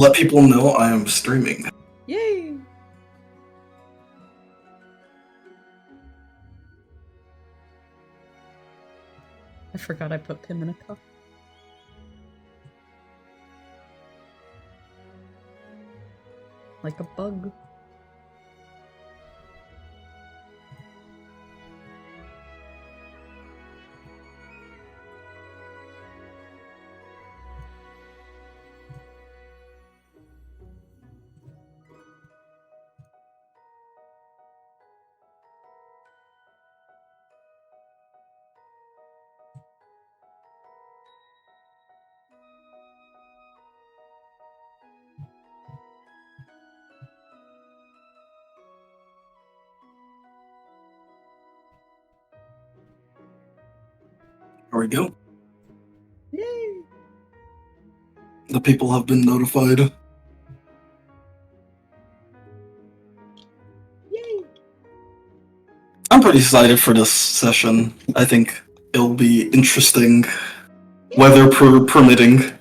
Let people know I am streaming. Yay! I forgot I put Pim in a cup. Like a bug. Here we go. Yay! The people have been notified. Yay! I'm pretty excited for this session. I think it'll be interesting, weather permitting.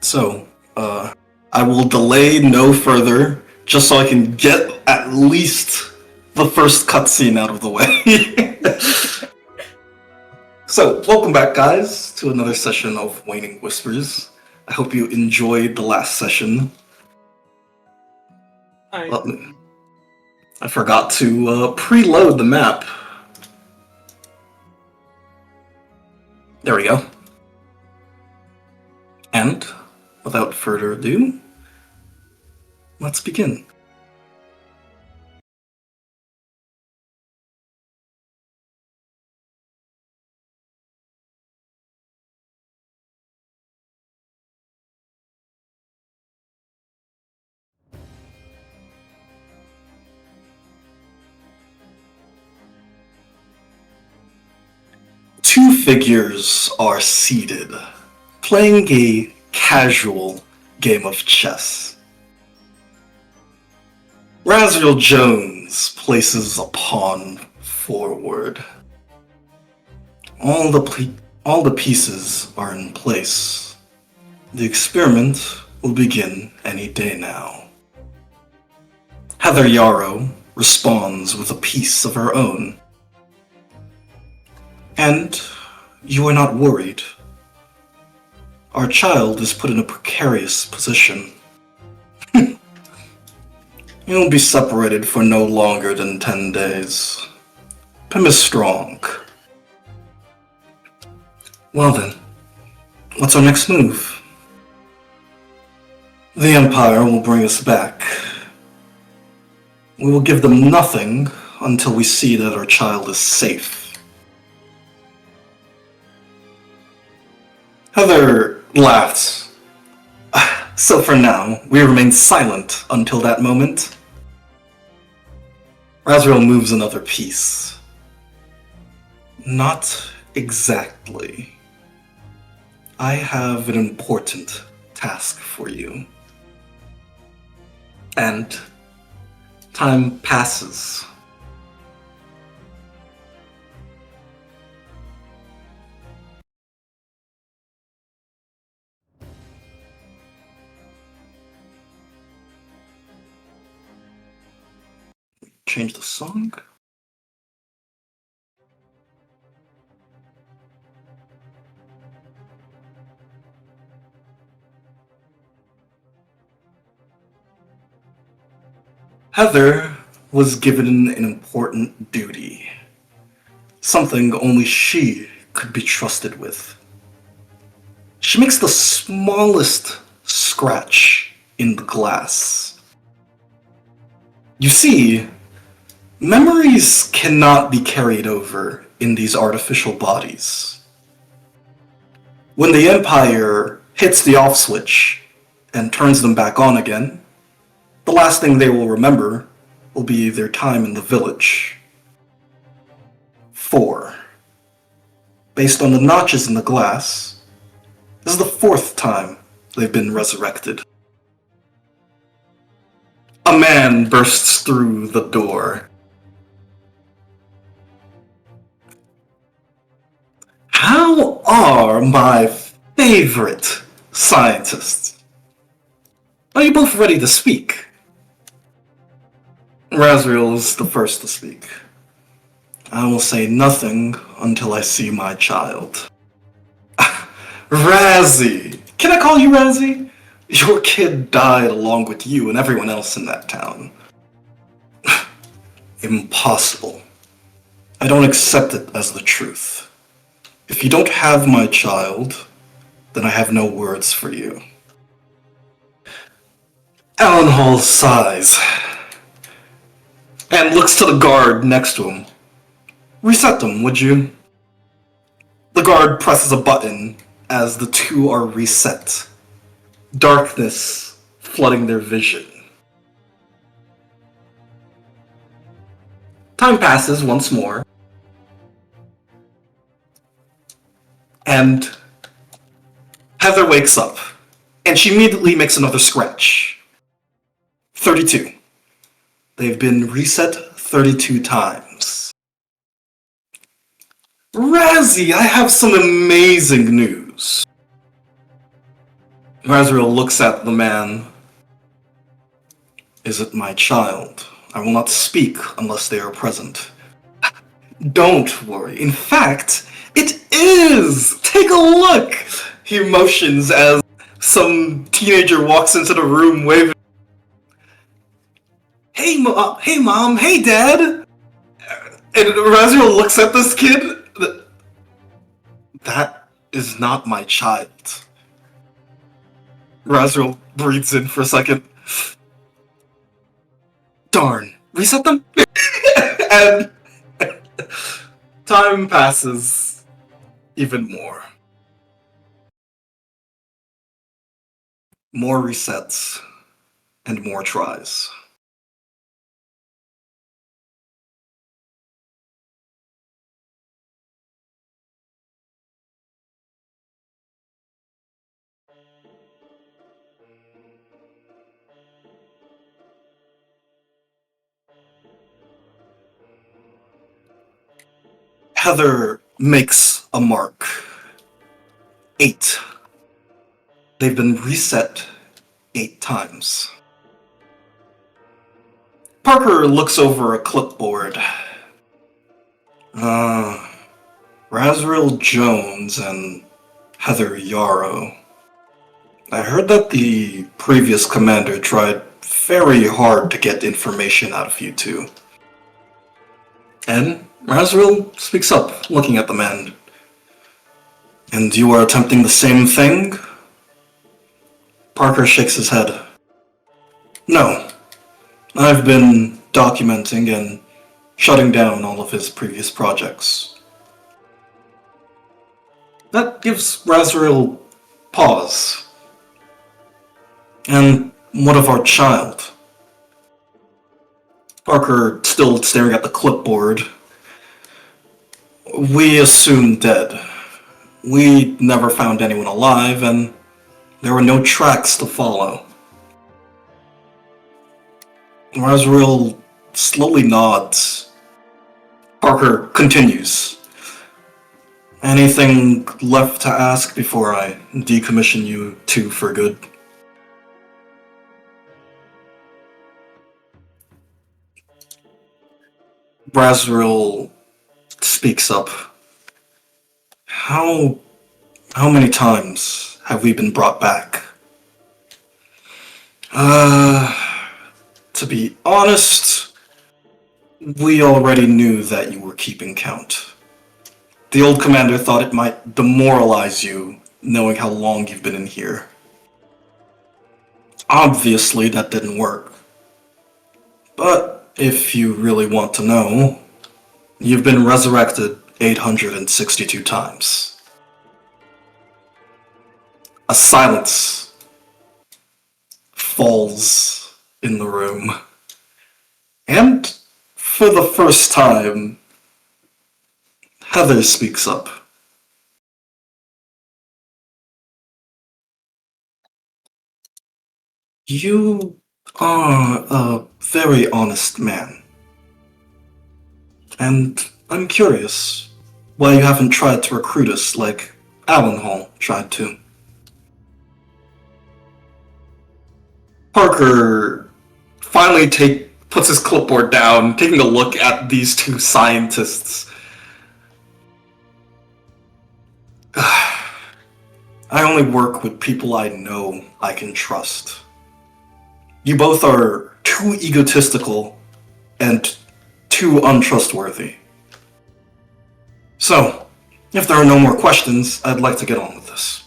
So, I will delay no further, just so I can get at least the first cutscene out of the way. So, welcome back, guys, to another session of Waning Whispers. I hope you enjoyed the last session. I forgot to preload the map. There we go. And, without further ado, let's begin. Two figures are seated, playing a casual game of chess. Razriel Jones places a pawn forward. All the pieces are in place. The experiment will begin any day now. Heather Yarrow responds with a piece of her own. And you are not worried. Our child is put in a precarious position. You'll be separated for no longer than 10 days. Pim is strong. Well then, what's our next move? The Empire will bring us back. We will give them nothing until we see that our child is safe. Heather laughed. So for now, we remain silent until that moment. Razriel moves another piece. Not exactly. I have an important task for you. And time passes. Change the song. Heather was given an important duty. Something only she could be trusted with. She makes the smallest scratch in the glass. You see, memories cannot be carried over in these artificial bodies. When the Empire hits the off switch and turns them back on again, the last thing they will remember will be their time in the village. 4. Based on the notches in the glass, this is the 4th time they've been resurrected. A man bursts through the door. are my favorite scientists. Are you both ready to speak? Razriel is the first to speak. I will say nothing until I see my child. Razzie! Can I call you Razzie? Your kid died along with you and everyone else in that town. Impossible. I don't accept it as the truth. If you don't have my child, then I have no words for you. Alan Hall sighs and looks to the guard next to him. Reset them, would you? The guard presses a button as the two are reset. Darkness flooding their vision. Time passes once more. And Heather wakes up, and she immediately makes another scratch. 32. They've been reset 32 times. Razzie, I have some amazing news. Razriel looks at the man. Is it my child? I will not speak unless they are present. Don't worry. In fact, it is! Take a look! He motions as some teenager walks into the room waving. Hey, mom, hey, dad! And Razriel looks at this kid. That is not my child. Razriel breathes in for a second. Darn. Reset them? And time passes even more. More resets and more tries. Heather makes a mark. 8. They've been reset 8 times. Parker looks over a clipboard. Razriel Jones and Heather Yarrow. I heard that the previous commander tried very hard to get information out of you two. And Razriel speaks up, looking at the man. And you are attempting the same thing? Parker shakes his head. No. I've been documenting and shutting down all of his previous projects. That gives Razriel pause. And what of our child? Parker, still staring at the clipboard. We assumed dead. We never found anyone alive, and there were no tracks to follow. Razriel slowly nods. Parker continues. Anything left to ask before I decommission you two for good? Razriel speaks up. How many times have we been brought back? To be honest, we already knew that you were keeping count. The old commander thought it might demoralize you, knowing how long you've been in here. Obviously, that didn't work. But if you really want to know, you've been resurrected 862 times. A silence falls in the room. And for the first time, Heather speaks up. You are a very honest man. And I'm curious why you haven't tried to recruit us like Alan Hall tried to. Parker finally puts his clipboard down, taking a look at these two scientists. I only work with people I know I can trust. You both are too egotistical and too untrustworthy. So, if there are no more questions, I'd like to get on with this.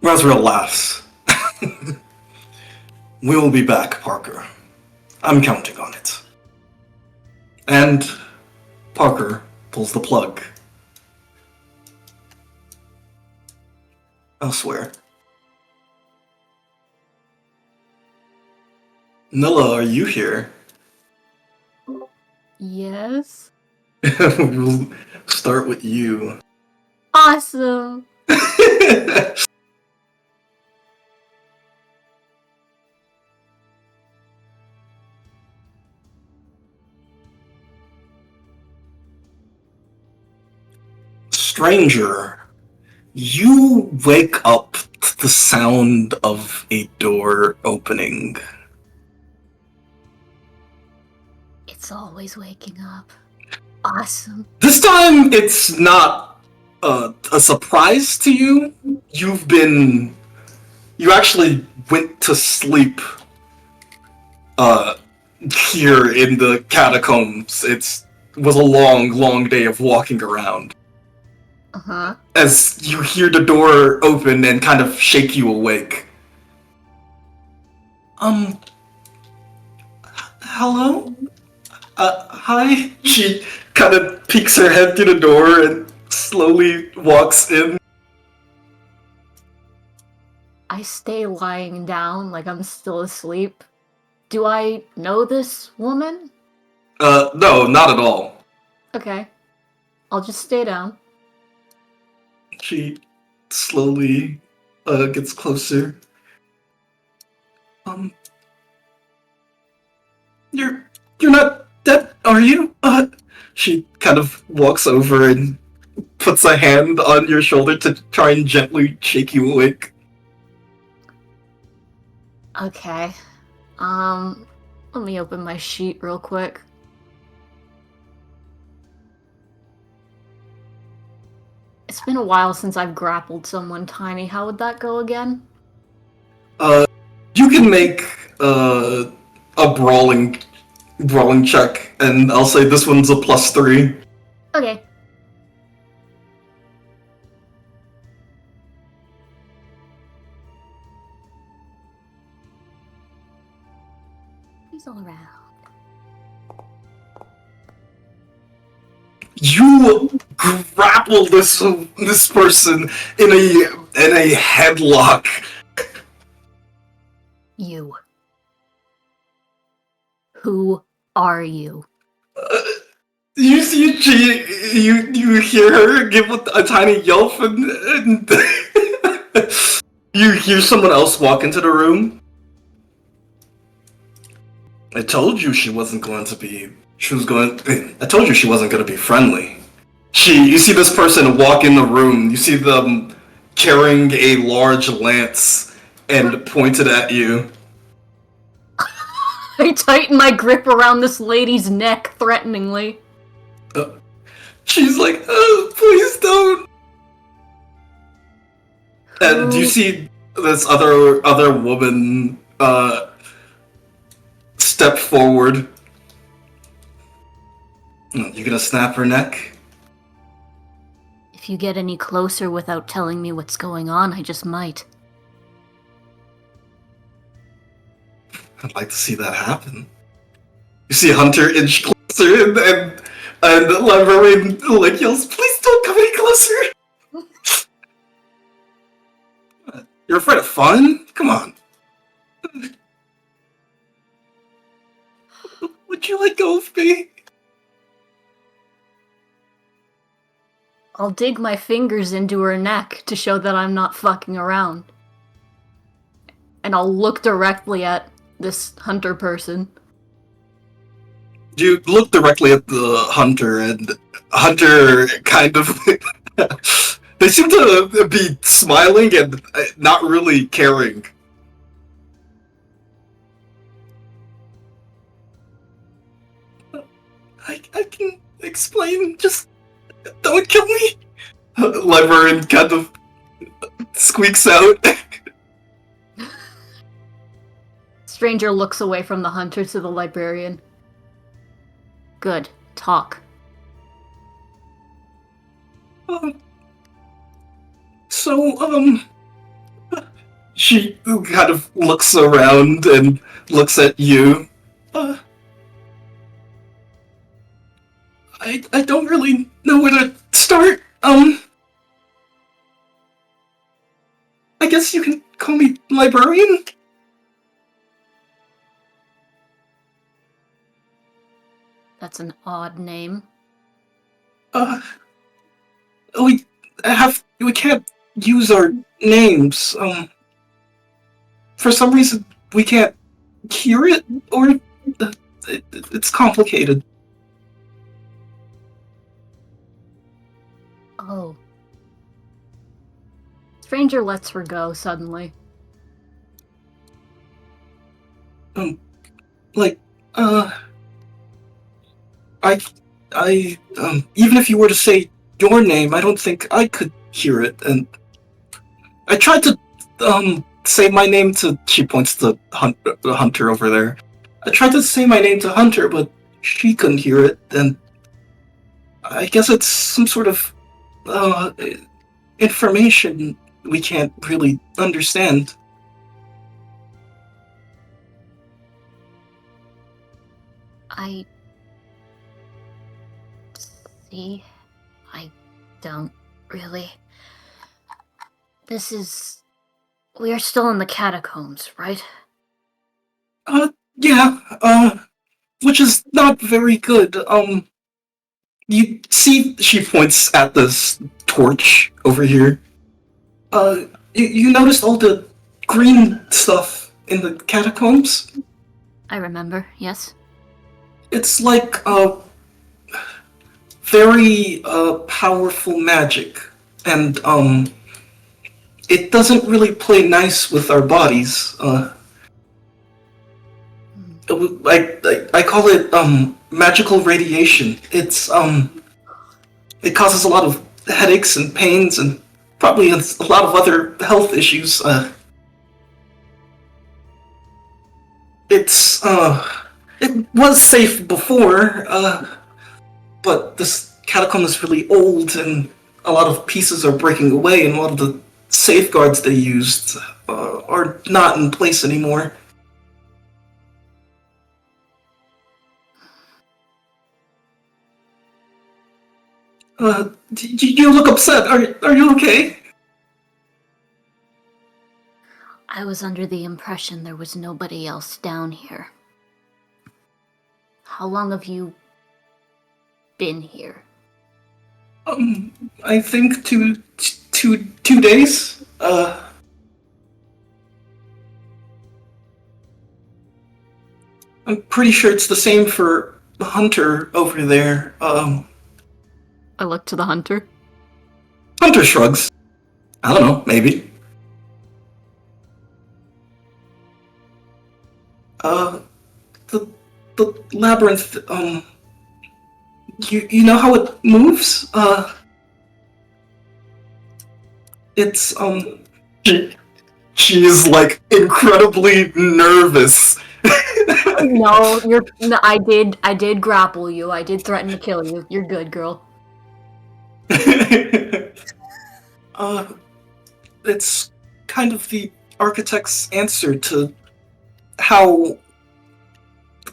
Razriel laughs. We will be back, Parker. I'm counting on it. And Parker pulls the plug. Elsewhere. Nilla, are you here? Yes. We'll start with you. Awesome. Stranger, you wake up to the sound of a door opening. It's always waking up. Awesome. This time, it's not a surprise to you. You actually went to sleep here in the catacombs. It was a long day of walking around. Uh-huh. As you hear the door open and kind of shake you awake. Hello? Hi? She kind of peeks her head through the door and slowly walks in. I stay lying down like I'm still asleep. Do I know this woman? No, not at all. Okay. I'll just stay down. She slowly, gets closer. You're not dead, are you? She kind of walks over and puts a hand on your shoulder to try and gently shake you awake. Okay. Let me open my sheet real quick. It's been a while since I've grappled someone tiny. How would that go again? You can make, a brawling check, and I'll say this one's a +3. Okay. He's all around. You grapple this person in a headlock. You. Who are you? You see, you hear her give a tiny yelp, and you hear someone else walk into the room. I told you she wasn't going to be. I told you she wasn't going to be friendly. You see this person walk in the room. You see them carrying a large lance and pointed at you. I tighten my grip around this lady's neck threateningly. She's like, oh, please don't. And you see this other woman step forward. You gonna snap her neck? If you get any closer without telling me what's going on, I just might. I'd like to see that happen. You see Hunter inch closer, and Librarian like yells, "Please don't come any closer!" You're afraid of fun? Come on. Would you let go of me? I'll dig my fingers into her neck to show that I'm not fucking around. And I'll look directly at this hunter person. You look directly at the hunter, and Hunter kind of They seem to be smiling and not really caring. I can explain, just don't kill me. Librarian kind of squeaks out. Stranger looks away from the hunter to the librarian. Good. Talk. She kind of looks around and looks at you. I don't really know where to start. I guess you can call me librarian? That's an odd name. We can't use our names. For some reason, we can't hear it, or it's complicated. Oh. Stranger lets her go suddenly. Even if you were to say your name, I don't think I could hear it, and I tried to, say my name to, she points to the hunter over there. I tried to say my name to Hunter, but she couldn't hear it, and I guess it's some sort of, information we can't really understand. I don't really. We are still in the catacombs, right? Yeah, which is not very good. You see, she points at this torch over here. You noticed all the green stuff in the catacombs? I remember, yes. It's like, very, powerful magic. And, it doesn't really play nice with our bodies. I call it, magical radiation. It causes a lot of headaches and pains and probably a lot of other health issues. It was safe before, but this catacomb is really old and a lot of pieces are breaking away and a lot of the safeguards they used are not in place anymore. You look upset. Are you okay? I was under the impression there was nobody else down here. How long have you been here? I think two days. I'm pretty sure it's the same for the hunter over there. I look to the hunter. Hunter shrugs. I don't know, maybe. The labyrinth, you know how it moves? It's, she is, like, incredibly nervous. No, I did grapple you. I did threaten to kill you. You're good, girl. It's kind of the architect's answer to how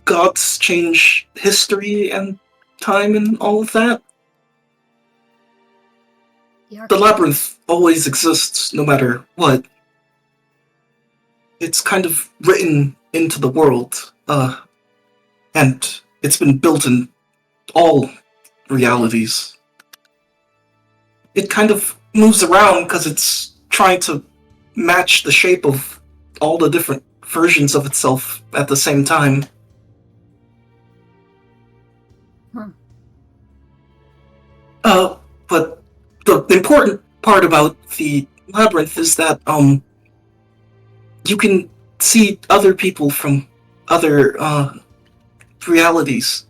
gods change history and time and all of that. The labyrinth always exists, no matter what. It's kind of written into the world, and it's been built in all realities. It kind of moves around because it's trying to match the shape of all the different versions of itself at the same time. But the important part about the labyrinth is that, you can see other people from other, realities.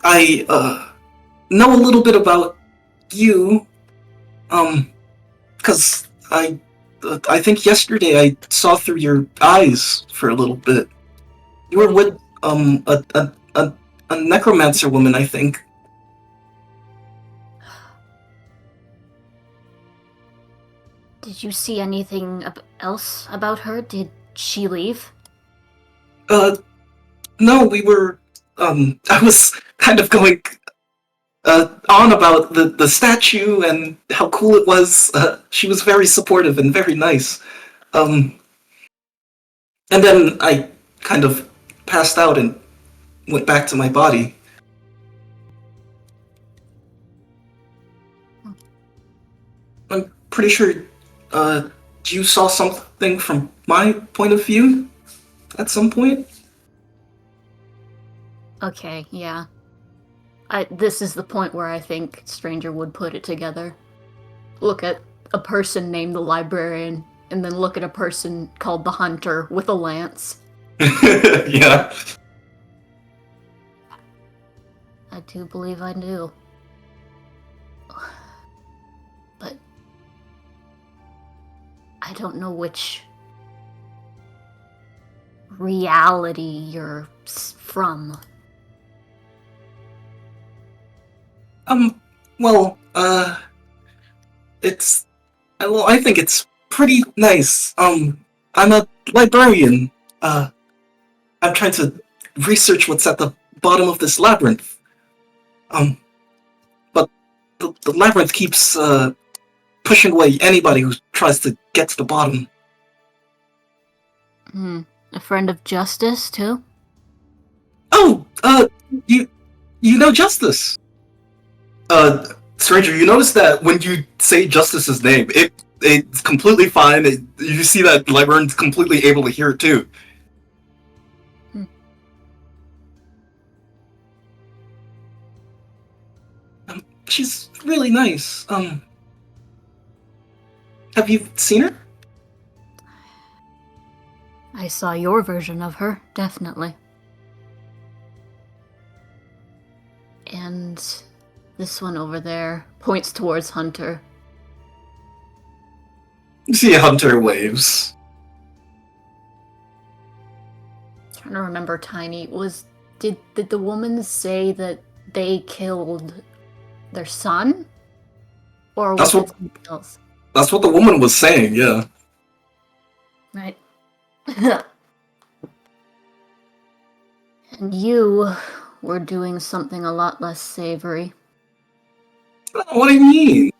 I, know a little bit about you, because I think yesterday I saw through your eyes for a little bit. You were with, a necromancer woman, I think. Did you see anything else about her? Did she leave? No, we were, I was kind of going, on about the statue and how cool it was. She was very supportive and very nice. And then I kind of passed out and went back to my body. I'm pretty sure, you saw something from my point of view at some point? Okay, yeah. This is the point where I think Stranger would put it together. Look at a person named the Librarian, and then look at a person called the Hunter with a lance. Yeah. I do believe I do. But I don't know which reality you're from. Well, I think it's pretty nice. I'm a librarian. I'm trying to research what's at the bottom of this labyrinth. But the labyrinth keeps, pushing away anybody who tries to get to the bottom. A friend of Justice, too? Oh, you know Justice. Stranger, you notice that when you say Justice's name, it's completely fine. You see that Librarian's completely able to hear it too. She's really nice. Have you seen her? I saw your version of her, definitely. And this one over there points towards Hunter. You see Hunter waves. Trying to remember, Tiny, did the woman say that they killed their son? Or was it something else? That's what the woman was saying, yeah. Right. And you were doing something a lot less savory. What do you mean?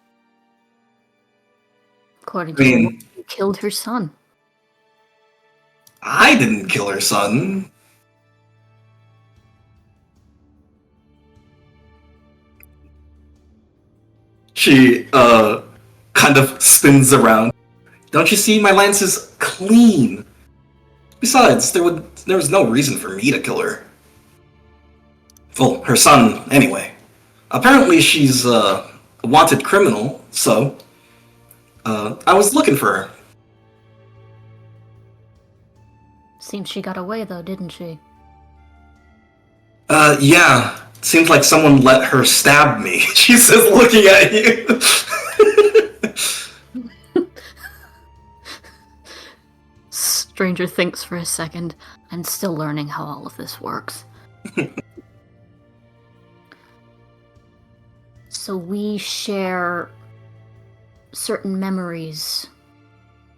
According to the woman who killed her son. I didn't kill her son. She, kind of spins around. Don't you see, my lance is clean? Besides, there was no reason for me to kill her. Well, her son, anyway. Apparently she's, a wanted criminal, so, I was looking for her. Seems she got away, though, didn't she? Yeah. Seems like someone let her stab me. She's just looking at you. Stranger thinks for a second. I'm still learning how all of this works. So we share certain memories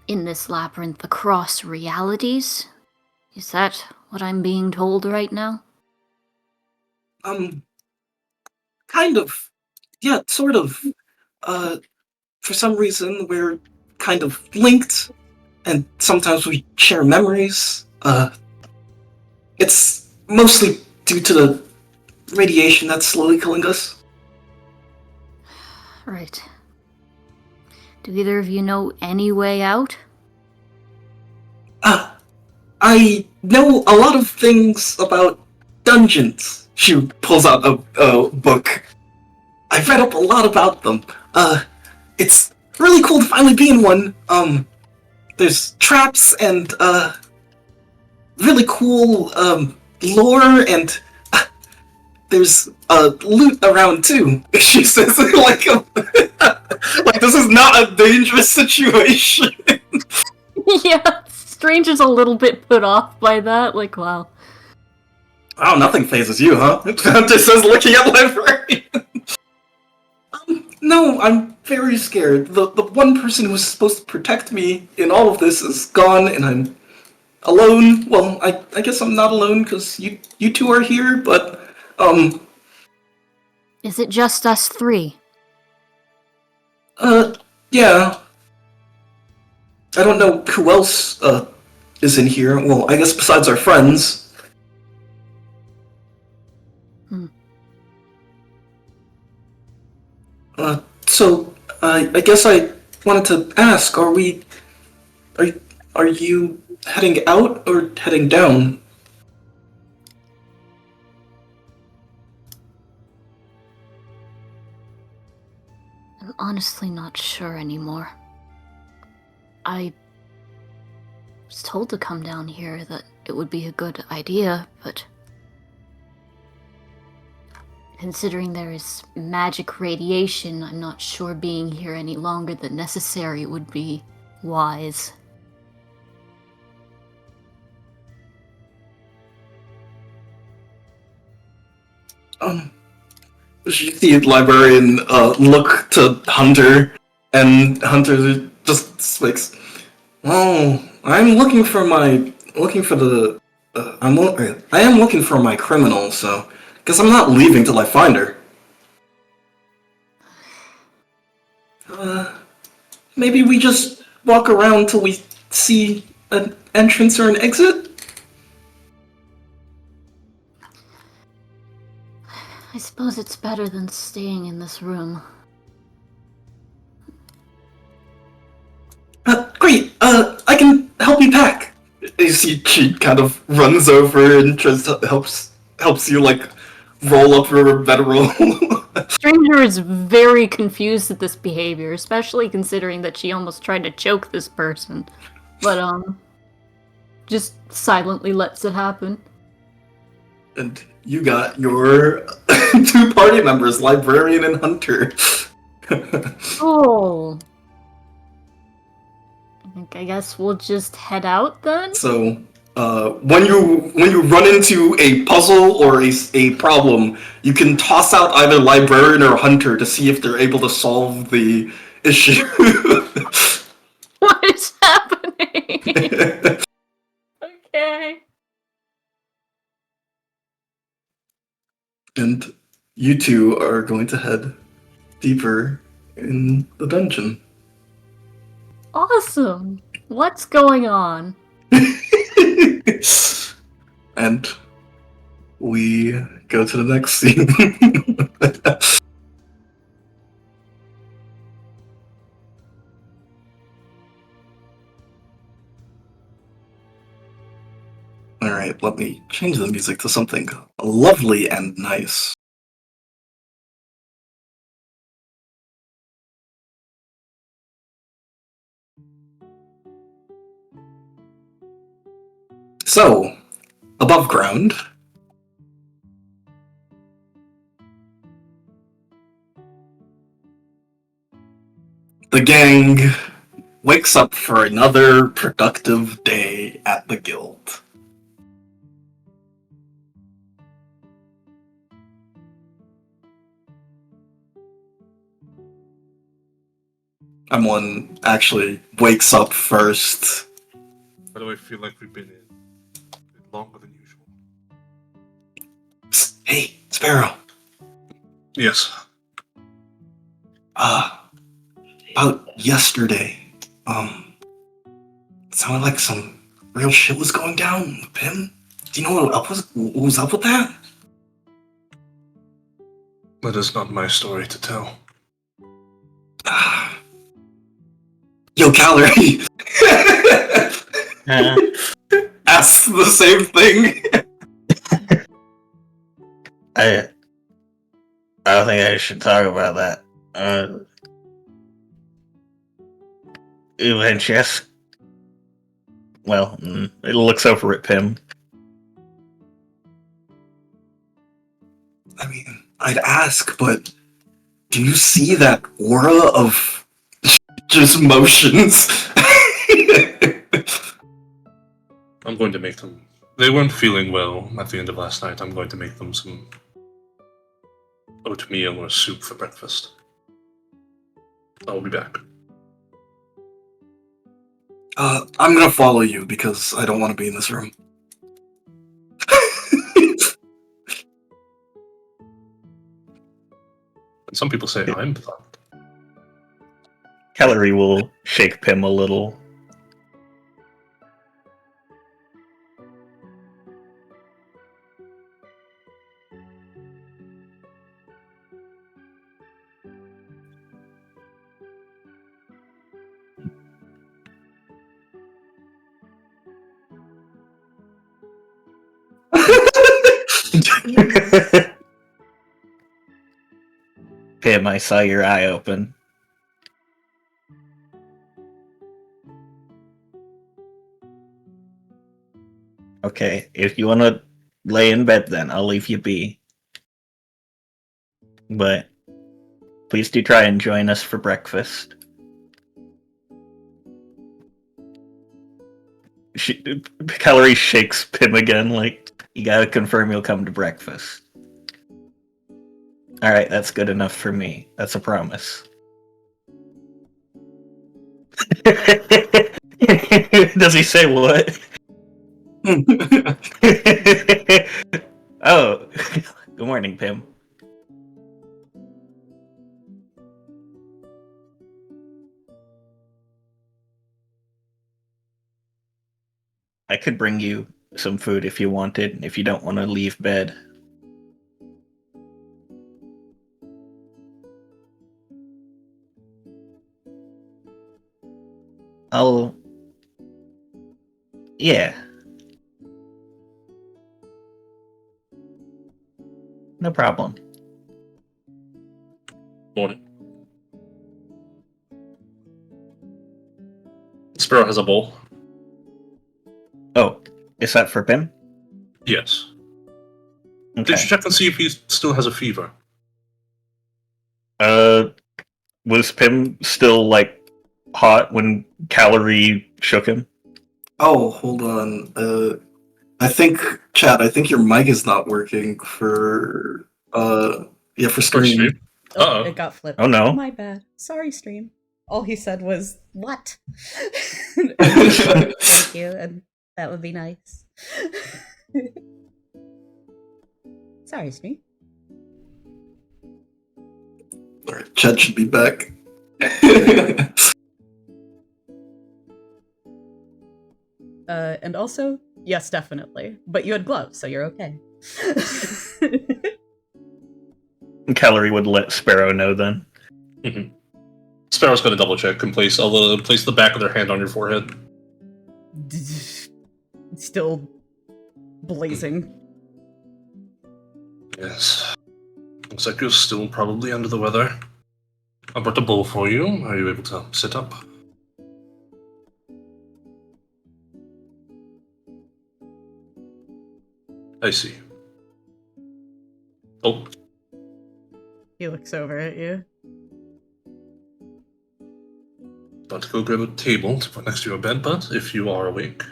in this labyrinth across realities? Is that what I'm being told right now? Kind of. Yeah, sort of. For some reason, we're kind of linked, and sometimes we share memories. It's mostly due to the radiation that's slowly killing us. Right. Do either of you know any way out? I know a lot of things about dungeons. She pulls out a book. I've read up a lot about them. It's really cool to finally be in one. There's traps and, really cool, lore, and there's, loot around, too. She says, like this is not a dangerous situation. Yeah, Stranger's a little bit put off by that. Like, wow. Oh, nothing phases you, huh? Hunter says, looking at librarian. No, I'm very scared. The one person who was supposed to protect me in all of this is gone, and I'm alone. Well, I guess I'm not alone, because you two are here, but, Is it just us three? yeah. I don't know who else, is in here. Well, I guess besides our friends. So, I guess I wanted to ask, are you heading out or heading down? I'm honestly not sure anymore. I was told to come down here, that it would be a good idea, but considering there is magic radiation, I'm not sure being here any longer than necessary would be wise. You see the librarian look to Hunter, and Hunter just speaks. Oh, I am looking for my criminal, so guess I'm not leaving till I find her. Maybe we just walk around till we see an entrance or an exit? I suppose it's better than staying in this room. Great, I can help you pack. You see, she kind of runs over and tries to helps you, like, roll up your bedroll. Stranger is very confused at this behavior, especially considering that she almost tried to choke this person. But, just silently lets it happen. And you got your two party members, Librarian and Hunter. Oh. I guess we'll just head out then? So, when you run into a puzzle or a problem, you can toss out either Librarian or Hunter to see if they're able to solve the issue. What is happening? Okay. And you two are going to head deeper in the dungeon. Awesome. What's going on? And we go to the next scene. Alright, let me change the music to something lovely and nice. So, above ground, the gang wakes up for another productive day at the guild. Someone actually wakes up first. Why do I feel like we've been in longer than usual? Hey, Sparrow. Yes. About yesterday, it sounded like some real shit was going down with him. Do you know what was up with that? That is not my story to tell. Yo, Calorie! Asks the same thing. I don't think I should talk about that. Lanchess. Well, it looks over at Pim. I mean, I'd ask, but do you see that aura of just motions? I'm going to make them. They weren't feeling well at the end of last night. I'm going to make them some oatmeal or soup for breakfast. I'll be back. I'm gonna follow you because I don't want to be in this room. Some people say I'm blind. Calorie will shake Pim a little. Pim, I saw your eye open. Okay, if you want to lay in bed then, I'll leave you be. But please do try and join us for breakfast. Calorie shakes Pim again, like, you gotta confirm you'll come to breakfast. Alright, that's good enough for me. That's a promise. Does he say what? Oh, good morning, Pim. I could bring you some food if you wanted, if you don't want to leave bed. Yeah. No problem. Morning. Sparrow has a bowl. Oh, is that for Pim? Yes. Okay. Did you check and see if he still has a fever? Was Pim still, like, hot when Calorie shook him? Oh, hold on. I think, Chad, I think your mic is not working for, for stream. Oh, Uh-oh. it got flipped. Oh, no. My bad. Sorry, stream. All he said was, what? Thank you, and that would be nice. Sorry, stream. Alright, Chad should be back. And also, yes, definitely. But you had gloves, so you're okay. Calorie would let Sparrow know then. Mm-hmm. Sparrow's going to double check and place the back of their hand on your forehead. Still blazing. Yes. Looks like you're still probably under the weather. I brought a bowl for you. Are you able to sit up? I see. Oh, He looks over at you. about to go grab a table to put next to your bed, but if you are awake,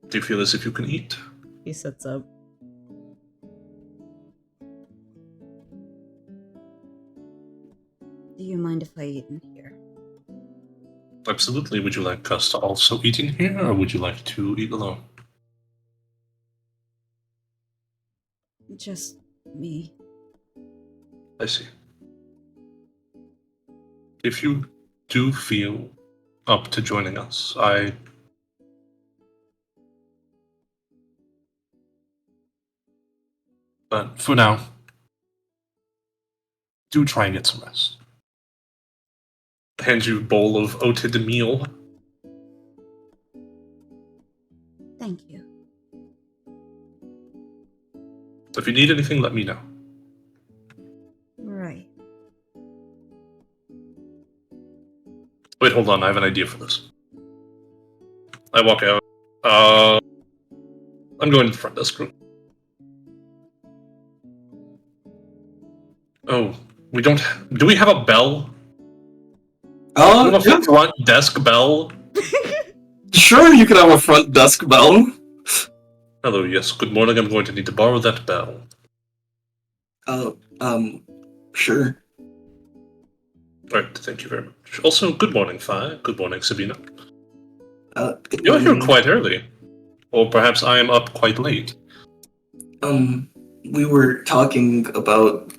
do you feel as if you can eat? He sits up. Do you mind if I eat in here? Absolutely. Would you like us to also eat in here, or would you like to eat alone? Just me. I see. If you do feel up to joining us, But for now, do try and get some rest. Hand you a bowl of oated meal. Thank you. If you need anything, let me know. Wait, hold on. I have an idea for this. I walk out. I'm going to the front desk room. Oh, we don't. Do we have a bell? Do we have a Yeah, front desk bell? sure, you can have a front desk bell. Hello, yes. Good morning. I'm going to need to borrow that bell. Uh, sure. Alright, thank you very much. Also, good morning, Fi. Good morning, Sabina. Good You're here morning. quite early. Or perhaps I am up quite late. We were talking about,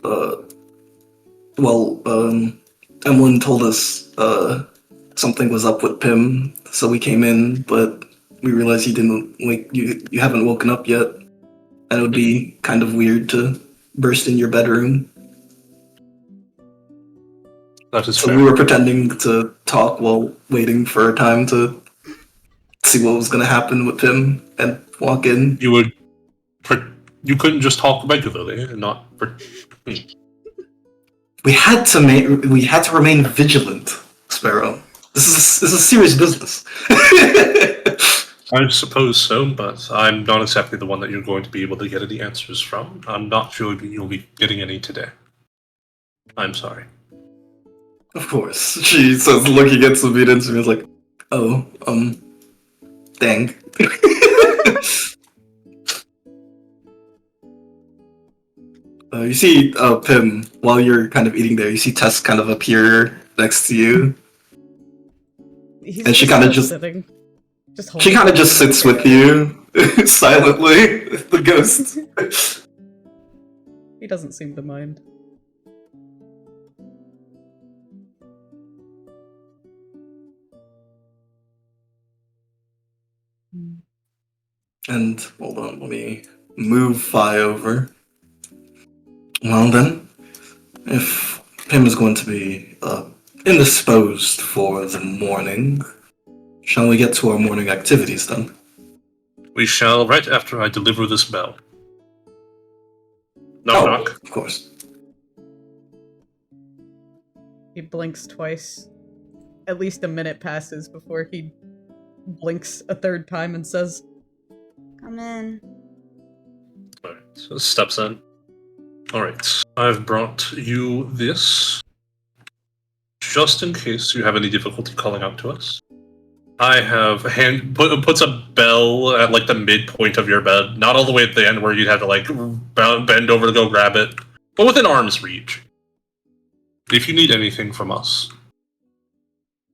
Emlyn told us, something was up with Pim, so we came in, but we realized you haven't woken up yet, and it would be kind of weird to burst in your bedroom. That is So fair. we were pretending to talk while waiting for a time to see what was gonna happen with Pim and walk in. You would. You couldn't just talk regularly and not. We had to remain vigilant, Sparrow. This is serious business. I suppose so, but I'm not exactly the one that you're going to be able to get any answers from. I'm not sure you'll be getting any today. I'm sorry. Of course, she says, looking at Sabina, and Sabina's like, "Oh, dang." You see, Pim, while you're kind of eating there, you see Tess kind of appear next to you. He's And she kinda just- sitting. Just She kind of just sits with you, silently, the ghost. He doesn't seem to mind. And, hold on, let me move Fi over. Well then, if Pim is going to be indisposed for the morning, shall we get to our morning activities then? We shall right after I deliver this bell. Knock, Oh, knock. of course. He blinks twice. At least a minute passes before he blinks a third time and says, Come in. Alright, so steps in. Alright, I've brought you this. Just in case you have any difficulty calling out to us. I have puts a bell at like the midpoint of your bed, not all the way at the end where you'd have to like bend over to go grab it, but within arm's reach. If you need anything from us,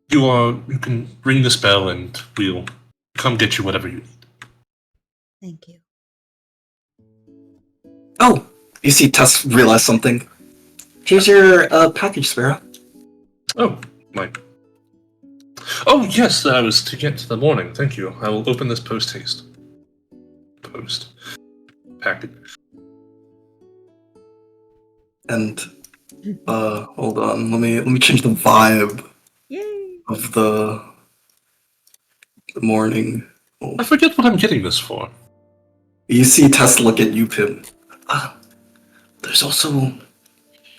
you can ring this bell and we'll come get you whatever you need. Thank you. Oh, you see Tess realize something. Here's your package, Sparrow. Oh, my. Oh, yes, that was to get to the morning. Thank you. I will open this post haste. Post. Package. And hold on, let me change the vibe "Yay!" of the morning. I forget what I'm getting this for. You see Tess look at you, Pim. There's also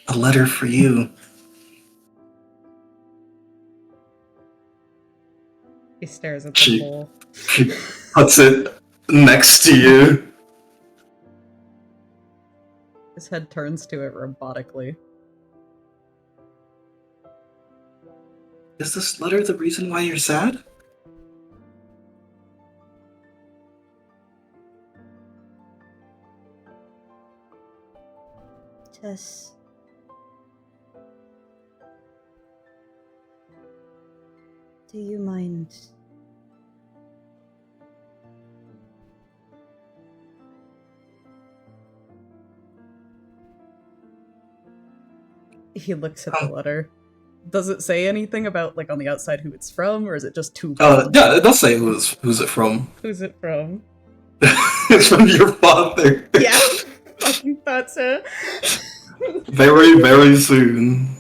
a letter for you. He stares at the She- bowl. She puts it next to you. His head turns to it robotically. Is this letter the reason why you're sad? Tess. Do you mind? He looks at the letter. Does it say anything about, like, on the outside who it's from, or is it just too Yeah, it does say who's it from. Who's it from? It's from your father. Yeah, fucking thought so. Very, very soon.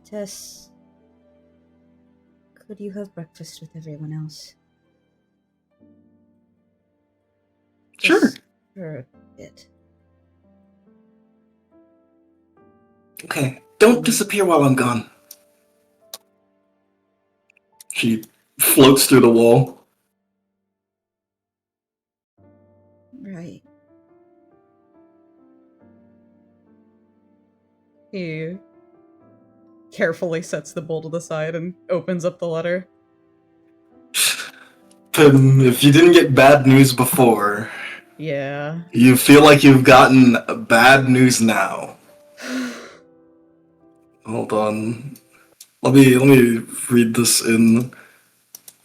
Tess. Could you have breakfast with everyone else? Sure. For it. Okay, don't disappear while I'm gone. She floats through the wall. Right. He carefully sets the bowl to the side and opens up the letter. Pim, if you didn't get bad news before, Yeah. you feel like you've gotten bad news now. Hold on. Let me read this in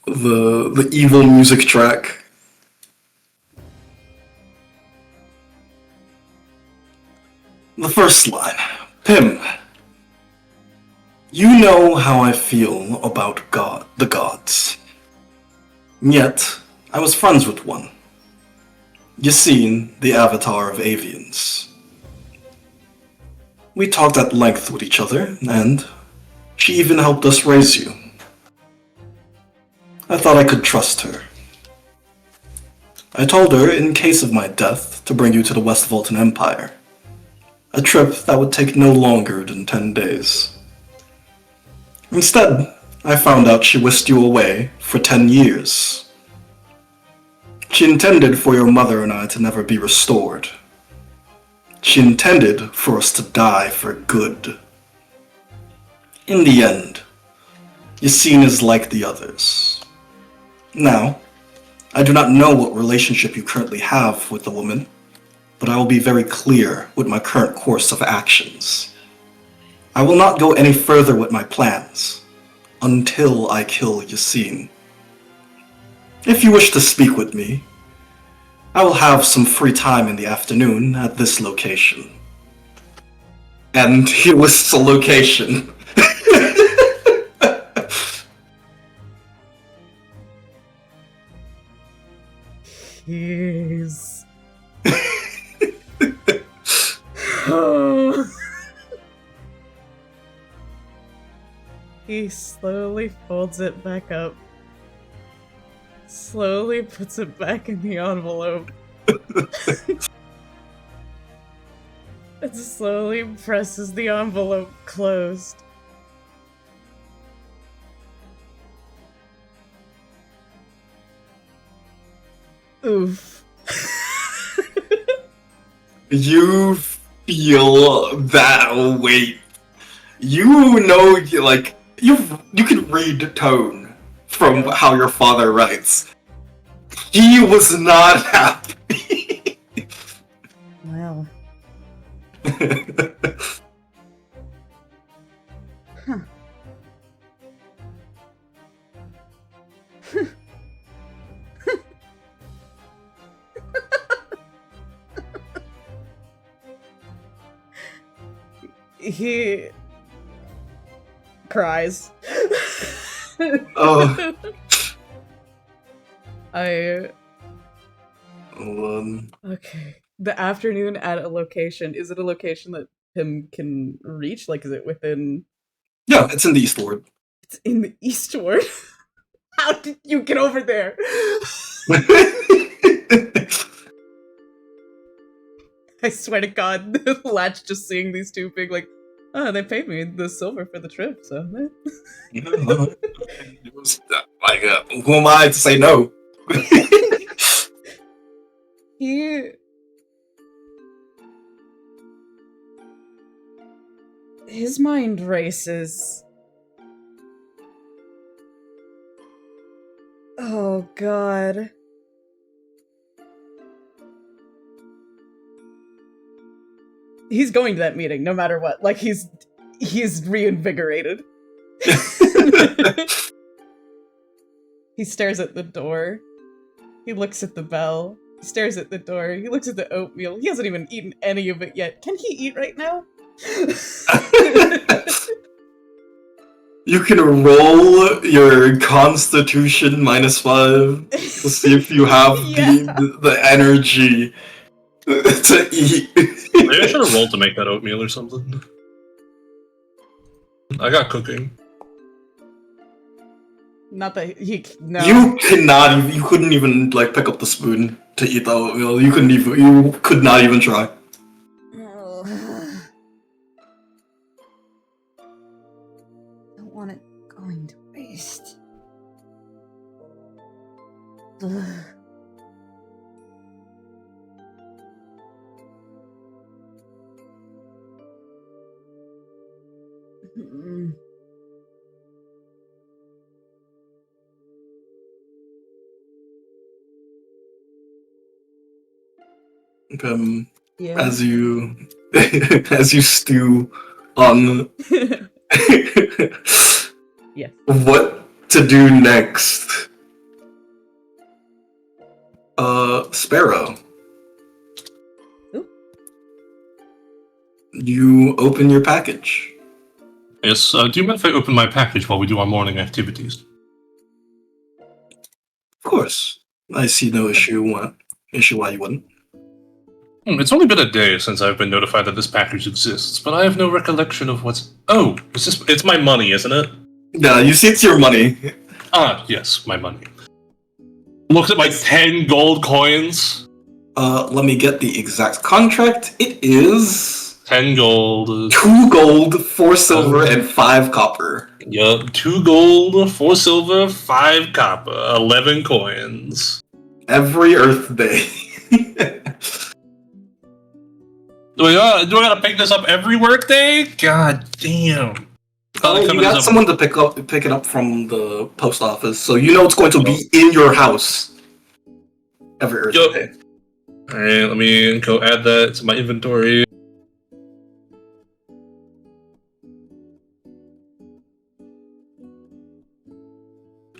the evil music track. The first line. Pim. You know how I feel about the gods. Yet, I was friends with one. Yassine, the avatar of avians. We talked at length with each other, and she even helped us raise you. I thought I could trust her. I told her, in case of my death, to bring you to the West Voltan Empire. A trip that would take no longer than 10 days. Instead, I found out she whisked you away for 10 years. She intended for your mother and I to never be restored. She intended for us to die for good. In the end, Yassine is like the others. Now, I do not know what relationship you currently have with the woman, but I will be very clear with my current course of actions. I will not go any further with my plans until I kill Yassine. If you wish to speak with me, I will have some free time in the afternoon at this location. And he lists a location. Jeez. He slowly folds it back up. Slowly puts it back in the envelope. And slowly presses the envelope closed. Oof. You feel that weight. You know, like, you can read the tone from how your father writes. He was not happy. Well. Huh. He cries. Oh. Okay. The afternoon at a location. Is it a location that Pim can reach? Like, is it within? Yeah, it's in the Eastward. It's in the Eastward. How did you get over there? I swear to God, Latch just seeing these two big, like, oh, they paid me the silver for the trip, so. It was like, who am I to say no? His mind races. Oh, God. He's going to that meeting no matter what. Like, he's reinvigorated. He stares at the door. He looks at the bell. He stares at the door. He looks at the oatmeal. He hasn't even eaten any of it yet. Can he eat right now? You can roll your Constitution -5 to see if you have the energy to eat. Maybe I should have rolled to make that oatmeal or something. I got cooking. Not that he. No. You couldn't even like pick up the spoon to eat the oatmeal. You could not even try. Oh. Don't want it going to waste. Ugh. Mm. Yeah. As you as you stew on Yes. what to do next. Sparrow. Ooh. You open your package. Yes, do you mind if I open my package while we do our morning activities? Of course. I see no issue why you wouldn't. It's only been a day since I've been notified that this package exists, but I have no recollection of what's... Oh, it's my money, isn't it? Yeah, you see it's your money. Ah, yes, my money. Looks at my 10 gold coins. Let me get the exact contract. It is 10 gold. 2 gold, 4 silver, and 5 copper. Yup, 2 gold, 4 silver, 5 copper, 11 coins. Every Earth Day. Do I gotta pick this up every workday? God damn. Oh, you got someone to pick it up from the post office, so you know it's going to be in your house every Earth Day. Alright, let me go add that to my inventory.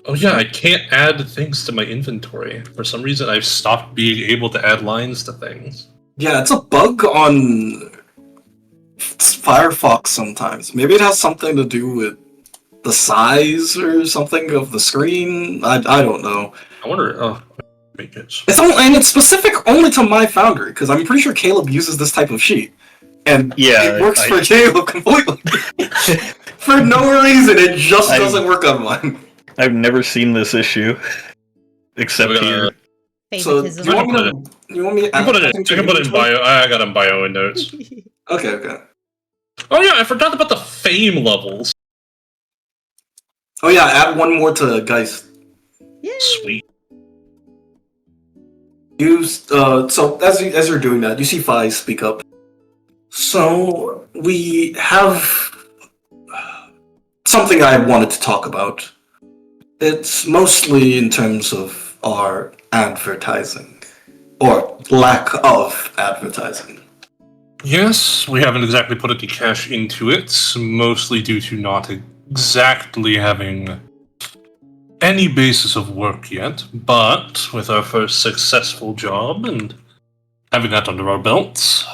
Oh yeah, I can't add things to my inventory. For some reason, I've stopped being able to add lines to things. Yeah, it's a bug on Firefox sometimes. Maybe it has something to do with the size or something of the screen. I don't know. I wonder. Oh, make it. It's specific only to my Foundry because I'm pretty sure Caleb uses this type of sheet, and Yeah, it works for Caleb completely. For no reason, it just doesn't work on mine. I've never seen this issue, except here. Favoritism. So you want me to You can put it in bio. I got in bio and notes. Okay. Oh yeah, I forgot about the fame levels. Oh yeah, add one more to Geist. Yay. Sweet. So as you're doing that, you see Fi speak up. So we have something I wanted to talk about. It's mostly in terms of our advertising, or lack of advertising. Yes, we haven't exactly put any cash into it, mostly due to not exactly having any basis of work yet, but with our first successful job and having that under our belts,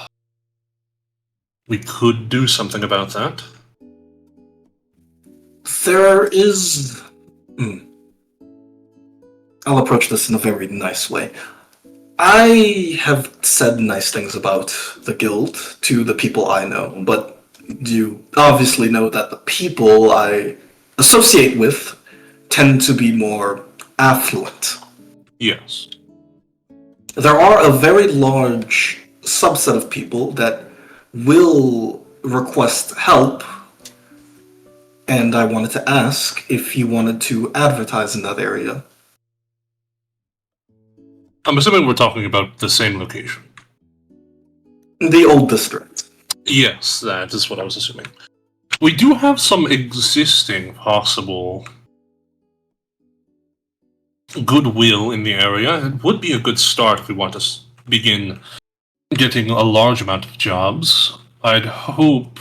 we could do something about that. There is... I'll approach this in a very nice way. I have said nice things about the guild to the people I know, but you obviously know that the people I associate with tend to be more affluent. Yes. There are a very large subset of people that will request help, and I wanted to ask if you wanted to advertise in that area. I'm assuming we're talking about the same location. The old district. Yes, that is what I was assuming. We do have some existing possible goodwill in the area. It would be a good start if we want to begin getting a large amount of jobs. I'd hope...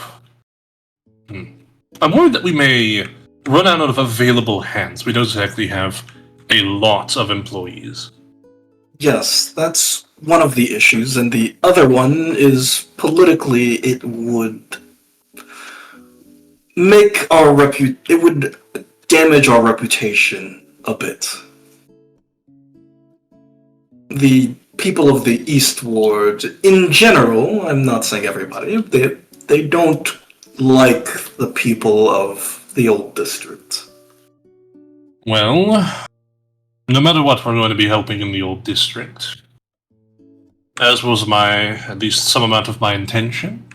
I'm worried that we may run out of available hands. We don't exactly have a lot of employees. Yes, that's one of the issues, and the other one is politically it would make our it would damage our reputation a bit. The people of the East Ward, in general, I'm not saying everybody, they don't like the people of the old district. Well, no matter what, we're going to be helping in the old district. As was at least some amount of my intention.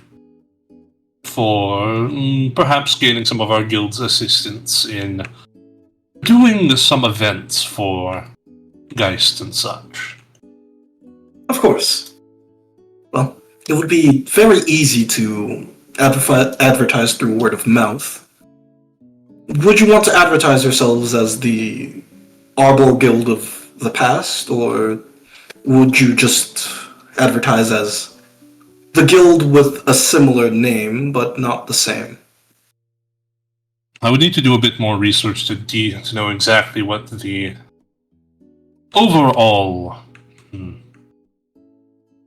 For perhaps gaining some of our guild's assistance in doing some events for Geist and such. Of course. Well, it would be very easy to advertise through word of mouth. Would you want to advertise yourselves as the Arbor Guild of the past, or would you just advertise as the guild with a similar name, but not the same? I would need to do a bit more research to know exactly what the overall...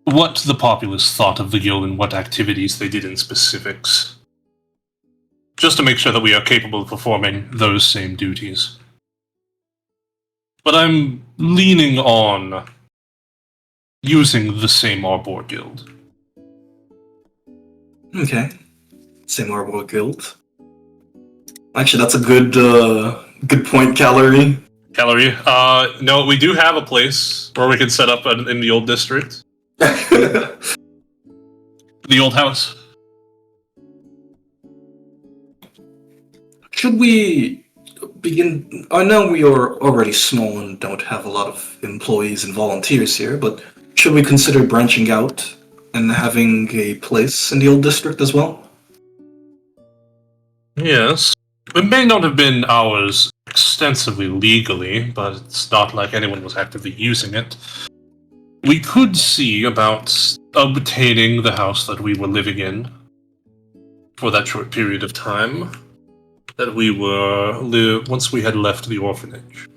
what the populace thought of the guild and what activities they did in specifics. Just to make sure that we are capable of performing those same duties. But I'm leaning on using the same Arbor Guild. Okay. Same Arbor Guild. Actually, that's a good point, Calorie. Calorie, no, we do have a place where we can set up in the old district. The old house. Should we begin? I know we are already small and don't have a lot of employees and volunteers here, but should we consider branching out and having a place in the old district as well? Yes. It may not have been ours extensively legally, but it's not like anyone was actively using it. We could see about obtaining the house that we were living in for that short period of time that we were once we had left the orphanage.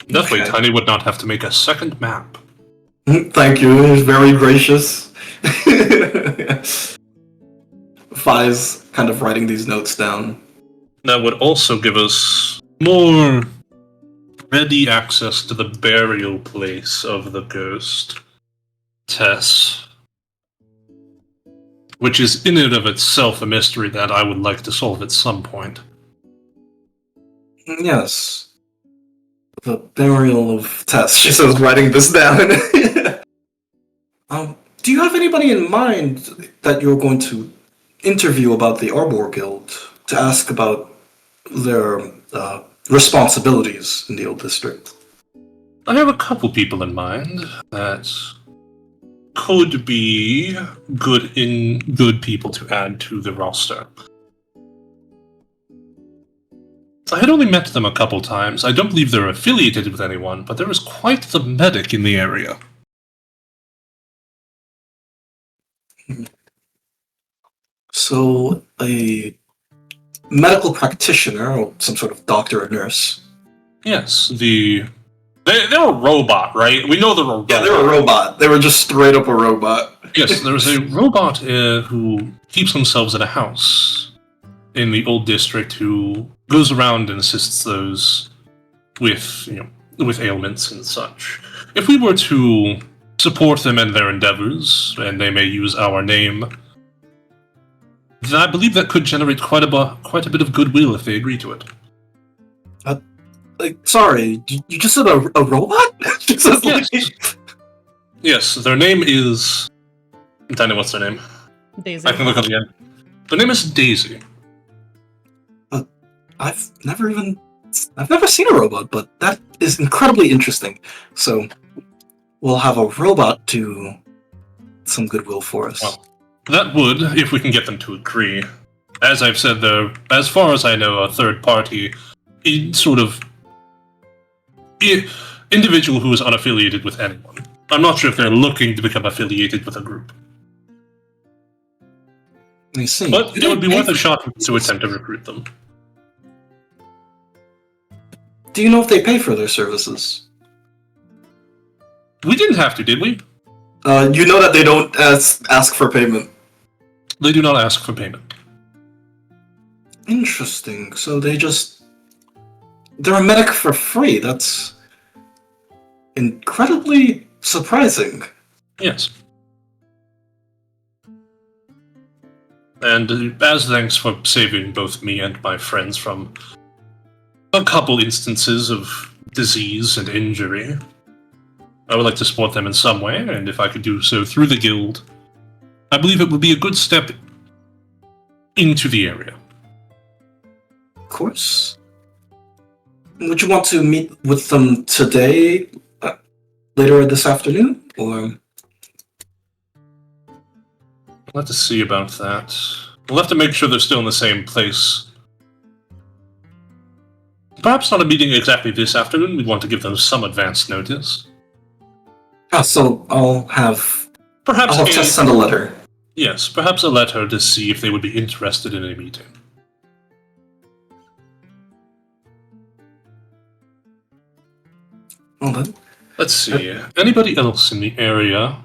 That way, Okay. Tiny would not have to make a second map. Thank you. It was very gracious. Fi's kind of writing these notes down. That would also give us more ready access to the burial place of the ghost, Tess. Which is in and of itself a mystery that I would like to solve at some point. Yes. The burial of Tess. She says, writing this down. Do you have anybody in mind that you're going to interview about the Arbor Guild to ask about their responsibilities in the old district? I have a couple people in mind that could be good people to add to the roster. I had only met them a couple times. I don't believe they're affiliated with anyone, but there is quite the medic in the area. So, a medical practitioner, or some sort of doctor or nurse. Yes, they're a robot, right? We know they're a robot. Yeah, they're a robot. They were just straight up a robot. Yes, there's a robot who keeps themselves in a house in the old district who goes around and assists those with ailments and such. If we were to support them in their endeavors, and they may use our name, then I believe that could generate quite a bit of goodwill if they agree to it. Sorry, you just said a robot? Yes. Yes, their name is... Tiny, what's their name? Daisy. I can look up again. Their name is Daisy. I've never seen a robot, but that is incredibly interesting. So, we'll have a robot do some goodwill for us. Well, that would, if we can get them to agree. As I've said, they're, as far as I know, a third party, individual who is unaffiliated with anyone. I'm not sure if they're looking to become affiliated with a group. I see. But it would be worth a shot to attempt to recruit them. Do you know if they pay for their services? We didn't have to, did we? You know that they don't ask for payment. They do not ask for payment. Interesting. So they're a medic for free. That's incredibly surprising. Yes. And as thanks for saving both me and my friends from a couple instances of disease and injury, I would like to support them in some way, and if I could do so through the guild, I believe it would be a good step into the area. Of course. Would you want to meet with them today, later this afternoon, or? We'll have to see about that. We'll have to make sure they're still in the same place. Perhaps not a meeting exactly this afternoon. We'd want to give them some advance notice. So I'll have Perhaps Tess send a letter. Yes, perhaps a letter to see if they would be interested in a meeting. Well then. Let's see. Anybody else in the area?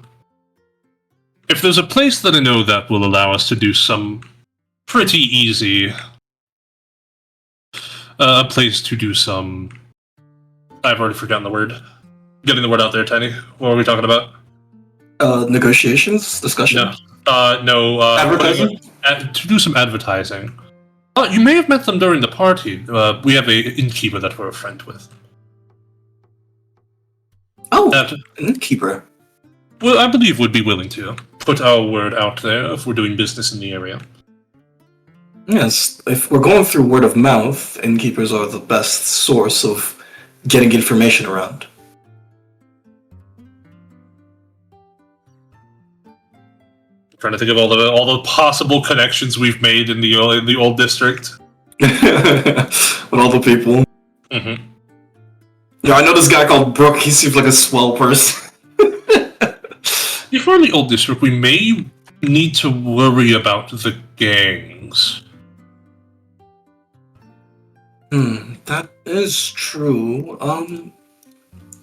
If there's a place that I know that will allow us to do some pretty easy... a place to do some... I've already forgotten the word. Getting the word out there, Tiny. What are we talking about? Negotiations? Discussion? No. Advertising? To do some advertising. You may have met them during the party. We have a innkeeper that we're a friend with. Oh, an innkeeper. Well, I believe would be willing to put our word out there if we're doing business in the area. Yes, if we're going through word of mouth, innkeepers are the best source of getting information around. Trying to think of all the possible connections we've made in the old district. With all the people. Mm-hmm. Yeah, I know this guy called Brooke. He seems like a swell person. If we're in the old district, we may need to worry about the gangs. That is true.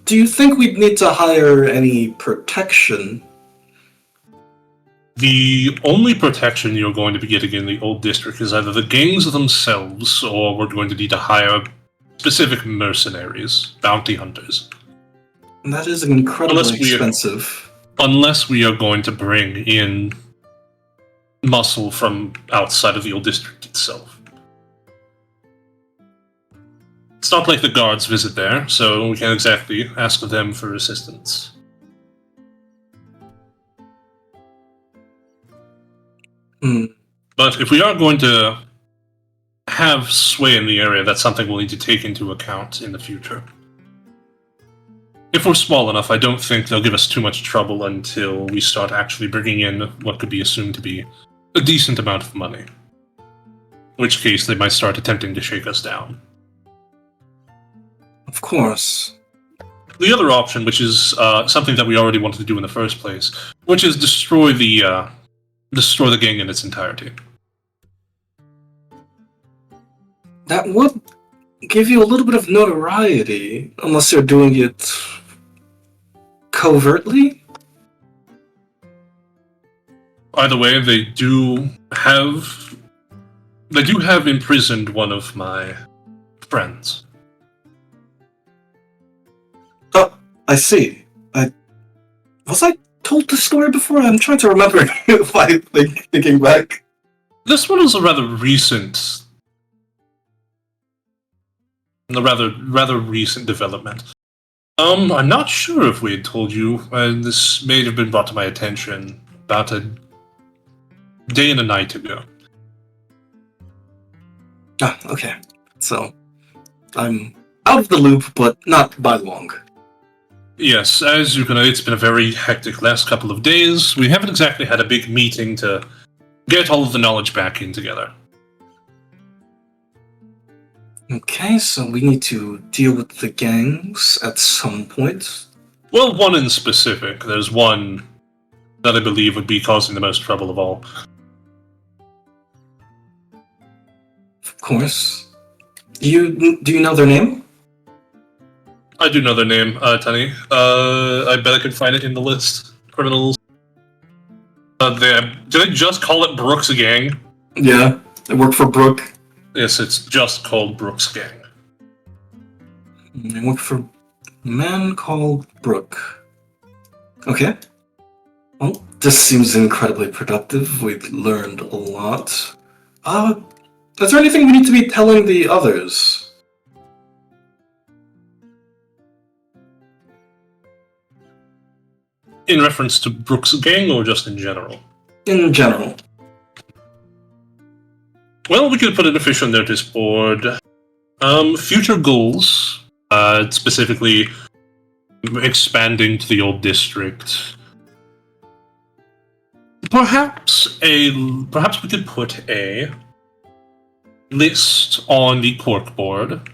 Do you think we'd need to hire any protection? The only protection you're going to be getting in the old district is either the gangs themselves, or we're going to need to hire specific mercenaries, bounty hunters. And that is incredibly expensive. Unless we are going to bring in muscle from outside of the old district itself. It's not like the guards visit there, so we can't exactly ask them for assistance. But if we are going to have sway in the area, that's something we'll need to take into account in the future. If we're small enough, I don't think they'll give us too much trouble until we start actually bringing in what could be assumed to be a decent amount of money. In which case, they might start attempting to shake us down. Of course. The other option, which is something that we already wanted to do in the first place, which is destroy the gang in its entirety. That would give you a little bit of notoriety, unless you're doing it covertly? Either way, they do have imprisoned one of my friends. Oh, I see. Was I told the story before? I'm trying to remember if I thinking back. This one is a rather recent development. I'm not sure if we had told you, and this may have been brought to my attention about a day and a night ago. Ah, okay. So, I'm out of the loop, but not by long. Yes, as you can know, it's been a very hectic last couple of days. We haven't exactly had a big meeting to get all of the knowledge back in together. Okay, so we need to deal with the gangs at some point. Well, one in specific. There's one that I believe would be causing the most trouble of all. Of course. Do you know their name? I do know their name, Tenny. I bet I could find it in the list. Criminals. Did I just call it Brooks Gang? Yeah, I work for Brooke. Yes, it's just called Brooks Gang. I work for a man called Brooke. Okay. Well, This seems incredibly productive. We've learned a lot. Is there anything we need to be telling the others? In reference to Brooks' gang or just in general? In general. Well, we could put an official notice board. Future goals, specifically expanding to the old district. Perhaps we could put a list on the cork board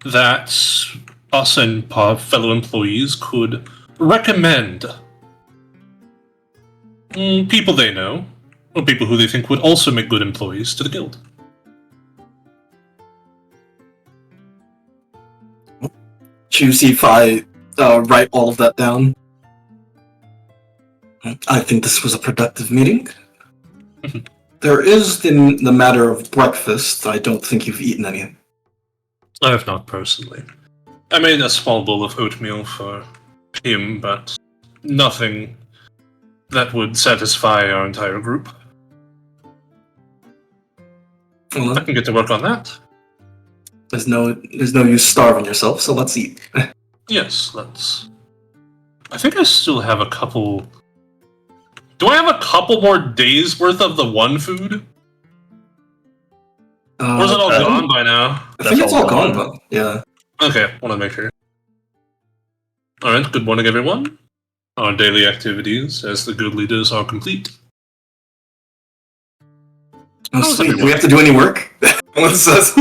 that us and fellow employees could recommend people they know, or people who they think would also make good employees to the guild. Choosy if I write all of that down. I think this was a productive meeting. There is the matter of breakfast. I don't think you've eaten any. I have not personally. I made a small bowl of oatmeal for him, but nothing that would satisfy our entire group. Well, I can get to work on that. there's no use starving yourself, so let's eat. Yes, let's. I think I still have a couple. Do I have a couple more days worth of the one food? Or is it all gone by now? I think That's it's all all gone, gone. but yeah. Okay, want to make sure. Alright, good morning everyone. Our daily activities as the guild leaders are complete. Oh, How's sweet. Do everyone? we have to do any work? What says?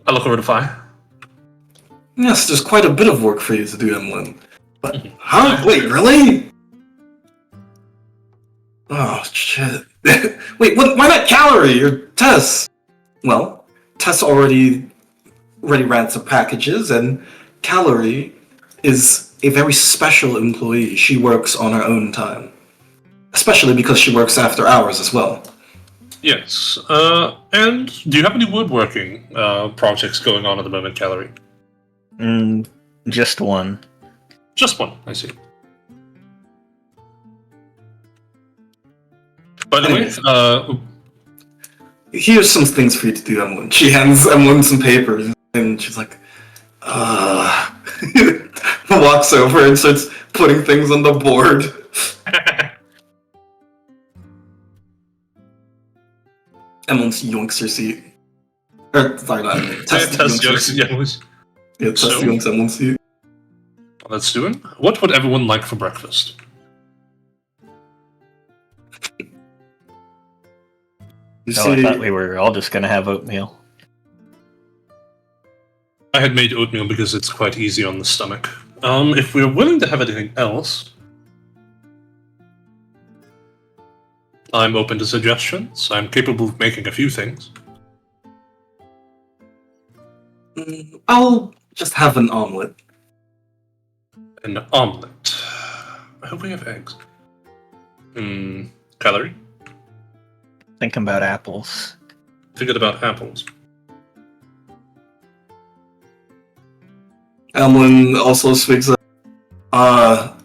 I look over to Fi. Yes, there's quite a bit of work for you to do, Emlyn. But, huh? Wait, really? Oh, shit. Wait, why not Calorie or Tess? Well, Tess already ran some packages, and Calorie is a very special employee. She works on her own time. Especially because she works after hours as well. Yes. And do you have any woodworking projects going on at the moment, Calorie? Just one. Just one, I see. By the way, Here's some things for you to do, Emlyn. She hands Emlyn some papers, and she's like, walks over and starts putting things on the board. Emlyn yoinks her seat. Or, sorry, not Emlyn. Tess Tess yoinks her jokes, seat. yeah, was- Yeah, Tess So? yoinks Emlyn's seat. Let's do it. What would everyone like for breakfast? You Oh, I see, thought we were all just gonna have oatmeal. I had made oatmeal because it's quite easy on the stomach. If we're willing to have anything else, I'm open to suggestions. I'm capable of making a few things. I'll just have an omelet. An omelet. I hope we have eggs. Calorie? Thinking about apples. Thinking about apples. Emlyn also speaks up.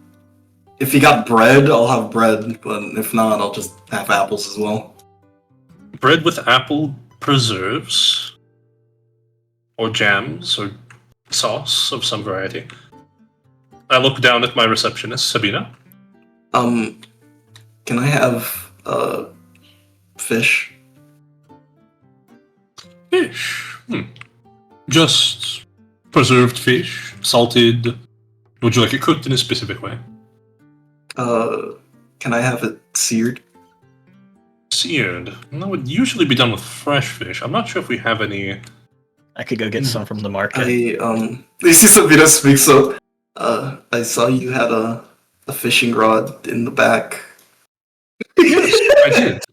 If you got bread, I'll have bread, but if not, I'll just have apples as well. Bread with apple preserves, or jams, or sauce of some variety. I look down at my receptionist, Sabina. Can I have, fish? Fish. Just preserved fish, salted. Would you like it cooked in a specific way? Can I have it seared? Seared. That would usually be done with fresh fish. I'm not sure if we have any. I could go get some from the market. You see Sabina speaks up. I saw you had a fishing rod in the back. Yes, I did.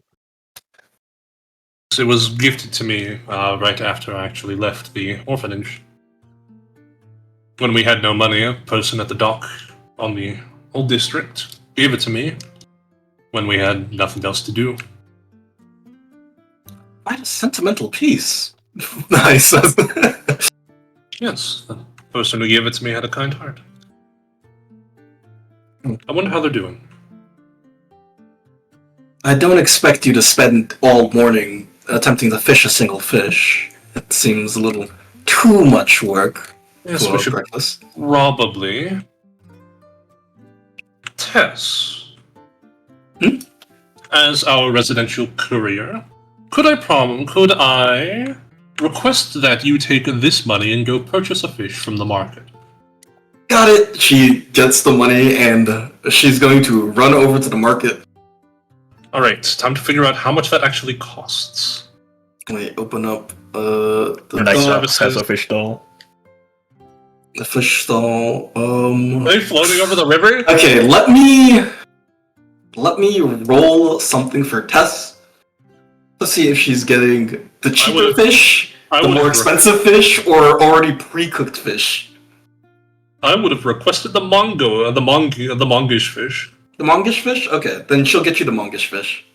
It was gifted to me right after I actually left the orphanage. When we had no money, a person at the dock on the old district gave it to me when we had nothing else to do. Quite a sentimental piece. Nice. Yes, the person who gave it to me had a kind heart. I wonder how they're doing. I don't expect you to spend all morning attempting to fish a single fish. It seems a little too much work Yes, we for should breakfast. probably. Tess. Hmm? As our residential courier, could I request that you take this money and go purchase a fish from the market? Got it! She gets the money and she's going to run over to the market. Alright, time to figure out how much that actually costs. Wait, open up the Nice services. has a fish doll. the fish stall. Are they floating over the river? Okay, let me roll something for Tess. Let's see if she's getting the cheaper would've- fish, I the would've more expensive fish, or already pre-cooked fish. I would have requested the mongish fish. The mongish fish? Okay, then she'll get you the mongish fish.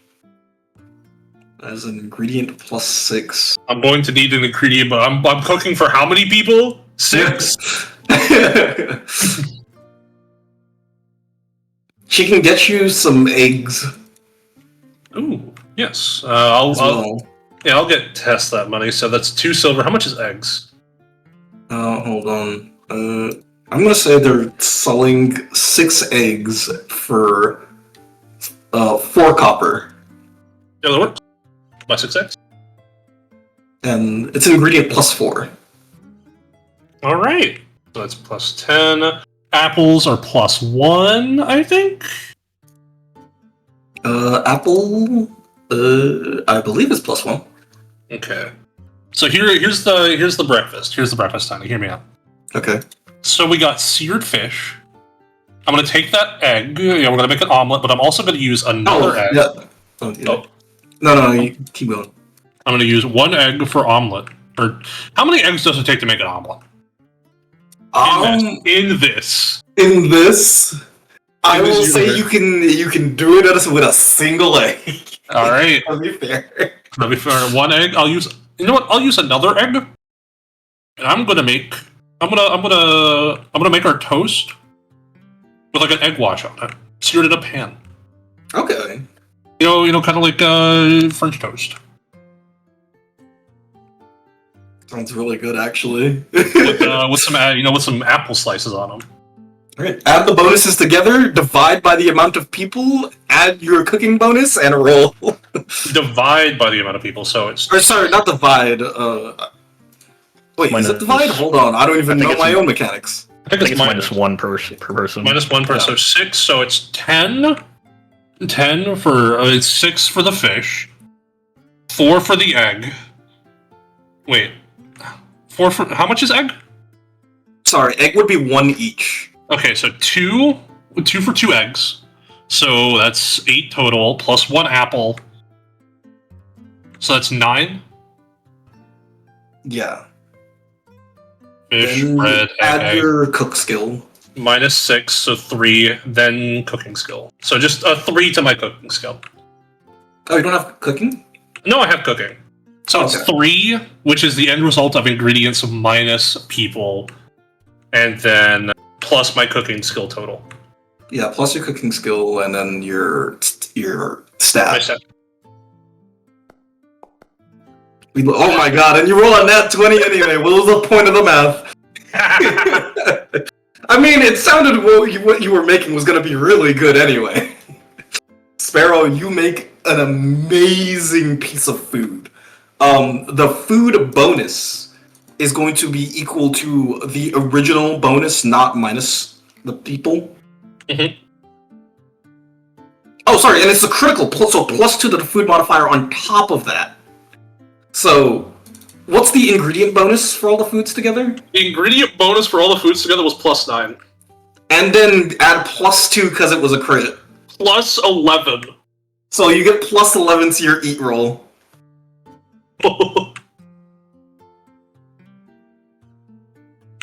As an ingredient plus 6. I'm going to need an ingredient, but I'm cooking for how many people? 6? She can get you some eggs Ooh, yes. as well. I'll get Tess that money. So that's 2 silver. How much is eggs? Hold on. I'm gonna say they're selling 6 eggs for 4 copper. Yeah, that works. Buy 6 eggs. And it's an ingredient plus 4. All right. So that's plus 10. Apples are plus 1, I think. Apple, I believe is plus 1. Okay. So here's the breakfast. Here's the breakfast time. Hear me out. Okay. So we got seared fish. I'm gonna take that egg. Yeah, we're gonna make an omelet, but I'm also gonna use another egg. Yeah. Oh, yeah. Oh. No, you keep going. I'm gonna use 1 egg for omelet. Or how many eggs does it take to make an omelet? In this. In this, I In this will say universe. you can do it with a single egg. All right. To be fair. That'll be fair. 1 egg. I'll use. You know what? I'll use another egg. And I'm gonna make our toast with like an egg wash on it, seared in a pan. Okay. You know, kind of like French toast. Sounds really good, actually. with some apple slices on them. Alright, add the bonuses together, divide by the amount of people, add your cooking bonus, and roll. Divide by the amount of people, so it's. Or sorry, not divide, Wait, is it divide? Hold on, I don't even know my own mechanics. I think it's minus 1 per person. Minus 1 per, so 6, so it's 10. 10 for, it's 6 for the fish. 4 for the egg. Wait. 4 for, how much is egg? Sorry, egg would be 1 each. Okay, so 2 for 2 eggs. So that's 8 total, plus 1 apple. So that's 9. Yeah. Fish, Then bread, add egg. your cook skill. Minus 6, so 3, then cooking skill. So just a 3 to my cooking skill. Oh, you don't have cooking? No, I have cooking. So it's 3, which is the end result of ingredients minus people, and then plus my cooking skill total. Yeah, plus your cooking skill, and then your My stat. set. Oh my god, and you roll a nat 20 anyway, what was the point of the math? I mean, it sounded what you were making was going to be really good anyway. Sparrow, you make an amazing piece of food. The food bonus is going to be equal to the original bonus, not minus the people. Mhm. Oh, sorry, and it's a critical, so plus 2 to the food modifier on top of that. So, what's the ingredient bonus for all the foods together? The ingredient bonus for all the foods together was plus 9. And then add plus 2 because it was a crit. Plus 11. So you get plus 11 to your eat roll.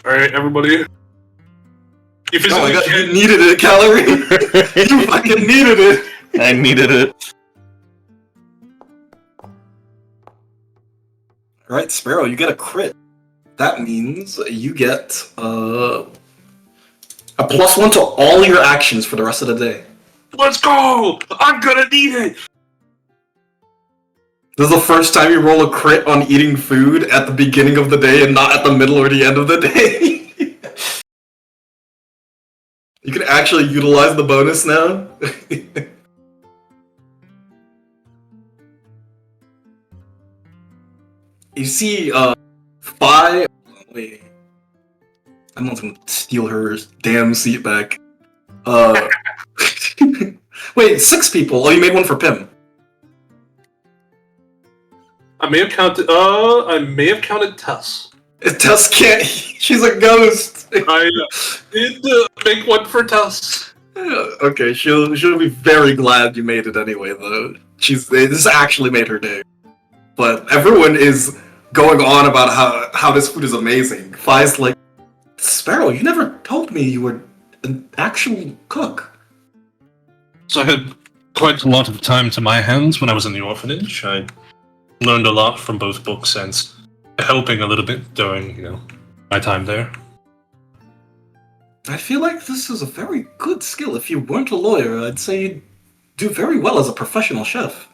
Alright, everybody. You Oh my god, physically you needed it, Calorie! You fucking needed it! I needed it. Alright, Sparrow, you get a crit. That means you get, how A +1 to all your actions for the rest of the day. Let's go! I'm gonna need it! This is the first time you roll a crit on eating food at the beginning of the day and not at the middle or the end of the day. You can actually utilize the bonus now. You see, Fi. Wait. I'm not gonna steal her damn seat back. Wait, 6 people. Oh, you made one for Pim. I may have counted Tess. Tess can't. She's a ghost. I did make one for Tess. Okay, she'll be very glad you made it anyway, though. This actually made her day. But everyone is going on about how this food is amazing. Fi's like, Sparrow, you never told me you were an actual cook. So I had quite a lot of time to my hands when I was in the orphanage. I learned a lot from both books and helping a little bit during, my time there. I feel like this is a very good skill. If you weren't a lawyer, I'd say you'd do very well as a professional chef.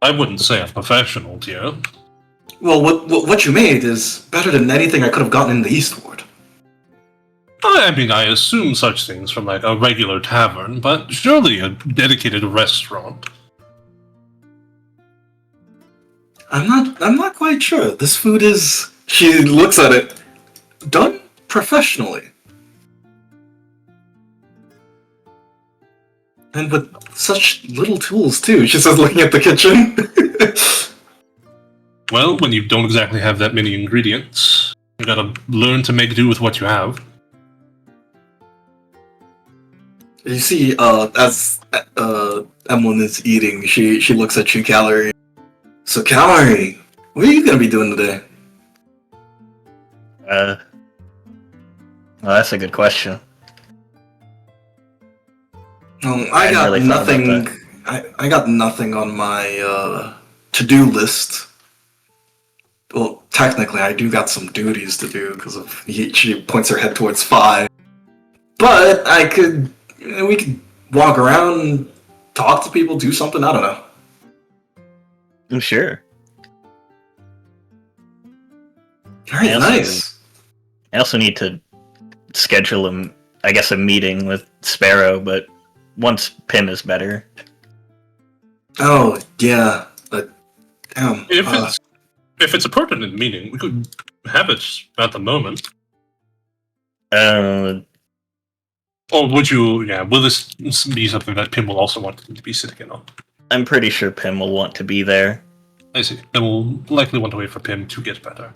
I wouldn't say I'm professional, dear. Well, what you made is better than anything I could have gotten in the Eastward. I mean, I assume such things from like a regular tavern, but surely a dedicated restaurant. I'm not quite sure. This food is, she looks at it, done professionally. And with such little tools too, she says, looking at the kitchen. Well, when you don't exactly have that many ingredients, you gotta learn to make do with what you have. You see, as Emlyn is eating, she looks at you, Calorie. So, Calorie, what are you gonna be doing today? Well, that's a good question. I got really thought about nothing. I got nothing on my to-do list. Well, technically, I do got some duties to do because of she points her head towards 5. But we could walk around, talk to people, do something. I don't know. I'm sure. Very nice. I also need to schedule a meeting with Sparrow, but once Pim is better. Oh yeah, but damn. If it's a pertinent meeting, we could have it at the moment. Or would you? Yeah, will this be something that Pim will also want to be sitting in on? I'm pretty sure Pim will want to be there. I see. Then we'll likely want to wait for Pim to get better.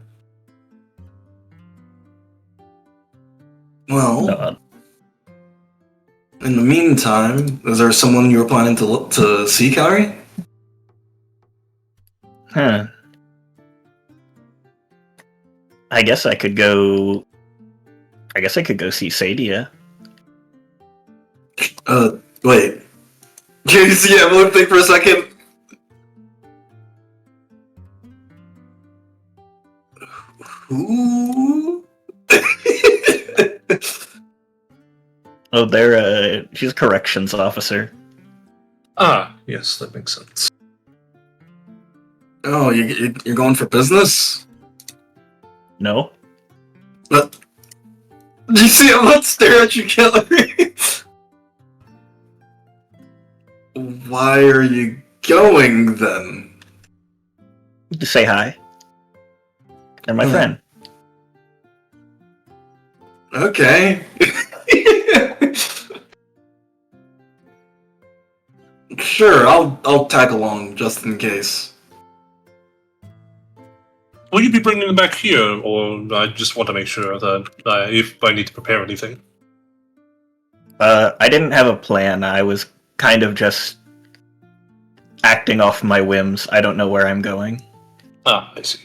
Well, in the meantime, is there someone you were planning to see, Calorie? Huh. I guess I could go see Sadia. Wait. Can you see Evelyn think for a second? Who? Oh, she's a corrections officer. Ah, yes, that makes sense. Oh, you're going for business? No? But do you see Evelyn stare at you, Calorie? Why are you going then? To say hi. They're my friend. Okay. Sure, I'll tag along just in case. Will you be bringing them back here, or I just want to make sure that if I need to prepare anything? I didn't have a plan. I was kind of just acting off my whims. I don't know where I'm going. Ah, I see.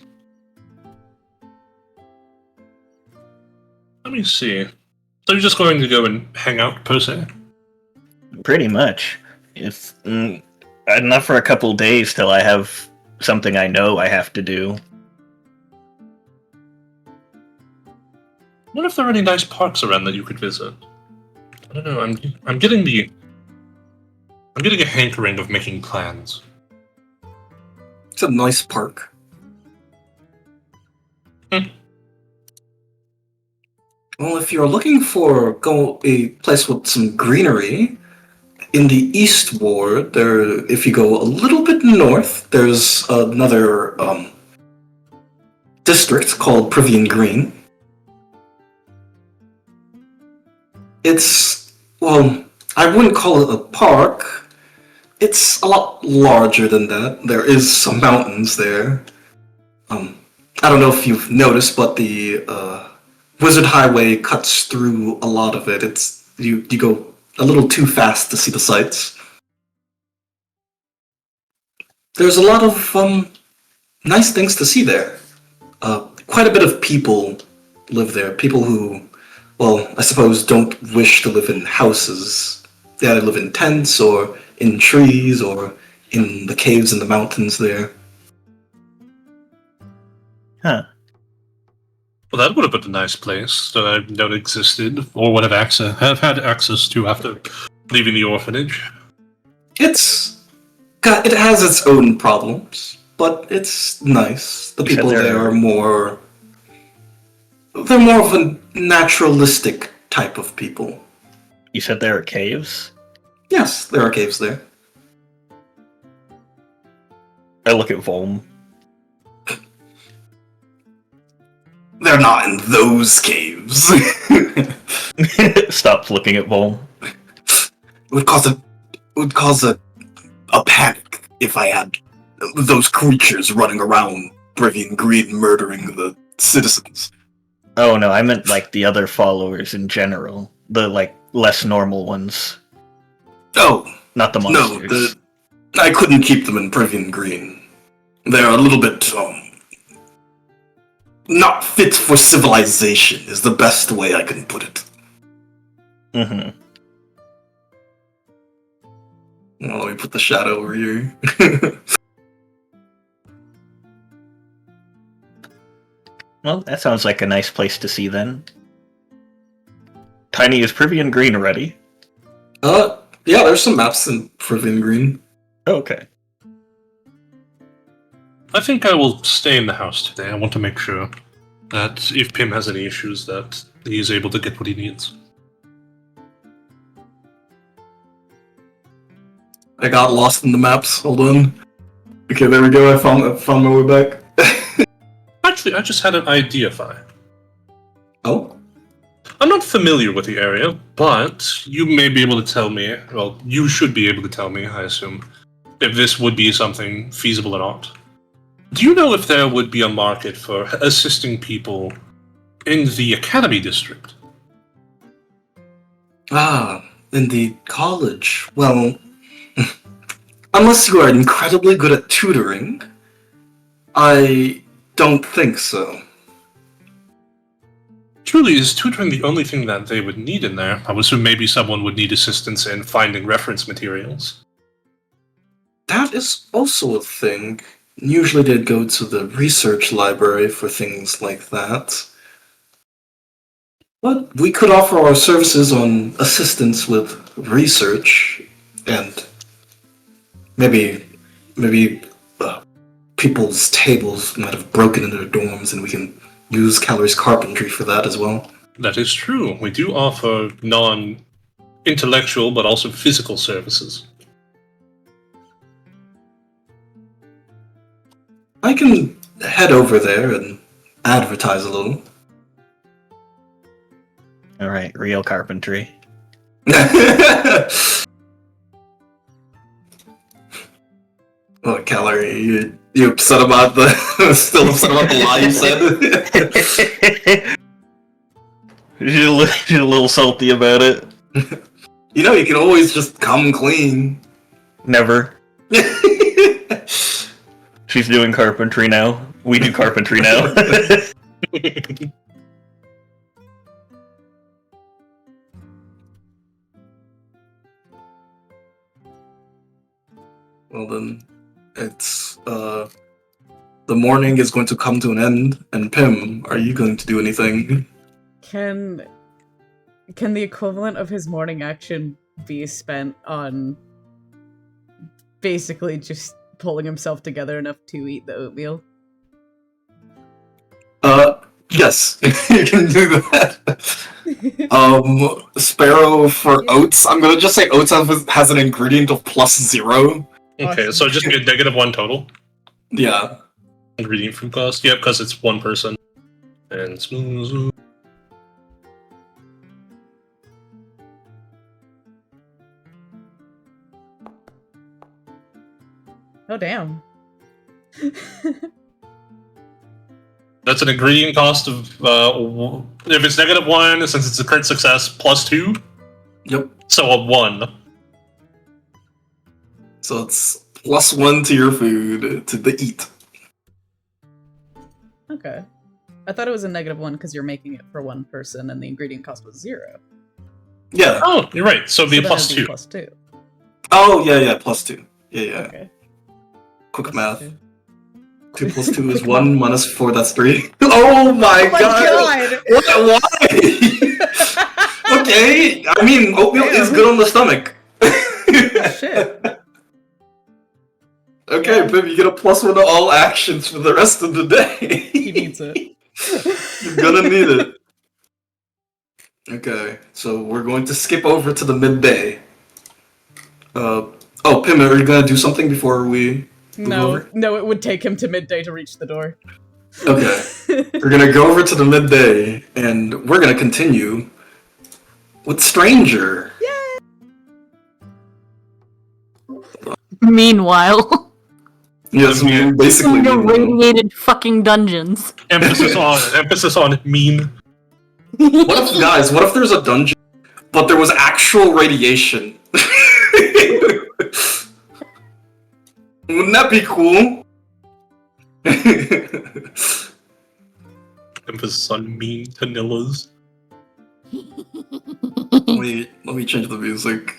Let me see. So you're just going to go and hang out, per se? Pretty much. It's enough for a couple days till I have something I know I have to do. wonder if there are any nice parks around that you could visit. I don't know. I'm getting a hankering of making plans. It's a nice park. Well, if you're looking for a place with some greenery, in the East Ward, if you go a little bit north, there's another district called Privian Green. It's, well, I wouldn't call it a park. It's a lot larger than that. There is some mountains there. I don't know if you've noticed, but the Wizard Highway cuts through a lot of it. You go a little too fast to see the sights. There's a lot of nice things to see there. Quite a bit of people live there. People who, well, I suppose don't wish to live in houses. They either live in tents or in trees or in the caves in the mountains there. Huh. Well, that would have been a nice place that I known existed, or would have had access to after leaving the orphanage. It has its own problems, but it's nice. The You said people there there are- are more... They're more of a naturalistic type of people. You said there are caves? Yes, there are caves there. I look at Volm. They're not in those caves. Stops looking at Volm. It would cause a panic if I had those creatures running around Brivian Green murdering the citizens. Oh no, I meant like the other followers in general. The like less normal ones. Oh, Not the no, monsters. I couldn't keep them in Brivian Green. They're a little bit, not fit for civilization is the best way I can put it. Mm-hmm. Well, let me put the shadow over here. Well, that sounds like a nice place to see then. Tiny, is Privian Green ready? Yeah, there's some maps in Brivian Green. Okay. I think I will stay in the house today. I want to make sure that if Pim has any issues, that he is able to get what he needs. I got lost in the maps. Hold on. Okay, there we go. I found my way back. Actually, I just had an idea, Fi. Oh? I'm not familiar with the area, but you may be able to tell me, well, you should be able to tell me, I assume, if this would be something feasible or not. Do you know if there would be a market for assisting people in the Academy District? Ah, in the college. Well, unless you are incredibly good at tutoring, I don't think so. Truly, is tutoring the only thing that they would need in there? I would assume maybe someone would need assistance in finding reference materials. That is also a thing. Usually they'd go to the research library for things like that. But we could offer our services on assistance with research, and maybe people's tables might have broken in their dorms, and we can use Calories Carpentry for that as well. That is true. We do offer non-intellectual but also physical services. I can head over there and advertise a little. Alright, real carpentry. What, Calorie? You upset about the still upset about the lie you said? She's a little salty about it. You know, you can always just come clean. Never. She's doing carpentry now. We do carpentry now. Well then, it's the morning is going to come to an end. And Pim, are you going to do anything? Can the equivalent of his morning action be spent on basically just pulling himself together enough to eat the oatmeal? Yes, you can do that. Sparrow for oats. I'm gonna just say oats has an ingredient of +0. Okay, Awesome. so just be a -1 total. Yeah. Ingredient food cost. Yep, because it's one person. And smooth. Oh damn. That's an ingredient cost of if it's -1, since it's a crit success, +2. Yep. So a 1. So it's +1 to your food to the eat. Okay. I thought it was a -1 because you're making it for one person and the ingredient cost was 0. Yeah. Oh, you're right. So it'd be So then +2. it'd be +2. Oh yeah, +2. Yeah. Okay. Quick +2. math. 2 + 2 is 1, -4, that's 3. Oh my god! What? Why? Okay, I mean, oatmeal is Damn. good on the stomach. Shit. Okay, Yeah. Pip, you get a +1 to all actions for the rest of the day. He needs it. You're gonna need it. Okay, so we're going to skip over to the midday. Oh, Pim, are you gonna do something before we move over? No, it would take him to midday to reach the door. Okay, we're gonna go over to the midday, and we're gonna continue with Stranger. Meanwhile, Yes, Yeah. basically. in the radiated fucking dungeons. Emphasis on mean. What if there's a dungeon, but there was actual radiation? Wouldn't that be cool? Emphasis on mean vanillas. Let me change the music.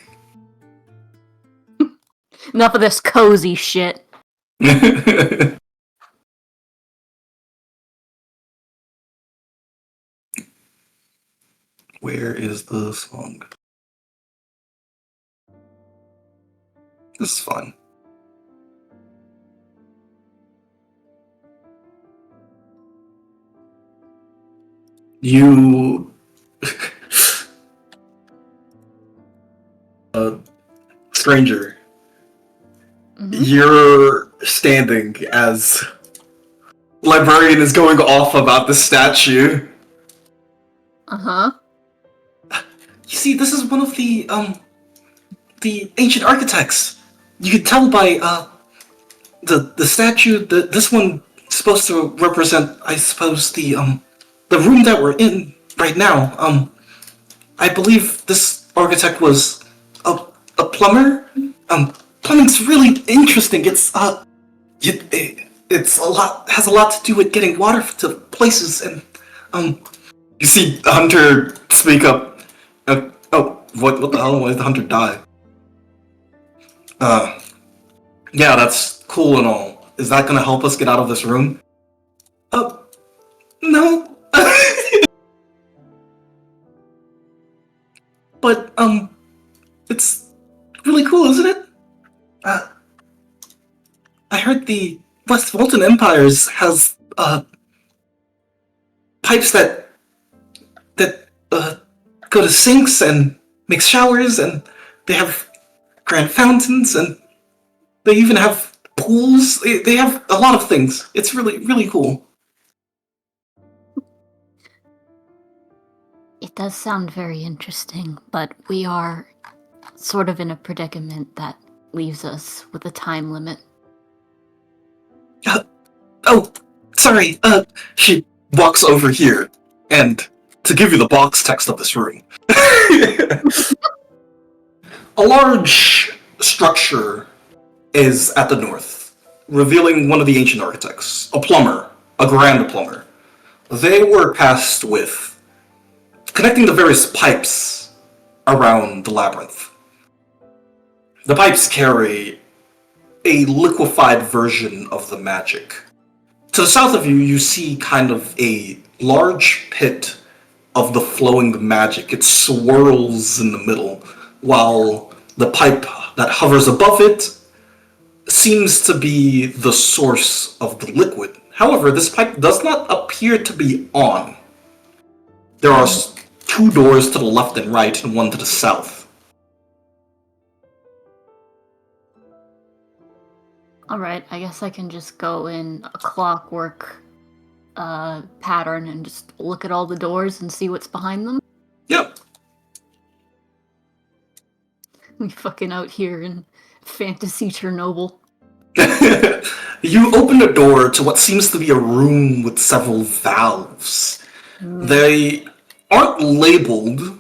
Enough of this cozy shit. Where is the song? This is fun. You... Stranger, you're standing as Librarian is going off about the statue. Uh-huh. You see, this is one of the ancient architects. You could tell by, the statue that this one is supposed to represent, I suppose, the room that we're in right now. I believe this architect was a plumber. Plumbing's really interesting. It's has a lot to do with getting water to places, and you see Hunter speak up. What the hell? Why did the Hunter die? Yeah, that's cool and all. Is that gonna help us get out of this room? No. But, it's really cool, isn't it? I heard the West Voltan Empires has, pipes that go to sinks and make showers, and they have grand fountains, and they even have pools. They have a lot of things. It's really, really cool. It does sound very interesting, but we are sort of in a predicament that leaves us with a time limit. Oh, sorry, she walks over here, and to give you the box text of this room. A large structure is at the north, revealing one of the ancient architects, a plumber, a grand plumber. They were tasked with connecting the various pipes around the labyrinth. The pipes carry a liquefied version of the magic. To the south of you, you see kind of a large pit of the flowing magic. It swirls in the middle, while the pipe that hovers above it seems to be the source of the liquid. However, this pipe does not appear to be on. There are two doors to the left and right, and one to the south. Alright, I guess I can just go in a clockwork pattern and just look at all the doors and see what's behind them. Yep. We fucking out here in fantasy Chernobyl. You open a door to what seems to be a room with several valves. They aren't labeled,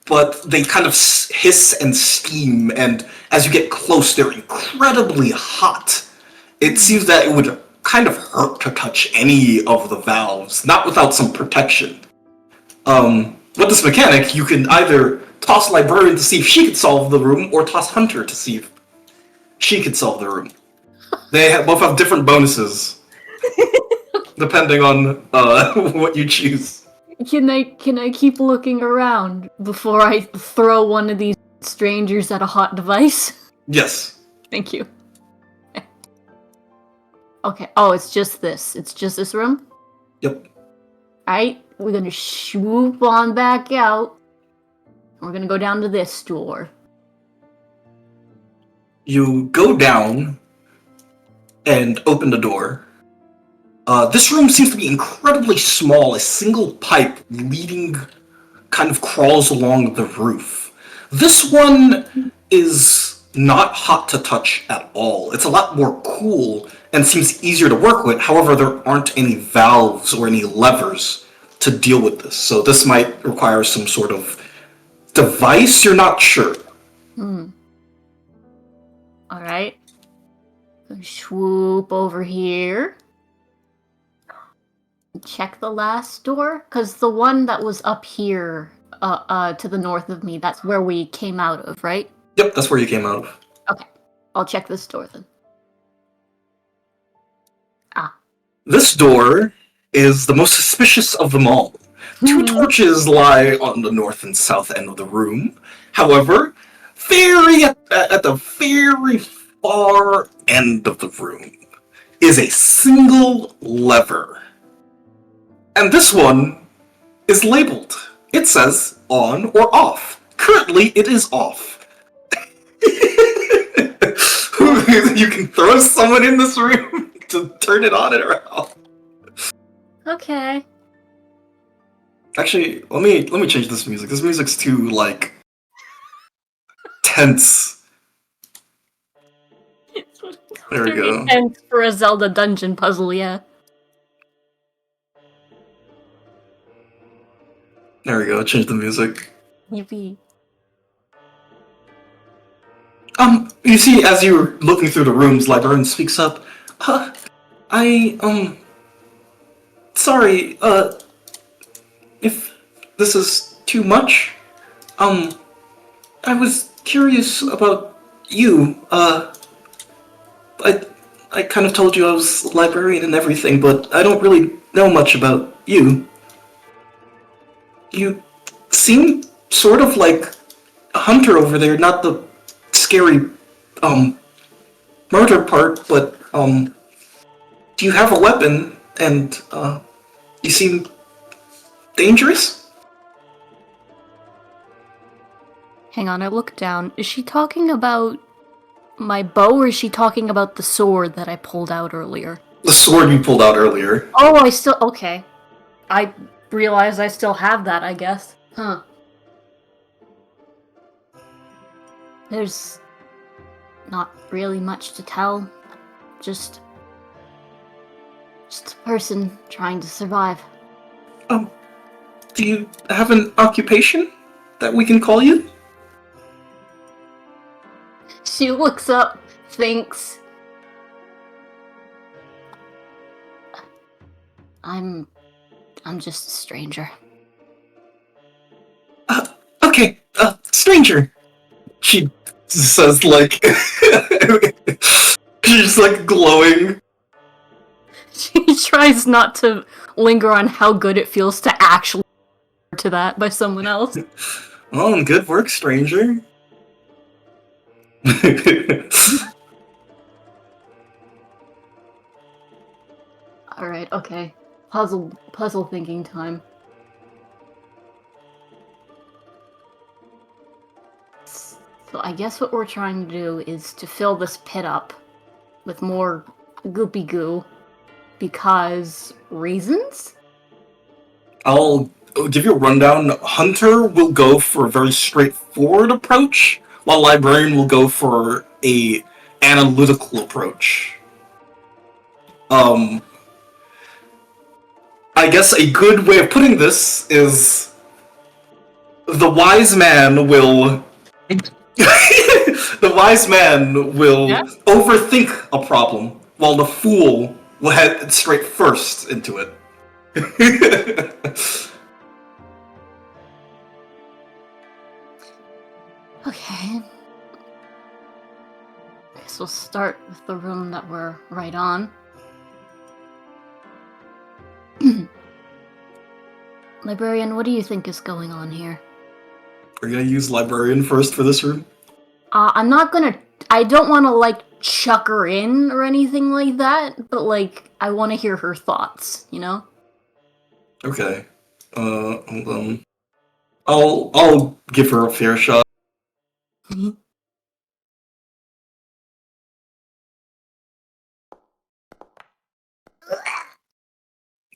but they kind of hiss and steam, and as you get close, they're incredibly hot. It seems that it would kind of hurt to touch any of the valves, not without some protection. With this mechanic, you can either toss Librarian to see if she could solve the room, or toss Hunter to see if she could solve the room. They both have different bonuses, depending on what you choose. Can I keep looking around before I throw one of these strangers at a hot device? Yes. Thank you. Okay. Oh, it's just this. It's just this room? Yep. Alright, we're gonna swoop on back out. We're gonna go down to this door. You go down and open the door. This room seems to be incredibly small. A single pipe leading kind of crawls along the roof. This one is not hot to touch at all. It's a lot more cool and seems easier to work with. However, there aren't any valves or any levers to deal with this. So this might require some sort of device. You're not sure. Alright. Swoop over here. Check the last door, because the one that was up here, to the north of me, that's where we came out of, right? Yep, that's where you came out of. Okay, I'll check this door then. This door is the most suspicious of them all. Two torches lie on the north and south end of the room. However, at the very far end of the room is a single lever. And this one is labeled. It says on or off. Currently, it is off. You can throw someone in this room to turn it on or off. Okay. Actually, let me change this music. This music's too, like, tense. There we go. And for a Zelda dungeon puzzle, yeah. There we go, change the music. Yippee. You see, as you're looking through the rooms, Librarian speaks up. Sorry, if this is too much, I was curious about you. I kind of told you I was a librarian and everything, but I don't really know much about you. You seem sort of like a hunter over there, not the scary, murder part, but, do you have a weapon, and, you seem dangerous? Hang on, I look down. Is she talking about my bow, or is she talking about the sword that I pulled out earlier? The sword you pulled out earlier. Oh, okay. I realize I still have that, I guess. Huh. There's not really much to tell. Just a person trying to survive. Do you have an occupation that we can call you? She looks up, thinks. I'm just a stranger. Okay, stranger. She says, like, she's like glowing. She tries not to linger on how good it feels to actually to that by someone else. Oh, good work, stranger. Alright, okay. Puzzle thinking time. So I guess what we're trying to do is to fill this pit up with more goopy goo because reasons? I'll give you a rundown. Hunter will go for a very straightforward approach, while Librarian will go for a analytical approach. I guess a good way of putting this is the wise man will the wise man will Yeah? overthink a problem, while the fool will head straight first into it. Okay. Guess we'll start with the room that we're right on. Librarian, what do you think is going on here? We're gonna use Librarian first for this room. I'm not gonna. I don't want to like chuck her in or anything like that, but like I want to hear her thoughts. You know? Okay. Hold on. I'll give her a fair shot.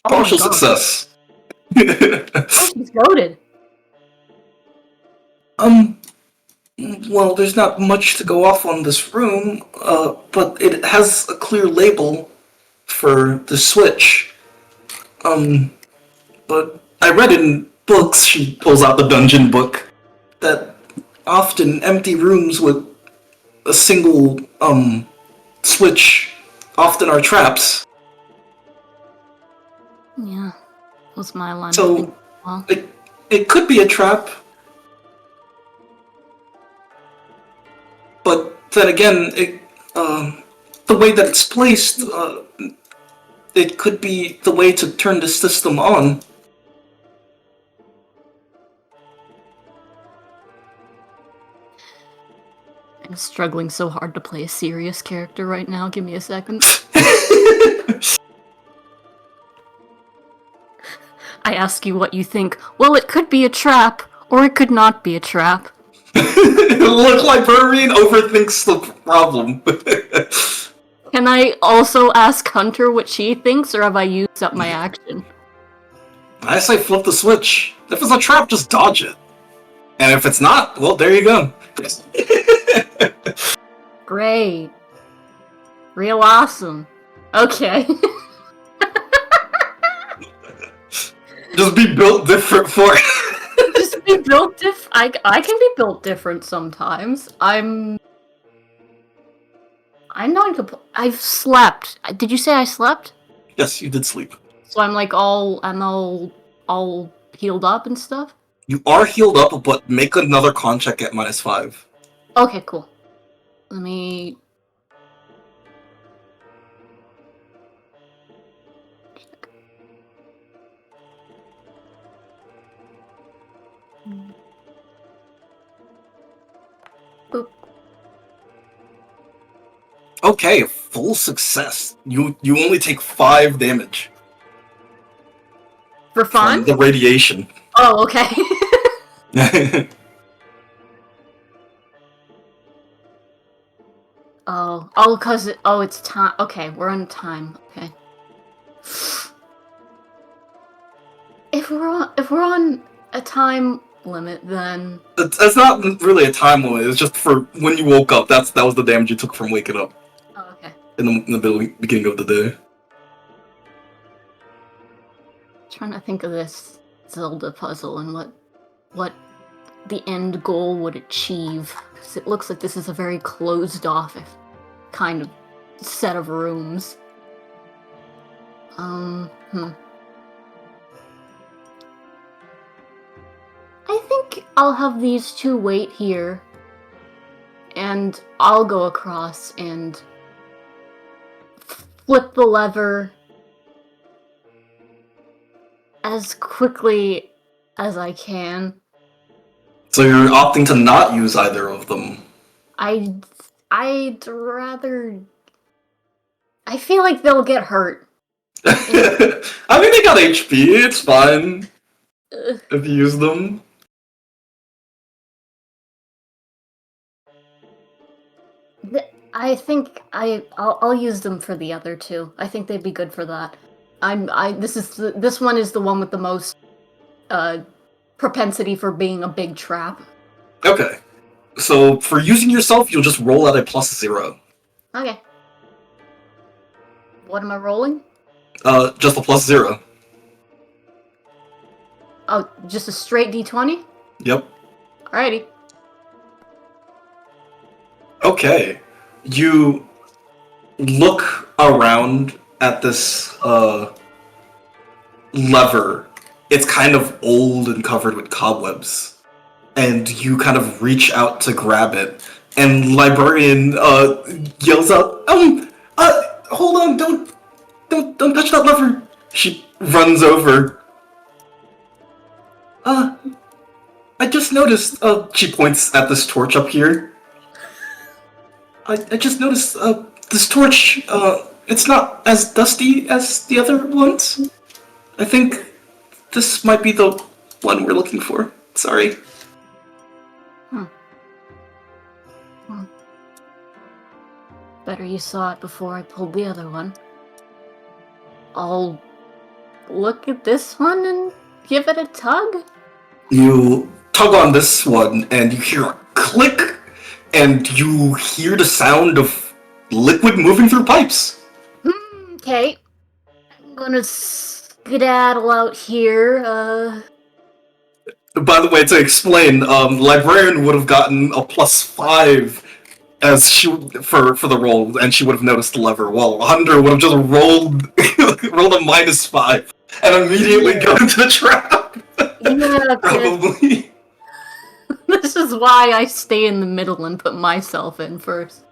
Partial my God. success. Oh, she's goaded. Well, there's not much to go off on this room, but it has a clear label for the switch. But I read in books, she pulls out the dungeon book, that often empty rooms with a single, switch often are traps. Yeah, was my line. So, of thinking. Well, it could be a trap. But then again, the way that it's placed, it could be the way to turn the system on. I'm struggling so hard to play a serious character right now. Give me a second. I ask you what you think. Well, it could be a trap, or it could not be a trap. Look, Librarian overthinks the problem. Can I also ask Hunter what she thinks, or have I used up my action? I say flip the switch. If it's a trap, just dodge it. And if it's not, well, there you go. Great. Real awesome. Okay. Just be built different for it. Just be built I can be built different sometimes. I'm not I've slept. Did you say I slept? Yes, you did sleep. So I'm like I'm all healed up and stuff? You are healed up, but make another con check at -5. Okay, cool. Let me Boop. Okay, full success. You only take 5 damage For fun? from the radiation. Oh, okay. It's time. Okay, we're on time. Okay. If we're on a time limit, then It's not really a time limit. It's just for when you woke up. That was the damage you took from waking up oh, okay. in the beginning of the day. Trying to think of this Zelda puzzle and what the end goal would achieve. 'Cause it looks like this is a very closed off kind of set of rooms. I think I'll have these two wait here, and I'll go across and flip the lever as quickly as I can. So you're opting to not use either of them. I'd rather. I feel like they'll get hurt. I mean, they got HP. It's fine Ugh. if you use them. I think I'll use them for the other two. I think they'd be good for that. This one is the one with the most propensity for being a big trap. Okay. So for using yourself, you'll just roll at a +0. Okay. What am I rolling? Just a +0. Oh, just a straight D20? Yep. Alrighty. Okay. You look around at this lever. It's kind of old and covered with cobwebs. And you kind of reach out to grab it. And Librarian yells out, hold on, don't touch that lever. She runs over. I just noticed, she points at this torch up here. I just noticed, this torch, it's not as dusty as the other ones. I think this might be the one we're looking for. Sorry. Better you saw it before I pulled the other one. I'll look at this one and give it a tug. You tug on this one, and you hear a click, and you hear the sound of liquid moving through pipes. Okay. I'm gonna skedaddle out here. By the way, to explain, Librarian would have gotten a +5 as she for the roll, and she would have noticed the lever, while Hunter would have just rolled rolled a -5 and immediately go into the trap. Yeah, Probably. this is why I stay in the middle and put myself in first.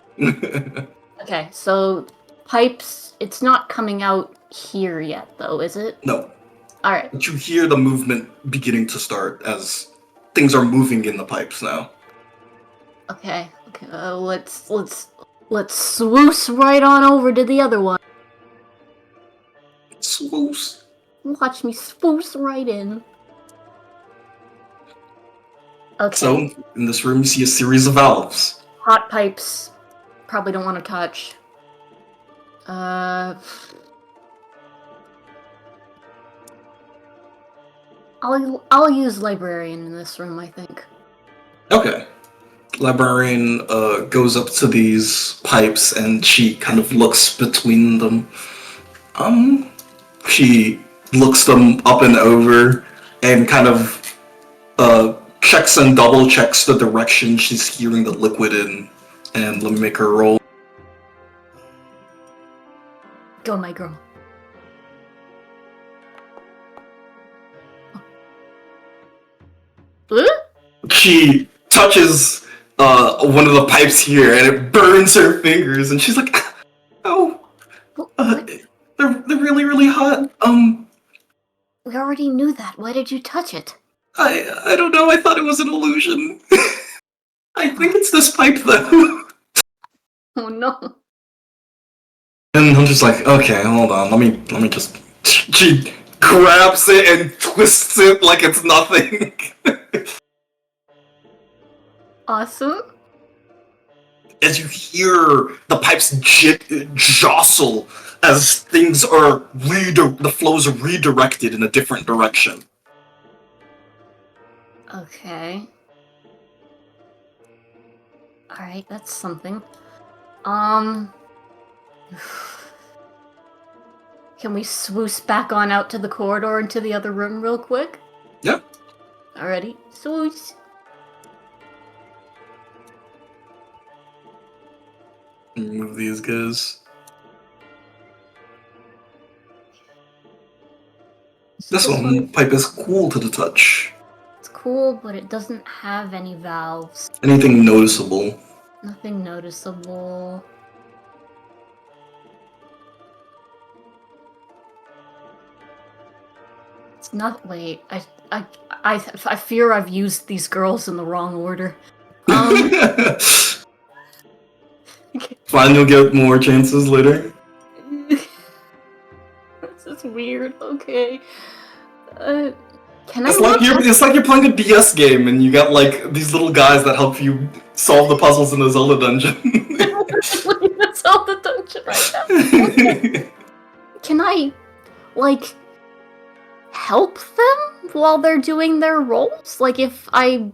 Okay, so pipes, it's not coming out here yet, though, is it? No. Alright. But you hear the movement beginning to start as things are moving in the pipes now. Okay. Let's swoosh right on over to the other one. Swoosh. Watch me swoosh right in. Okay. So, in this room, you see a series of valves. Hot pipes. Probably don't want to touch. I'll use librarian in this room, I think. Okay. Librarian goes up to these pipes and she kind of looks between them. She looks them up and over and kind of checks and double checks the direction she's hearing the liquid in. And let me make her roll. Go, my girl. She touches one of the pipes here and it burns her fingers and she's like, oh, they're really, really hot. We already knew that. Why did you touch it? I don't know, I thought it was an illusion. I think it's this pipe though. Oh no. And I'm just like, okay, hold on, let me just... She grabs it and twists it like it's nothing. Awesome. As you hear the pipes jostle as things are the flows are redirected in a different direction. Okay. Alright, that's something. Can we swoosh back on out to the corridor into the other room real quick? Yeah. Alrighty. Swoosh. Remove these guys. So This one pipe is cool to the touch. It's cool, but it doesn't have any valves. Anything noticeable? Nothing noticeable. Not wait. I fear I've used these girls in the wrong order. Fine, you'll get more chances later. This is weird. Okay. Can I? It's like you're playing a DS game and you got like these little guys that help you solve the puzzles in the Zelda dungeon. That's all the dungeon right now. Can I, like, help them while they're doing their roles? Like, if I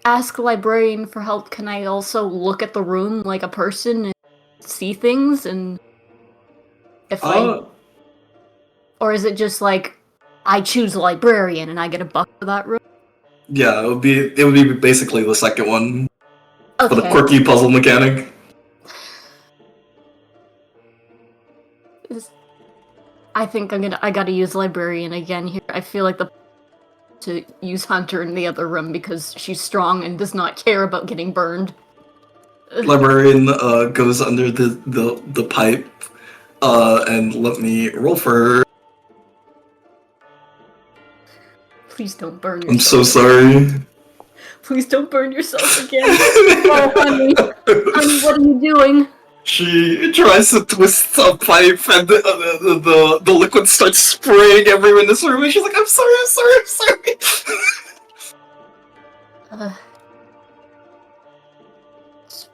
ask the librarian for help, can I also look at the room like a person and see things? And if or is it just like I choose a librarian and I get a buck for that room? Yeah, it would be basically the second one for the Okay. quirky puzzle mechanic. I think I gotta use librarian again here. I feel like to use Hunter in the other room because she's strong and does not care about getting burned. Librarian goes under the pipe, and let me roll for her. Please don't burn yourself. I'm so sorry. Please don't burn yourself again. Oh, honey. Honey, what are you doing? She tries to twist a pipe, and the liquid starts spraying everywhere in this room, and she's like, I'm sorry. It's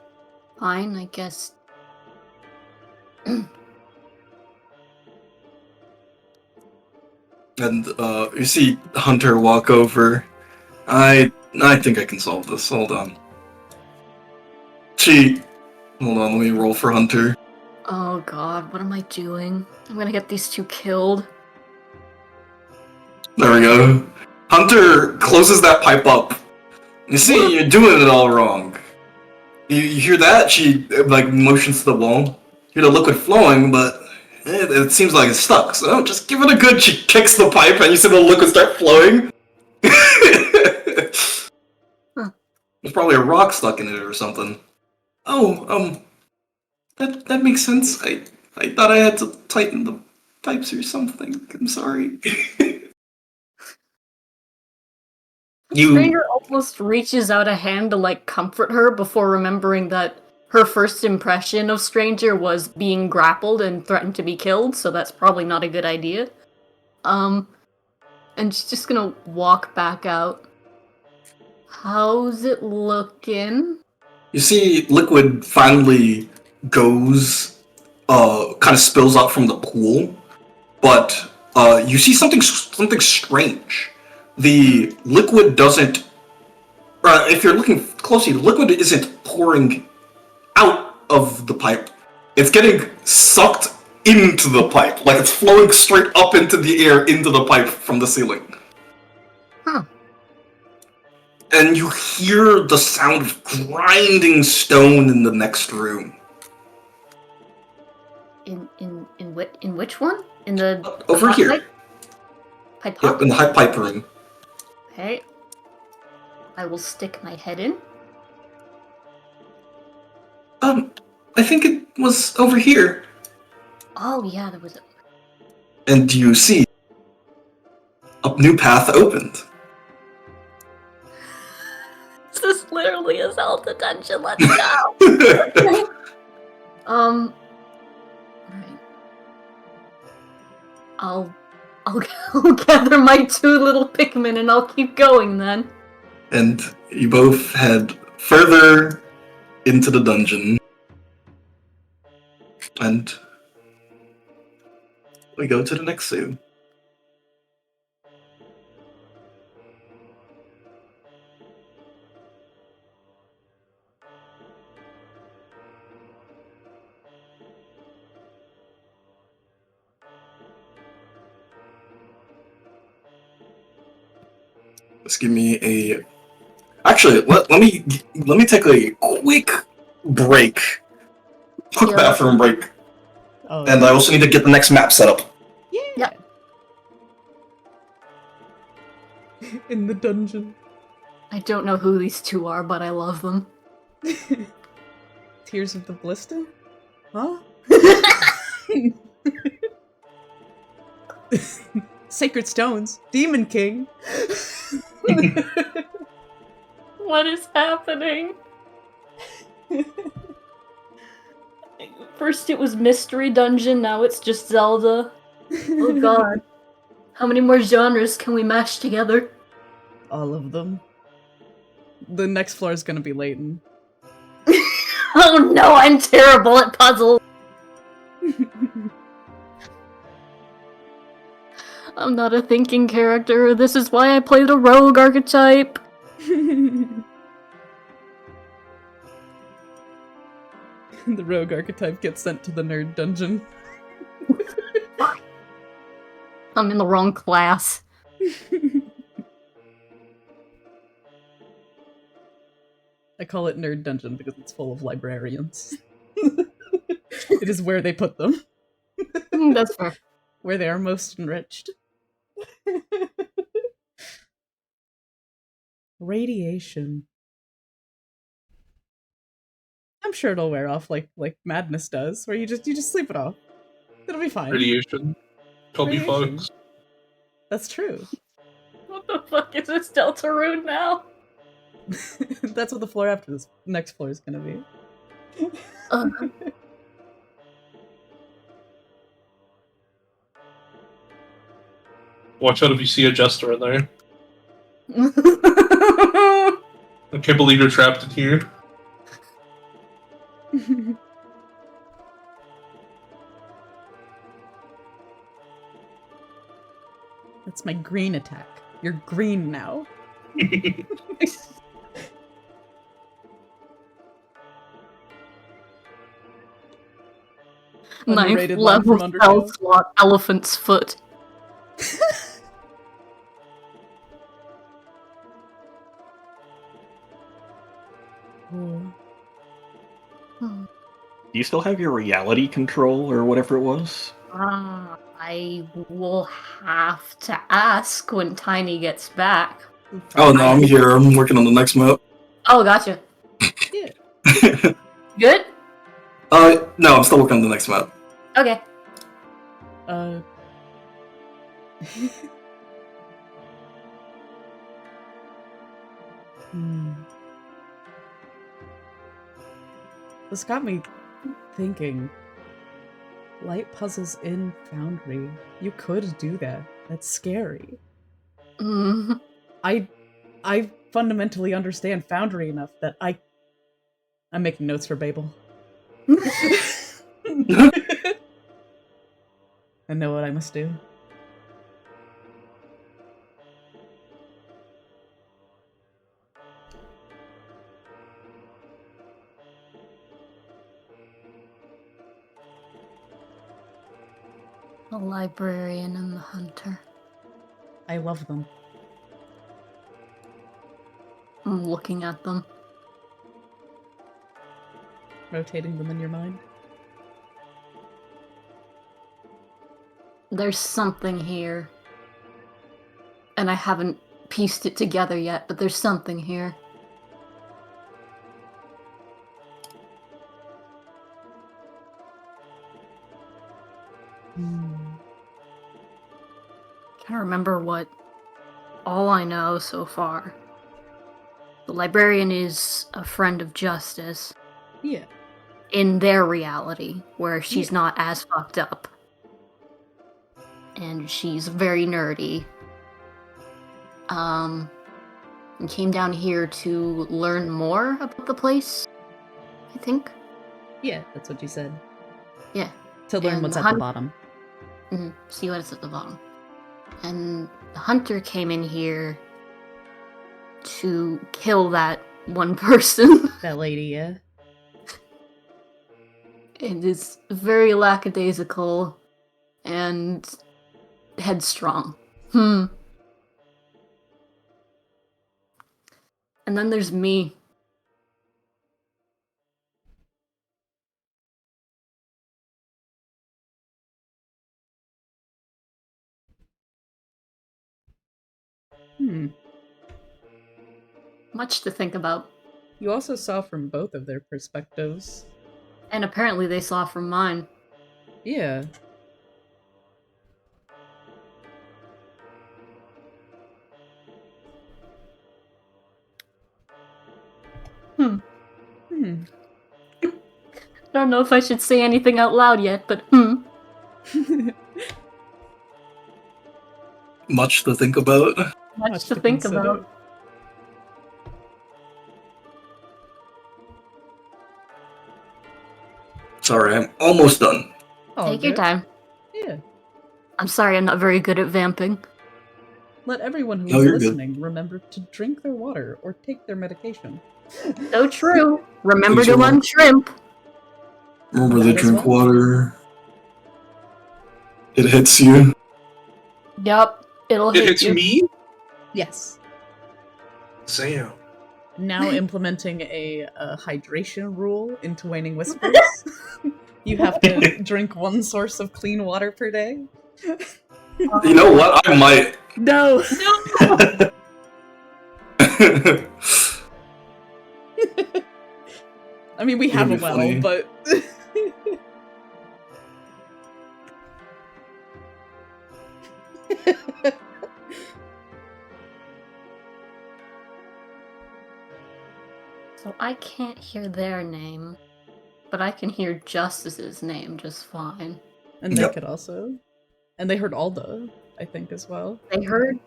fine, I guess. And you see Hunter walk over. I think I can solve this. Hold on. Hold on, let me roll for Hunter. Oh god, what am I doing? I'm gonna get these two killed. There we go. Hunter closes that pipe up. You see, you're doing it all wrong. You hear that? She like motions to the wall. You hear the liquid flowing, but it seems like it's stuck. So just give it a good. She kicks the pipe, and you see the liquid start flowing. There's probably a rock stuck in it or something. Oh, that makes sense. I thought I had to tighten the pipes or something. I'm sorry. Stranger almost reaches out a hand to like comfort her before remembering that her first impression of Stranger was being grappled and threatened to be killed, so that's probably not a good idea. And she's just gonna walk back out. How's it looking? You see, liquid finally goes, kind of spills out from the pool, but you see something strange. The liquid doesn't. If you're looking closely, the liquid isn't pouring out of the pipe. It's getting sucked into the pipe, like it's flowing straight up into the air into the pipe from the ceiling. Huh. And you hear the sound of grinding stone in the next room. In which one? In the Over hot here. Pipe? Yep, in the high pipe room. Okay. I will stick my head in. I think it was over here. Oh yeah, there was a... And you see a new path opened. This is literally a Zelda dungeon, let's go! Alright. I'll gather my two little Pikmin and I'll keep going then. And you both head further into the dungeon. And we go to the next zoo. Just give me a. Actually, let me take a quick break. Quick Yeah. bathroom break. Oh, And I also need to get the next map set up. yeah. In the dungeon. I don't know who these two are, but I love them. Tears of the Blister? Huh? Sacred stones. Demon King. What is happening? First it was Mystery Dungeon, now it's just Zelda. Oh god. How many more genres can we mash together? All of them. The next floor is gonna be Leighton. Oh no, I'm terrible at puzzles! I'm not a thinking character, this is why I play the rogue archetype. The rogue archetype gets sent to the nerd dungeon. I'm in the wrong class. I call it nerd dungeon because it's full of librarians. It is where they put them. That's fair. Where they are most enriched. Radiation. I'm sure it'll wear off like madness does, where you just sleep it off. It'll be fine. Radiation. Toby Radiation. Fox. That's true. What the fuck is this Deltarune now? That's what the floor after this next floor is gonna be. Watch out if you see a jester in there. I can't believe you're trapped in here. That's my green attack. You're green now. Ninth Underrated line level from spell Undertale. slot, elephant's foot. Oh. Hmm. Do you still have your reality control or whatever it was? I will have to ask when Tiny gets back. Oh no, I'm here. I'm working on the next map. Oh, gotcha. Yeah. Good? No, I'm still working on the next map. Okay. This got me thinking. Light puzzles in Foundry. You could do that. That's scary. Mm. I fundamentally understand Foundry enough that I'm making notes for Babel. I know what I must do. The librarian and the hunter. I love them. I'm looking at them. Rotating them in your mind. There's something here. And I haven't pieced it together yet, but there's something here. Can't remember what all I know so far. The librarian is a friend of Justice. Yeah. In their reality, where she's Yeah. not as fucked up. And she's very nerdy. And came down here to learn more about the place, I think. Yeah, that's what you said. Yeah. To learn And what's the at the hunt- bottom. See what is at the bottom. And the hunter came in here to kill that one person. That lady, yeah. And is very lackadaisical and headstrong. And then there's me. Much to think about. You also saw from both of their perspectives. And apparently they saw from mine. Yeah. Hmm. I don't know if I should say anything out loud yet, but Much to think about. much to think consider. about. Sorry, I'm almost done. All Take your good. time. Yeah. I'm sorry, I'm not very good at vamping. Let everyone who No, is you're good. listening remember to drink their water or take their medication. So true. Remember Please to remember- unshrimp. Remember to That as drink well. water. It hits you. Yup, it'll It hit hits you. me? Yes. Damn. Now implementing a hydration rule into Waning Whispers. You have to drink one source of clean water per day. You know what? I might. No. I mean, we have a That'd be well, funny. but So I can't hear their name, but I can hear Justice's name just fine. and they Yep. could also, and they heard Alda, I think, as well. They heard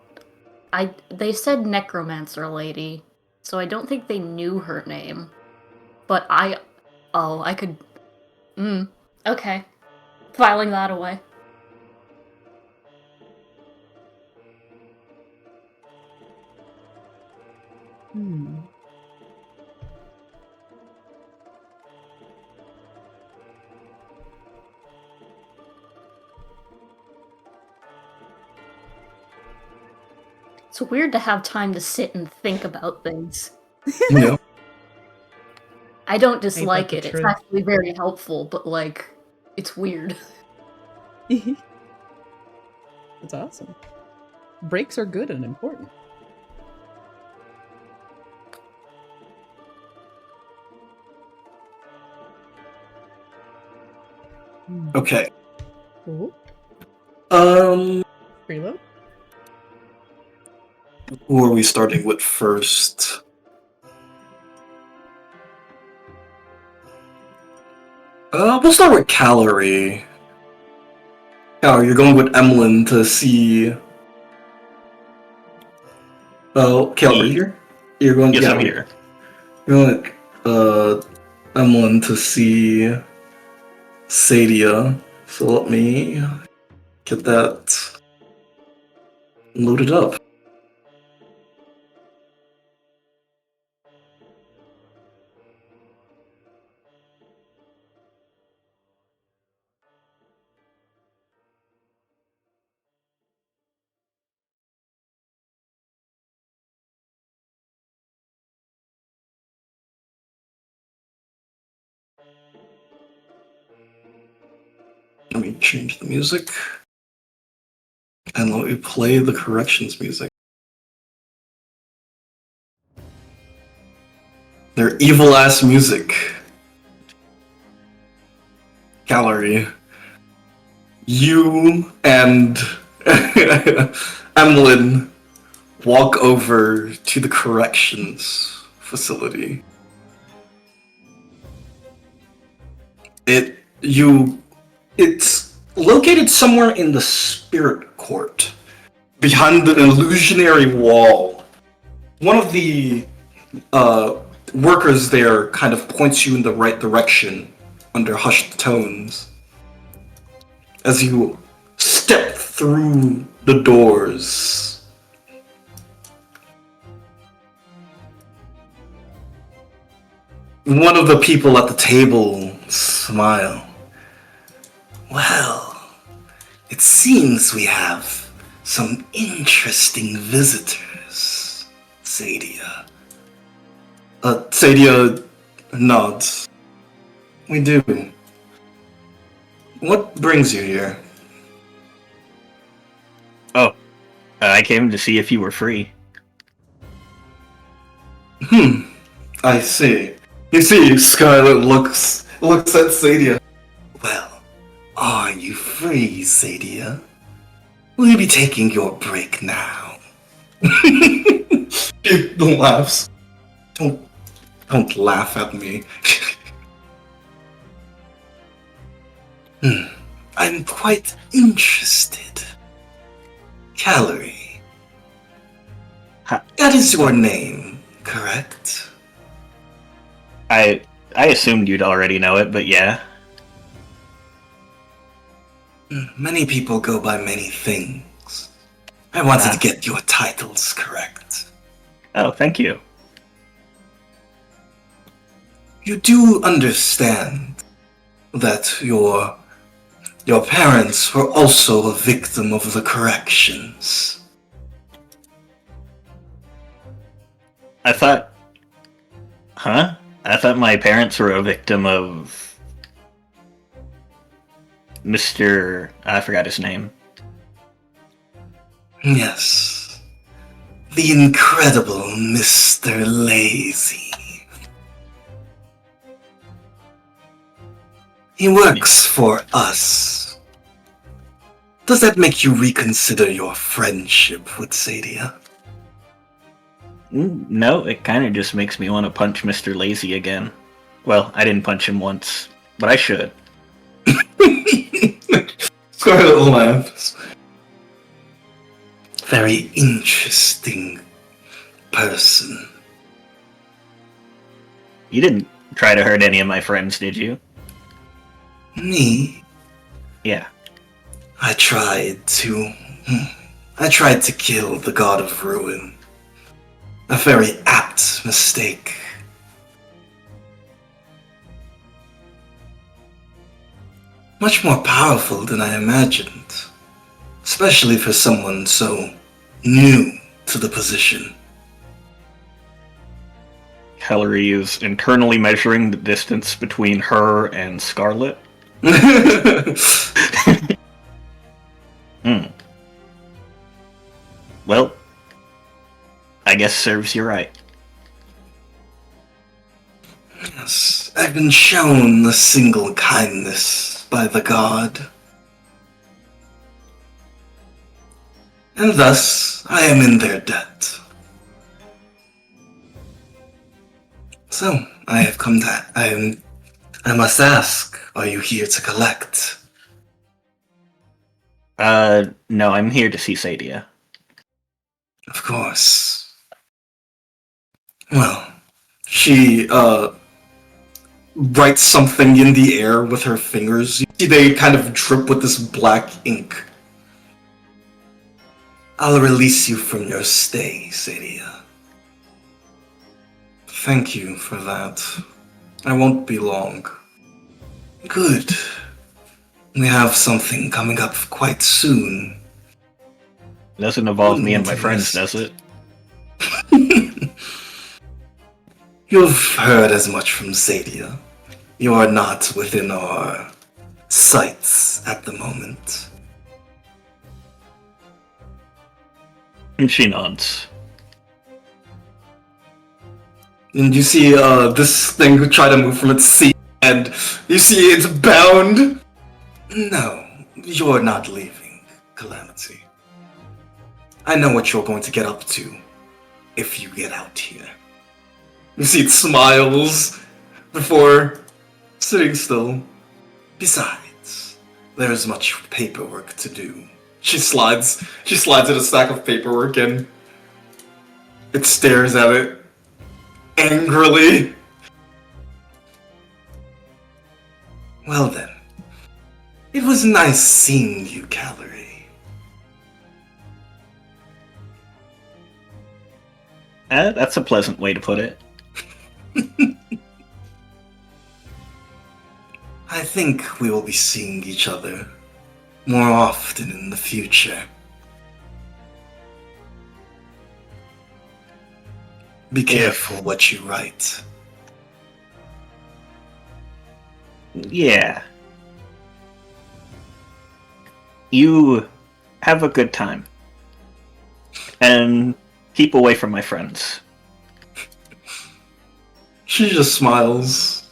they said necromancer lady, so I don't think they knew her name. But I could okay. Filing that away. Hmm. It's weird to have time to sit and think about things. Yeah. I don't dislike the it. It's truth? actually very helpful, but like it's weird. It's awesome. Breaks are good and important. Okay. Ooh, preload? Who are we starting with first? We'll start with Calorie. Calorie, you're going with Emlyn to see. Oh, Calorie, here? You're going. Yes, yeah, I'm here. You're going with Emlyn to see Sadia. So let me get that loaded up. Let me change the music. And let me play the corrections music. Their evil ass music. Gallery. You and Emlyn walk over to the corrections facility. It's located somewhere in the spirit court, behind an illusionary wall. One of the workers there kind of points you in the right direction under hushed tones. As you step through the doors, one of the people at the table smile. Well, it seems we have some interesting visitors, Sadia. Sadia nods. We do. What brings you here? Oh, I came to see if you were free. I see. You see, Scarlet looks at Sadia. Well, are you free, Sadia? Will you be taking your break now? She laughs. Don't Don't laugh at me. I'm quite interested. Calorie. Ha- That is your name, correct? I assumed you'd already know it, but yeah. Many people go by many things. I wanted to Ah. get your titles correct. Oh, thank you. You do understand that your parents were also a victim of the corrections. I thought... Huh? I thought my parents were a victim of... Mr... I forgot his name. Yes. The incredible Mr. Lazy. He works for us. Does that make you reconsider your friendship with Sadia? No, it kind of just makes me want to punch Mr. Lazy again. Well, I didn't punch him once, but I should. Scarlet laughs. Very interesting person. You didn't try to hurt any of my friends, did you? Me? Yeah. I tried to kill the God of Ruin. A very apt mistake. Much more powerful than I imagined. Especially for someone so new to the position. Hillary is internally measuring the distance between her and Scarlet. Hmm. Well, I guess serves you right. Yes, I've been shown a single kindness by the god. And thus, I am in their debt. So, I have come to... I must ask, are you here to collect? No, I'm here to see Sadia. Of course. Well, she, writes something in the air with her fingers. You see they kind of drip with this black ink. I'll release you from your stay, Sadia. Thank you for that. I won't be long. Good. We have something coming up quite soon. It doesn't involve me and my Wouldn't friends, does it? You've heard as much from Sadia. You are not within our sights at the moment. And she nods. And you see this thing try to move from its seat, and you see it's bound. No, you're not leaving, Calamity. I know what you're going to get up to if you get out here. You see it smiles before sitting still. Besides, there is much paperwork to do. She slides at a stack of paperwork and it stares at it angrily. Well then, it was nice seeing you, Calorie. That's a pleasant way to put it. I think we will be seeing each other more often in the future. Be careful what you write. Yeah. You have a good time. And keep away from my friends. She just smiles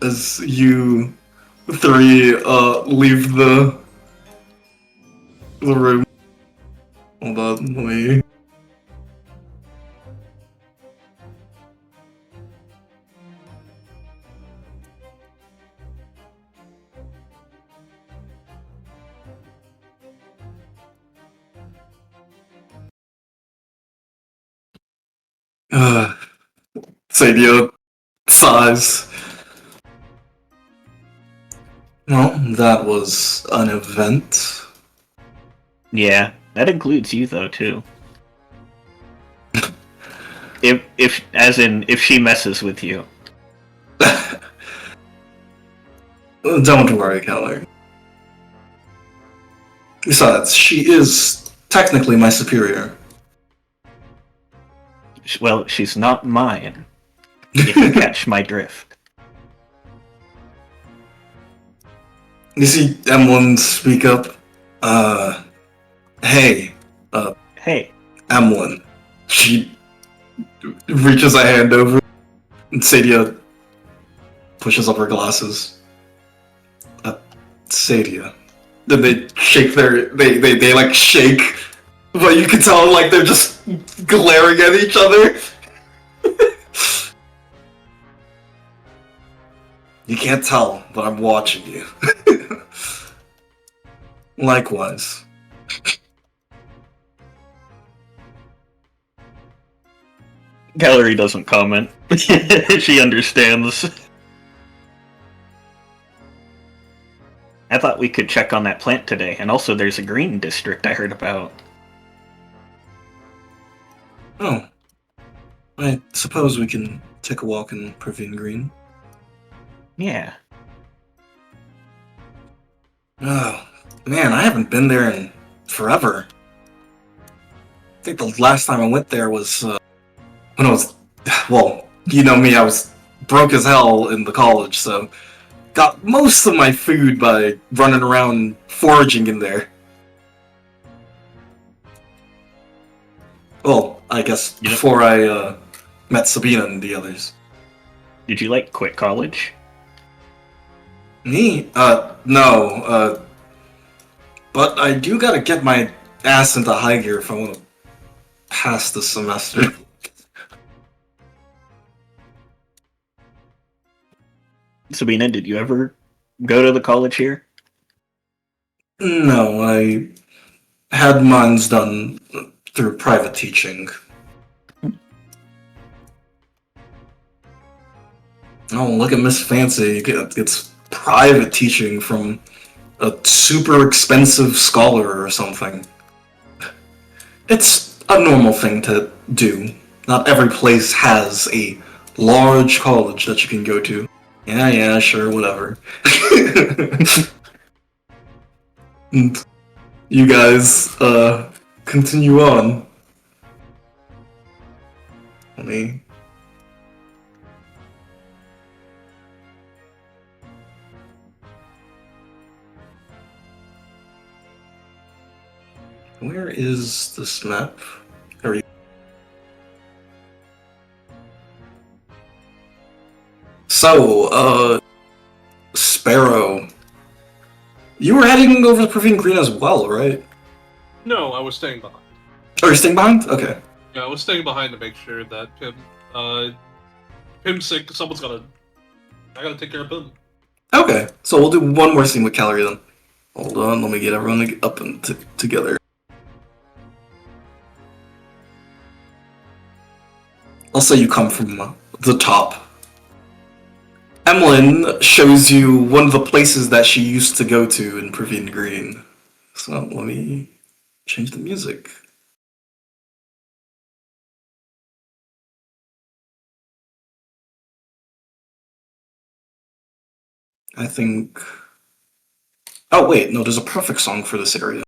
as you three leave the room. Hold on, wait. Sadia sighs. Well, that was an event. Yeah, that includes you though too. If she messes with you. Don't worry, Keller. Besides, she is technically my superior. Well, she's not mine. If you catch my drift. You see Emlyn speak up. Hey. Hey, Emlyn. She reaches a hand over, and Sadia pushes up her glasses. Sadia. Then they shake they like shake, but you can tell like they're just glaring at each other. You can't tell, but I'm watching you. Likewise. Gallery doesn't comment. She understands. I thought we could check on that plant today, and also there's a green district I heard about. Oh. I suppose we can take a walk in Provine Green. Yeah. Oh, man, I haven't been there in forever. I think the last time I went there was when I was, well, you know me, I was broke as hell in the college, so got most of my food by running around foraging in there. Well, I guess You know- before I met Sabina and the others. Did you like quit college? Me? No, but I do gotta get my ass into high gear if I want to pass the semester. Sabina, did you ever go to the college here? No, I had mines done through private teaching. Oh, look at Miss Fancy. It's private teaching from a super expensive scholar or something. It's a normal thing to do. Not every place has a large college that you can go to. Yeah, sure, whatever. And you guys, continue on. Let me... Where is this map? Are you... So, Sparrow. You were heading over to Provine Green as well, right? No, I was staying behind. Oh, you're staying behind? Okay. Yeah, I was staying behind to make sure that Pim's sick. I gotta take care of Pim. Okay, so we'll do one more scene with Calorie then. Hold on, let me get everyone up and together. I'll say you come from the top. Emlyn shows you one of the places that she used to go to in Provine Green. So let me change the music. I think... Oh wait, no, there's a perfect song for this area.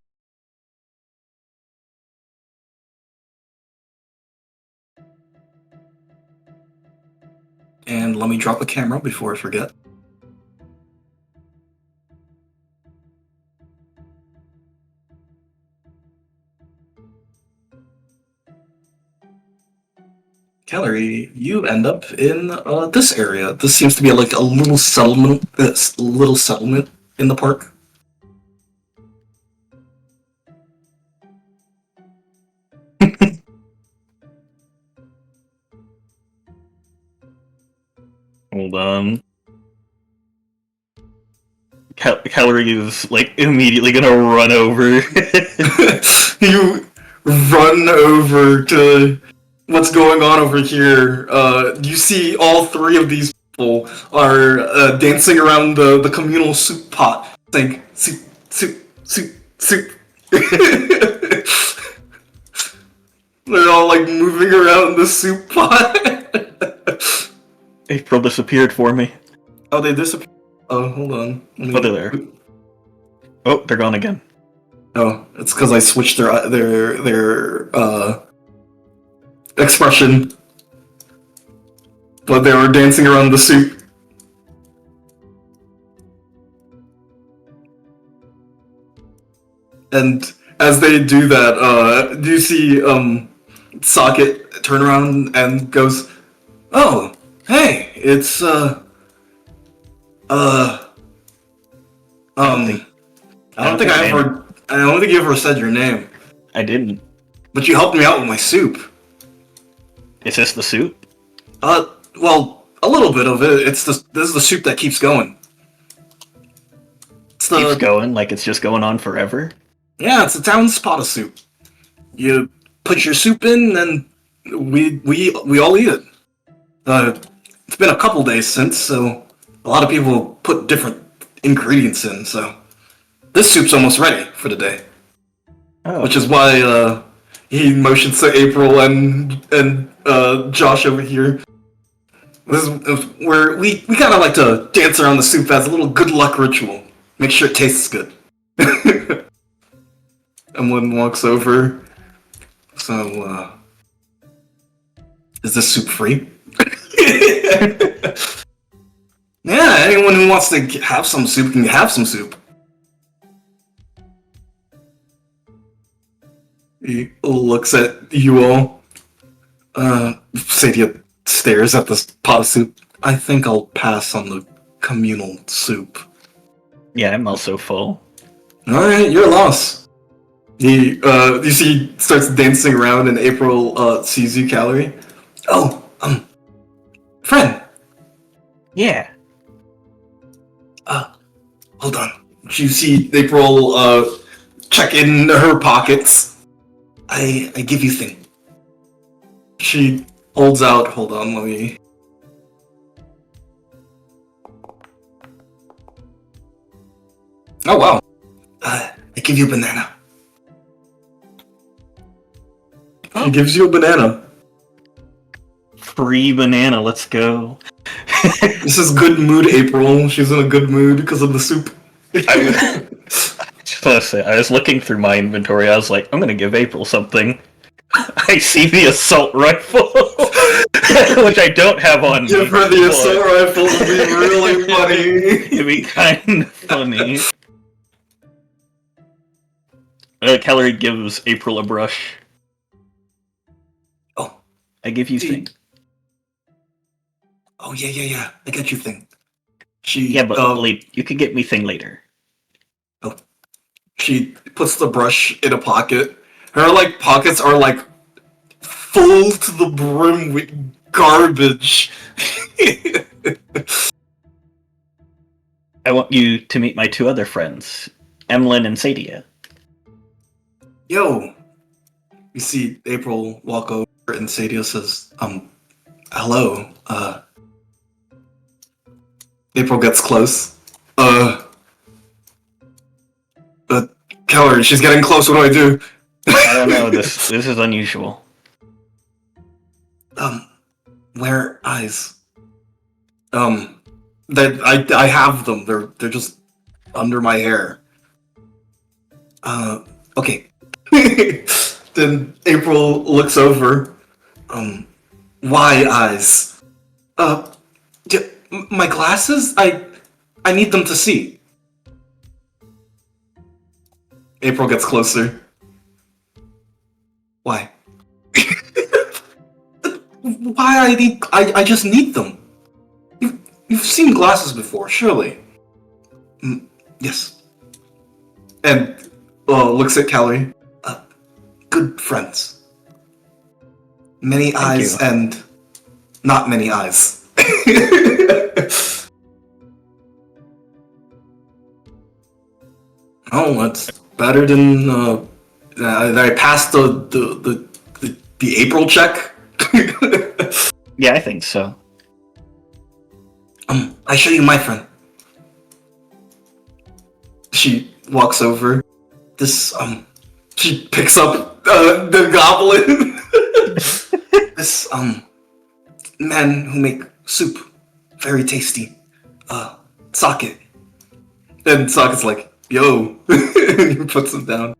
And let me drop a camera before I forget. Calorie, you end up in this area. This seems to be like a little settlement. Little settlement in the park. Hold on. Calorie is like immediately gonna run over. You run over to what's going on over here. You see all three of these people are dancing around the communal soup pot, saying soup, soup, soup, soup. They're all like moving around the soup pot. April disappeared for me. Oh, they disappeared. Oh, hold on. Oh, they're there. Oh, they're gone again. Oh, it's because I switched their expression. But they were dancing around the soup. And as they do that, do you see Socket turn around and goes, "Oh, hey, it's I don't think you ever said your name, I didn't. but you helped me out with my soup." Is this the soup? Well, a little bit of it. This is the soup that keeps going. It's Keeps going like it's just going on forever? Yeah, it's a town's pot of soup. You put your soup in, and we all eat it. It's been a couple days since, so a lot of people put different ingredients in. So this soup's almost ready for the day. Oh. Which is why he motions to April and Josh over here. This is where we kind of like to dance around the soup as a little good luck ritual. Make sure it tastes good. Emlyn walks over. So, is this soup free? Yeah, anyone who wants to have some soup can have some soup. He looks at you all. Sadia stares at this pot of soup. I think I'll pass on the communal soup. Yeah, I'm also full. Alright, your loss. You see, starts dancing around, and April sees you, Calorie. Oh, friend. Yeah. Hold on. You see April check in her pockets. I give you thing. She holds out. Hold on, let me. Oh wow. I give you a banana. She gives you a banana. Free banana, let's go. This is good mood April. She's in a good mood because of the soup. I was looking through my inventory. I was like, I'm gonna give April something. I see the assault rifle, which I don't have on me. Give her the assault rifle would be really funny. It'd be kind of funny. Calorie gives April a brush. Oh. I give you thing. Oh, yeah. I got you thing. Yeah, but you can get me thing later. Oh. She puts the brush in a pocket. Her, pockets are, full to the brim with garbage. I want you to meet my two other friends, Emlyn and Sadia. Yo. You see April walk over, and Sadia says, hello, April gets close. Coward, she's getting close, what do I do? I don't know, this is unusual. Where eyes? That I have them, they're just under my hair. Okay. Then April looks over. Why eyes? My glasses? I need them to see. April gets closer. Why? Why I just need them. You've seen glasses before, surely. Yes. And looks at Kelly. Good friends. Many eyes and not many eyes. Oh, that's better than I passed the April check. Yeah, I think so. I show you my friend. She walks over. She picks up the goblin. This man who make soup, very tasty. Socket. And Socket's like, yo. He puts him down.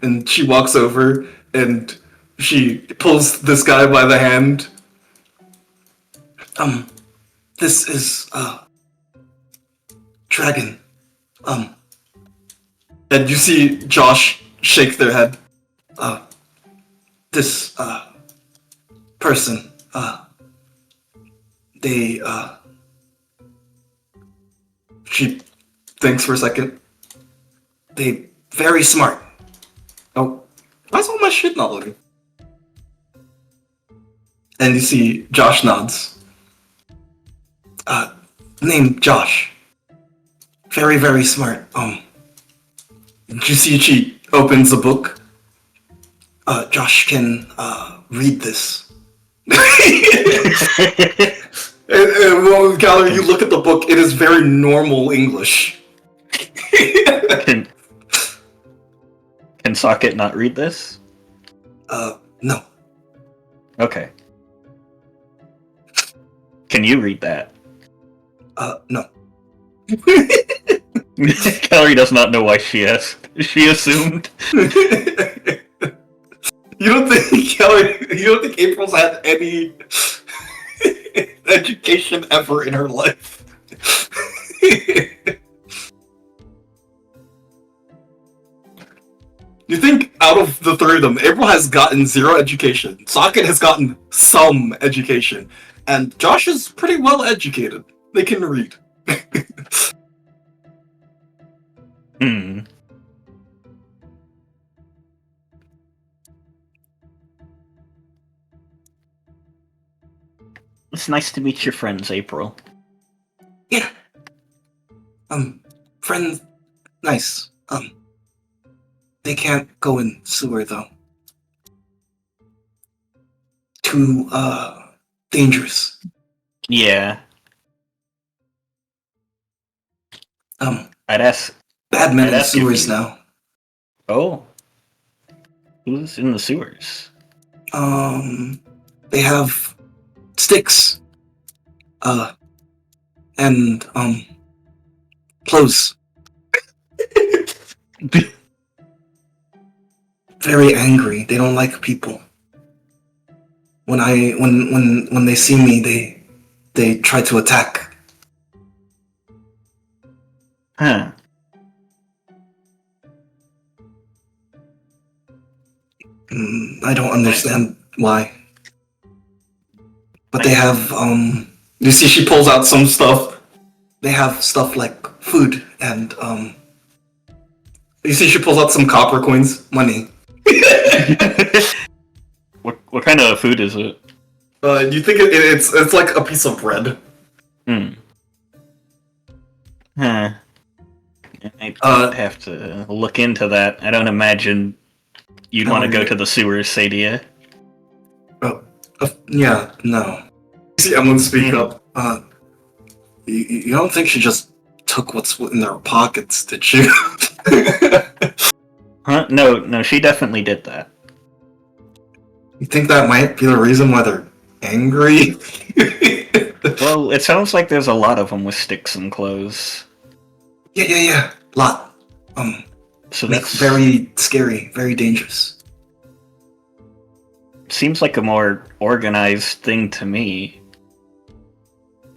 And she walks over and she pulls this guy by the hand. This is Dragon. And you see Josh shake their head. This person, they she thinks for a second. They very smart. Oh, why's all my shit not loading? And you see Josh nods. Name Josh. Very, very smart. You see she opens a book. Josh can read this. Well, Gallery, you look at the book, it is very normal English. Can Socket not read this? No. Okay. Can you read that? No. Calorie does not know why she asked. She assumed. You don't think April's had any education ever in her life? You think out of the three of them, April has gotten 0 education, Socket has gotten some education, and Josh is pretty well educated. They can read. Hmm. It's nice to meet your friends, April. Yeah. Friends, nice. They can't go in sewer though. Too, dangerous. Yeah. I'd ask. Bad men I'd in ask if sewers you- now. Oh. Who's in the sewers? They have sticks. And, clothes. Very angry. They don't like people. When they see me, they try to attack. Huh. I don't understand why. But they have, you see she pulls out some stuff. They have stuff like food and, you see she pulls out some copper coins, money. What kind of food is it? You think it's like a piece of bread. Hmm. Huh. I'd have to look into that. I don't imagine you'd want to go to the sewers, Sadia. Yeah, no. You see Emlyn speak up. You don't think she just took what's in their pockets, did she? Huh? No, she definitely did that. You think that might be the reason why they're angry? Well, it sounds like there's a lot of them with sticks and clothes. Yeah. Lot. So Like that's very scary, very dangerous. seems like a more organized thing to me.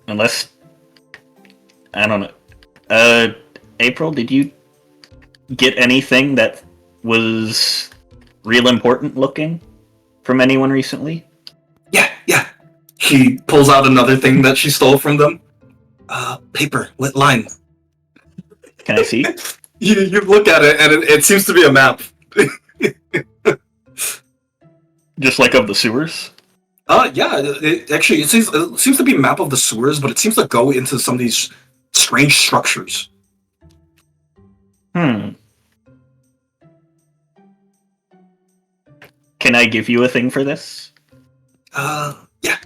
Unless I don't know. April, did you get anything that was real important looking from anyone recently? Yeah. She pulls out another thing that she stole from them. Paper, lit line. Can I see? You look at it, and it seems to be a map. Just like of the sewers? Yeah, it seems to be a map of the sewers, but it seems to go into some of these strange structures. Can I give you a thing for this? Yeah.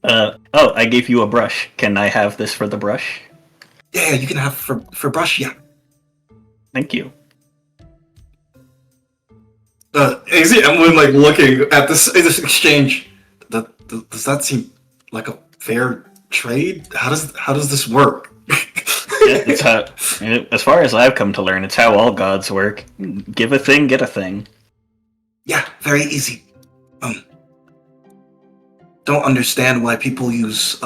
Oh, I gave you a brush. Can I have this for the brush? Yeah, you can have for brush, yeah. Thank you. You see Emlyn, like, looking at this exchange. Does that seem like a fair trade? How does this work? Yeah, it's how, as far as I've come to learn, it's how all gods work. Give a thing, get a thing. Yeah, very easy. Don't understand why people use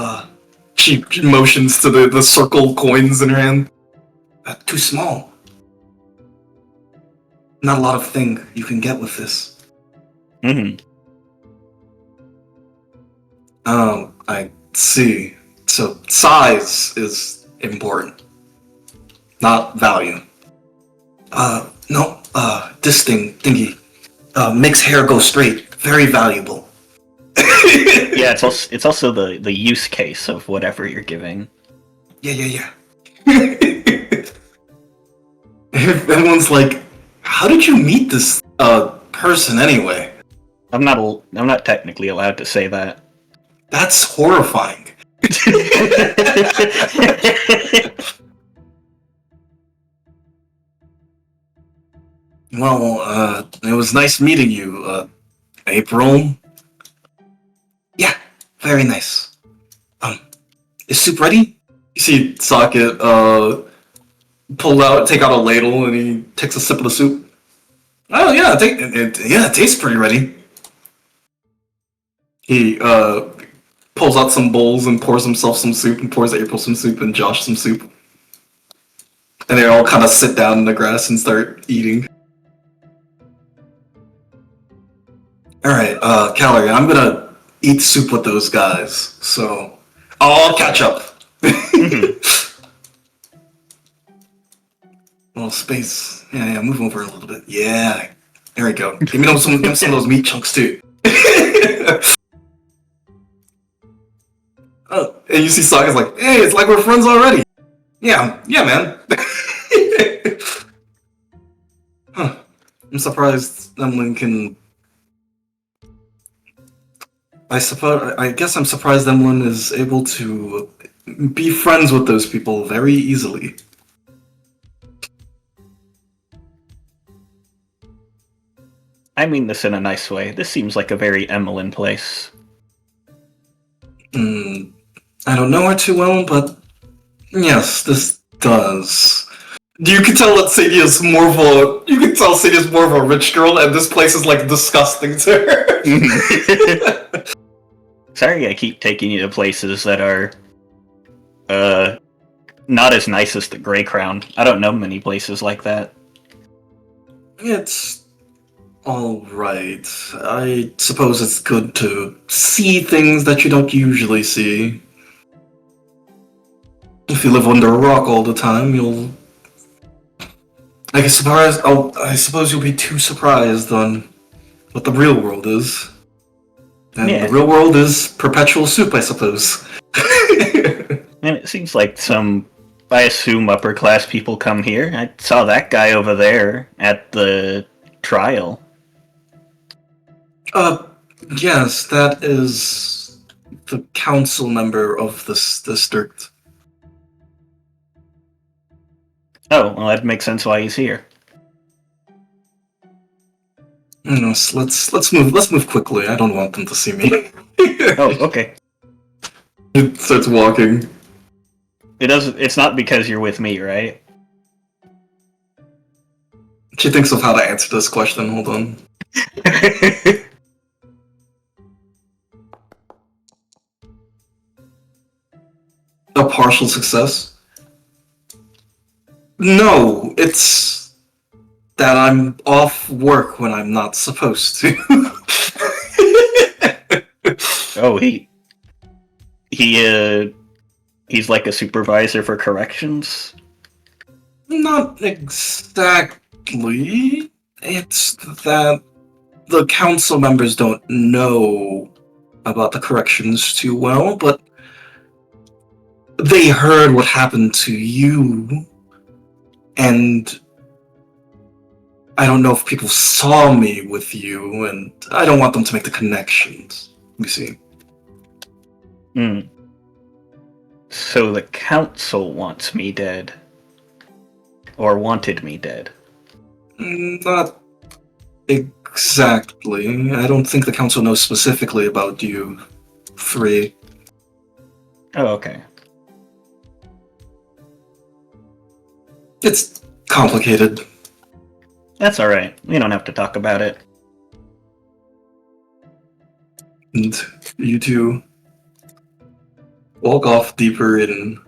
she motions to the circle coins in her hand. Too small. Not a lot of thing you can get with this. Mm-hmm. Oh, I see. So size is important, not value. No, this thingy makes hair go straight. Very valuable. Yeah, it's also the use case of whatever you're giving. Yeah. Everyone's like, how did you meet this person anyway? I'm not technically allowed to say that. That's horrifying. Well, it was nice meeting you, April. Yeah, very nice. Is soup ready? You see Socket, take out a ladle, and he takes a sip of the soup. Oh yeah, it tastes pretty ready. He pulls out some bowls and pours himself some soup, and pours April some soup and Josh some soup. And they all kind of sit down in the grass and start eating. Alright, Calorie, I'm gonna eat soup with those guys, so I'll catch up. Little space. Yeah, move over a little bit. Yeah, there we go. Give me some of those meat chunks too. Oh, and you see Saga's like, hey, it's like we're friends already. Yeah, man. Huh. I'm surprised Emlyn can... I guess I'm surprised Emlyn is able to be friends with those people very easily. I mean this in a nice way. This seems like a very Emlyn place. I don't know her too well, but yes, this does. You can tell that Sadie is more of a... You can tell Sadie is more of a rich girl, and this place is, like, disgusting to her. Sorry I keep taking you to places that are, not as nice as the Grey Crown. I don't know many places like that. It's alright. I suppose it's good to see things that you don't usually see. If you live under a rock all the time, you'll... I suppose you'll be too surprised on what the real world is. And Yeah. the real world is perpetual soup, I suppose. And it seems like I assume upper class people come here. I saw that guy over there at the trial. Yes, that is the council member of this district. Oh, well, that makes sense why he's here. Yes, let's move quickly. I don't want them to see me. Oh, okay. He starts walking. It's not because you're with me, right? She thinks of how to answer this question. Hold on. A partial success? No, it's that I'm off work when I'm not supposed to. Oh, he's like a supervisor for corrections? Not exactly. It's that the council members don't know about the corrections too well, but they heard what happened to you, and I don't know if people saw me with you, and I don't want them to make the connections. You see. Hmm. So the council wants me dead. Or wanted me dead. Not exactly. I don't think the council knows specifically about you three. Oh, okay. It's complicated. That's alright. We don't have to talk about it. And you two walk off deeper in.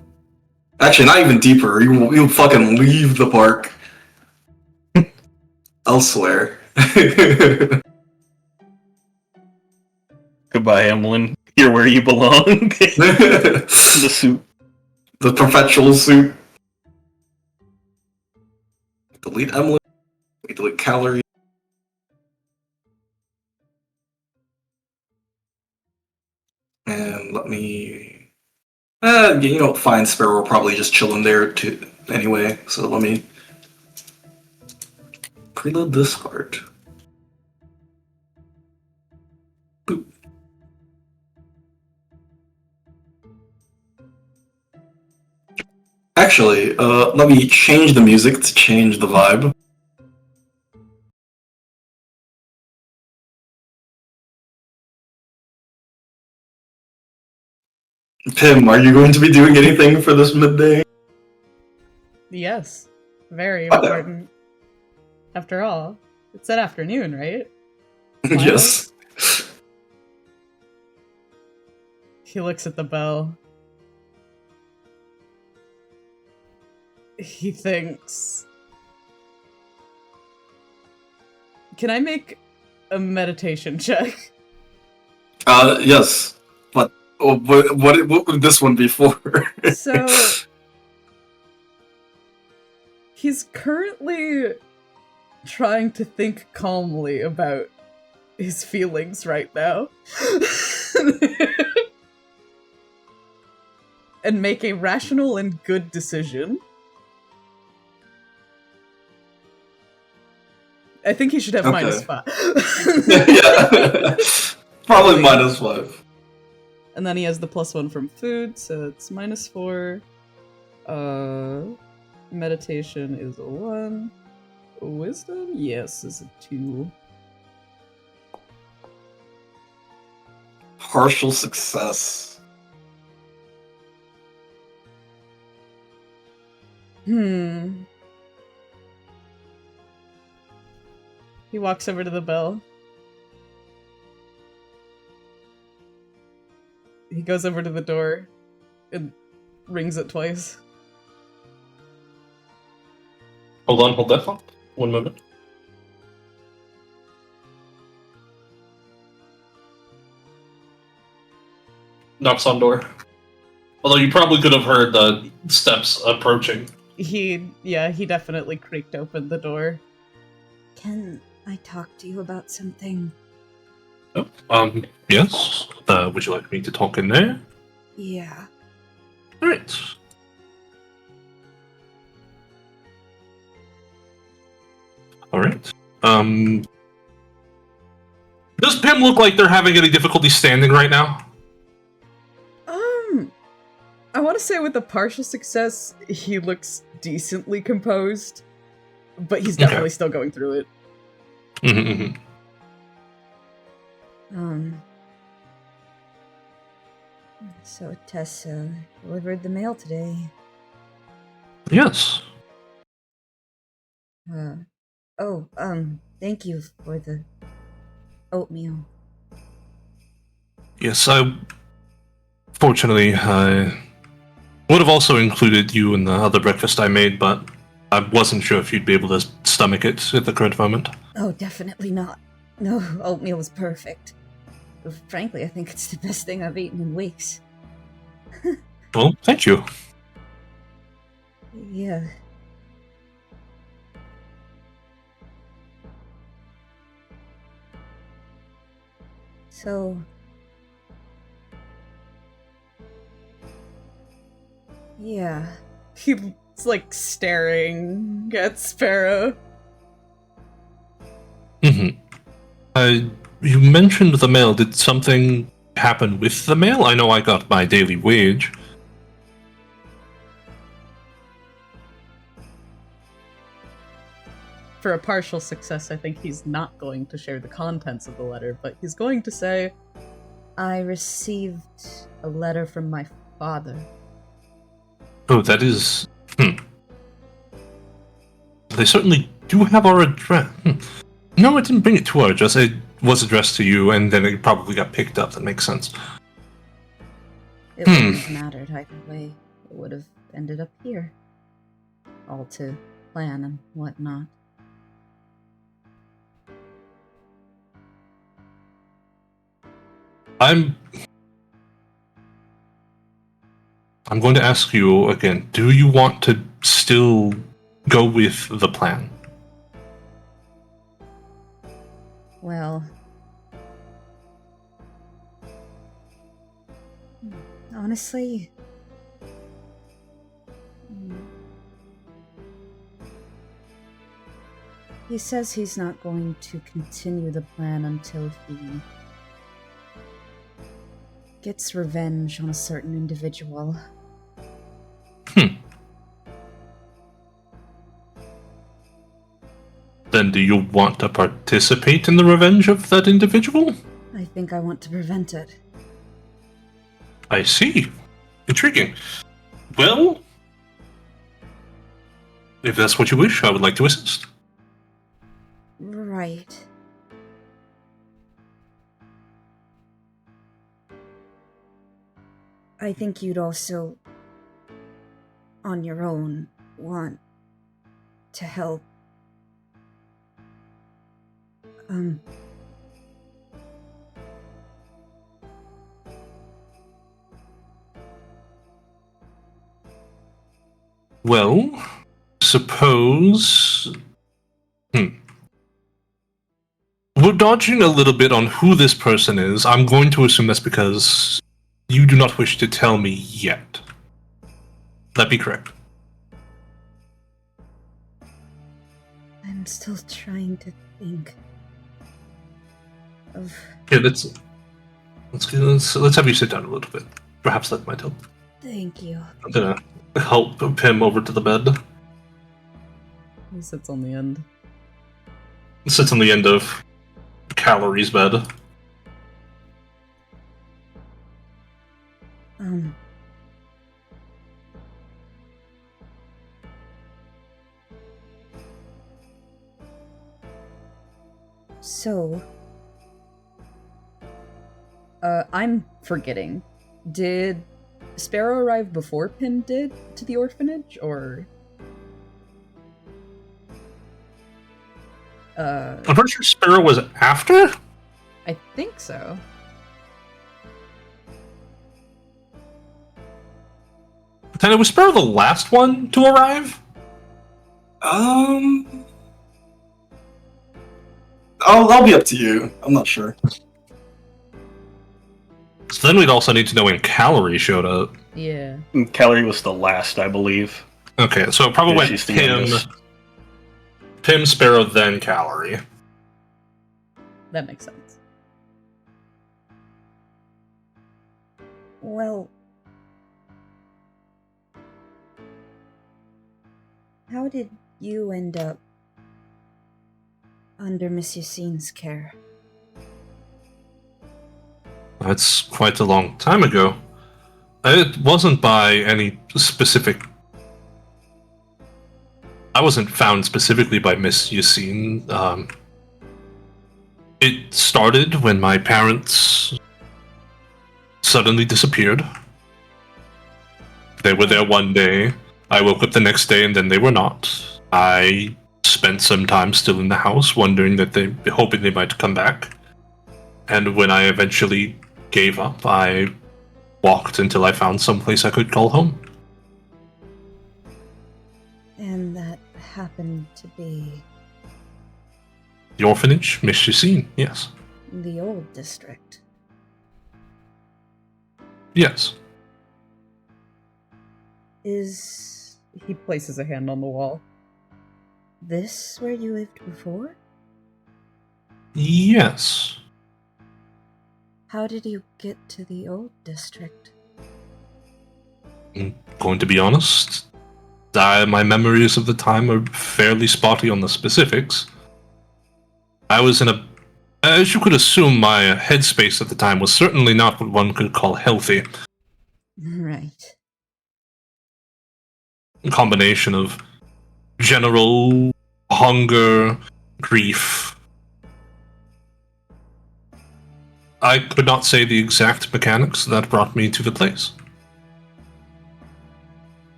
Actually, not even deeper. You fucking leave the park elsewhere. Goodbye, Emlyn. You're where you belong. The suit. The perpetual suit. Delete Emily. Delete calorie. And let me. Fine, Sparrow will probably just chilling there too. Anyway, so let me preload this part. Boop. Actually, let me change the music to change the vibe. Pim, are you going to be doing anything for this midday? Yes. Very Okay. important. After all, it's that afternoon, right? Yes. He looks at the bell. He thinks. Can I make a meditation check? Yes. But what would this one be for? So he's currently trying to think calmly about his feelings right now. And make a rational and good decision. I think he should have Okay. -5. Yeah. Probably -5. And then he has the +1 from food, so it's -4. Meditation is a 1. Wisdom? Yes, is a 2. Partial success. He walks over to the bell. He goes over to the door and rings it twice. Hold that thought. 1 moment. Knocks on door. Although you probably could have heard the steps approaching. He definitely creaked open the door. Can I talk to you about something? Yes. Would you like me to talk in there? Yeah. Alright. Alright. Does Pim look like they're having any difficulty standing right now? I want to say with a partial success, he looks decently composed, but he's definitely still going through it. Mm-hmm. So Tessa delivered the mail today. Yes. Thank you for the oatmeal. Yes, Fortunately, I would have also included you in the other breakfast I made, but I wasn't sure if you'd be able to stomach it at the current moment. Oh, definitely not. No, oatmeal was perfect. Frankly, I think it's the best thing I've eaten in weeks. Well, thank you. Yeah. So... yeah. He's like staring at Sparrow. Mm-hmm. You mentioned the mail. Did something happen with the mail? I know I got my daily wage. For a partial success, I think he's not going to share the contents of the letter, but he's going to say, I received a letter from my father. Oh, that is... They certainly do have our address. No, I didn't bring it to our address. It was addressed to you, and then it probably got picked up. That makes sense. It wouldn't have mattered either way. It would have ended up here. All to plan and whatnot. I'm going to ask you again, do you want to still go with the plan? Well... honestly... He says he's not going to continue the plan until he gets revenge on a certain individual. Then do you want to participate in the revenge of that individual? I think I want to prevent it. I see. Intriguing. Well, if that's what you wish, I would like to assist. Right. I think you'd also, on your own, want to help. Well, suppose... We're dodging a little bit on who this person is. I'm going to assume that's because you do not wish to tell me yet. That be correct? I'm still trying to think of... Here, let's have you sit down a little bit. Perhaps that might help. Thank you. I'm gonna help him over to the bed. He sits on the end. Sits on the end of Calorie's bed. So... I'm forgetting. Did Sparrow arrive before Pim did to the orphanage, or... I'm pretty sure Sparrow was after? I think so. Then was Sparrow the last one to arrive? That'll be up to you. I'm not sure. So then we'd also need to know when Calorie showed up. Yeah. Calorie was the last, I believe. Okay, so it probably Yeah, went she's the youngest. Pim, Sparrow, then Calorie. That makes sense. Well... how did you end up under Miss Yassine's care? That's quite a long time ago. It wasn't by any specific... I wasn't found specifically by Miss Yassine. It started when my parents suddenly disappeared. They were there one day. I woke up the next day and then they were not. I spent some time still in the house, hoping they might come back. And when I eventually gave up, I walked until I found someplace I could call home. And that happened to be... The orphanage, Miss Yassine, yes. the old district. Yes. Is He places a hand on the wall. this where you lived before? Yes. How did you get to the old district? I'm going to be honest, my memories of the time are fairly spotty on the specifics. I was in a... As you could assume, my headspace at the time was certainly not what one could call healthy. Right. A combination of general hunger, grief. I could not say the exact mechanics that brought me to the place.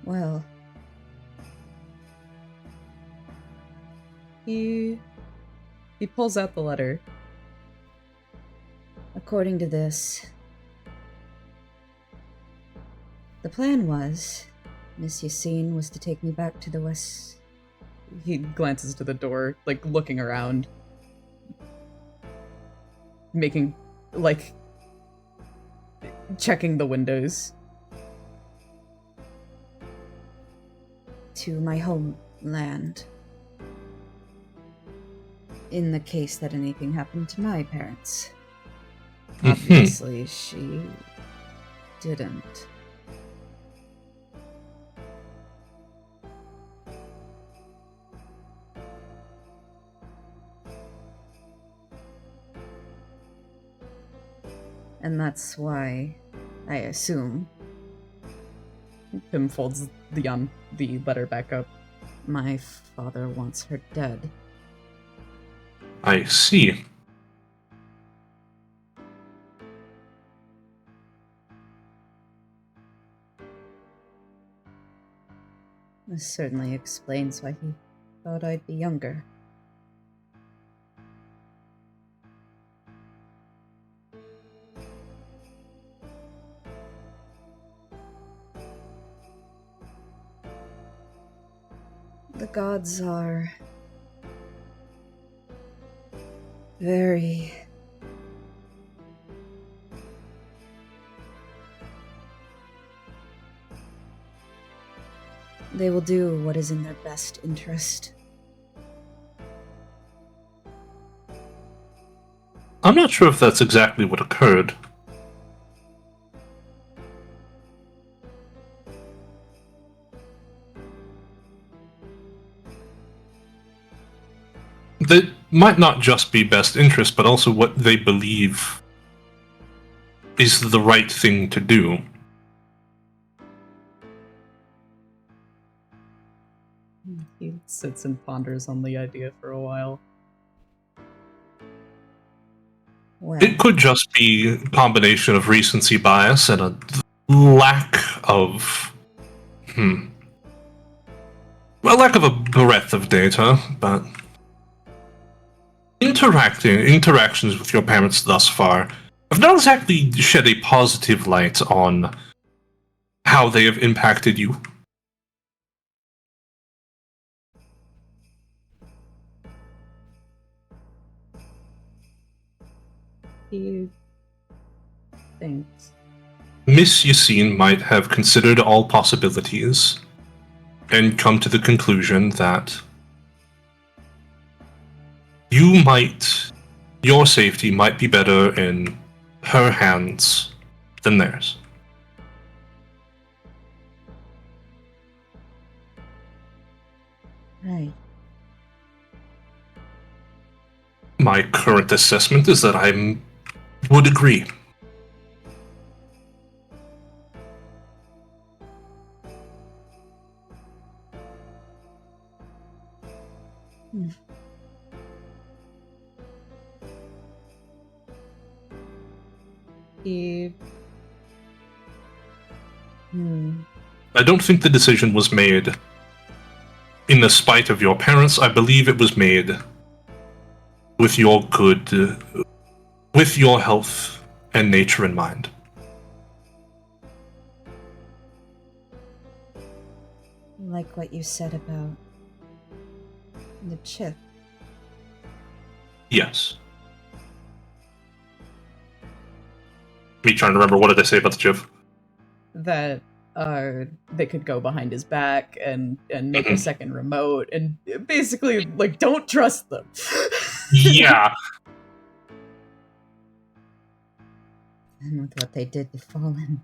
Well, He pulls out the letter. according to this, the plan was Miss Yassine was to take me back to the west. He glances to the door, like looking around, making, like, checking the windows. To my homeland. In the case that anything happened to my parents. Obviously, she didn't. And that's why, I assume, Pim folds the letter back up. my father wants her dead. I see. This certainly explains why he thought I'd be younger. The gods are very they will do what is in their best interest. I'm not sure if that's exactly what occurred. That might not just be best interest, but also what they believe is the right thing to do. He sits and ponders on the idea for a while. Well, It could just be a combination of recency bias and a lack of... a lack of a breadth of data, but... interactions with your parents thus far have not exactly shed a positive light on how they have impacted you. He thinks. Miss Yassine might have considered all possibilities and come to the conclusion that your safety might be better in her hands than theirs. right. My current assessment is that I would agree. He. I don't think the decision was made in the spite of your parents. I believe it was made with your good, with your health and nature in mind. Like what you said about the chip. Yes. Me trying to remember, what did I say about the chip? That they could go behind his back and make a second remote, and basically, like, don't trust them. Yeah. And with what they did to Fallen.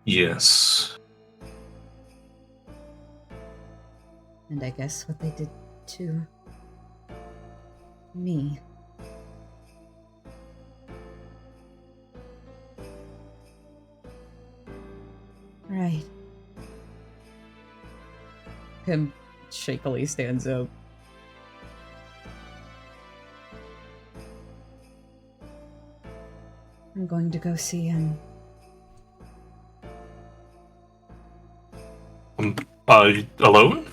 Yes. And I guess what they did to me. Right. Him shakily stands up. I'm going to go see him. Alone?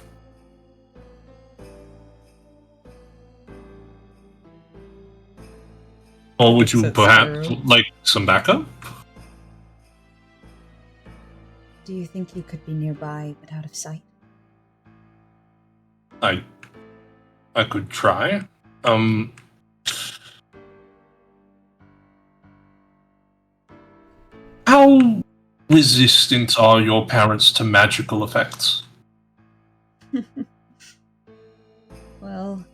Or would you Said perhaps Sparrow. like some backup? Do you think he could be nearby but out of sight? I could try. How resistant are your parents to magical effects? Well,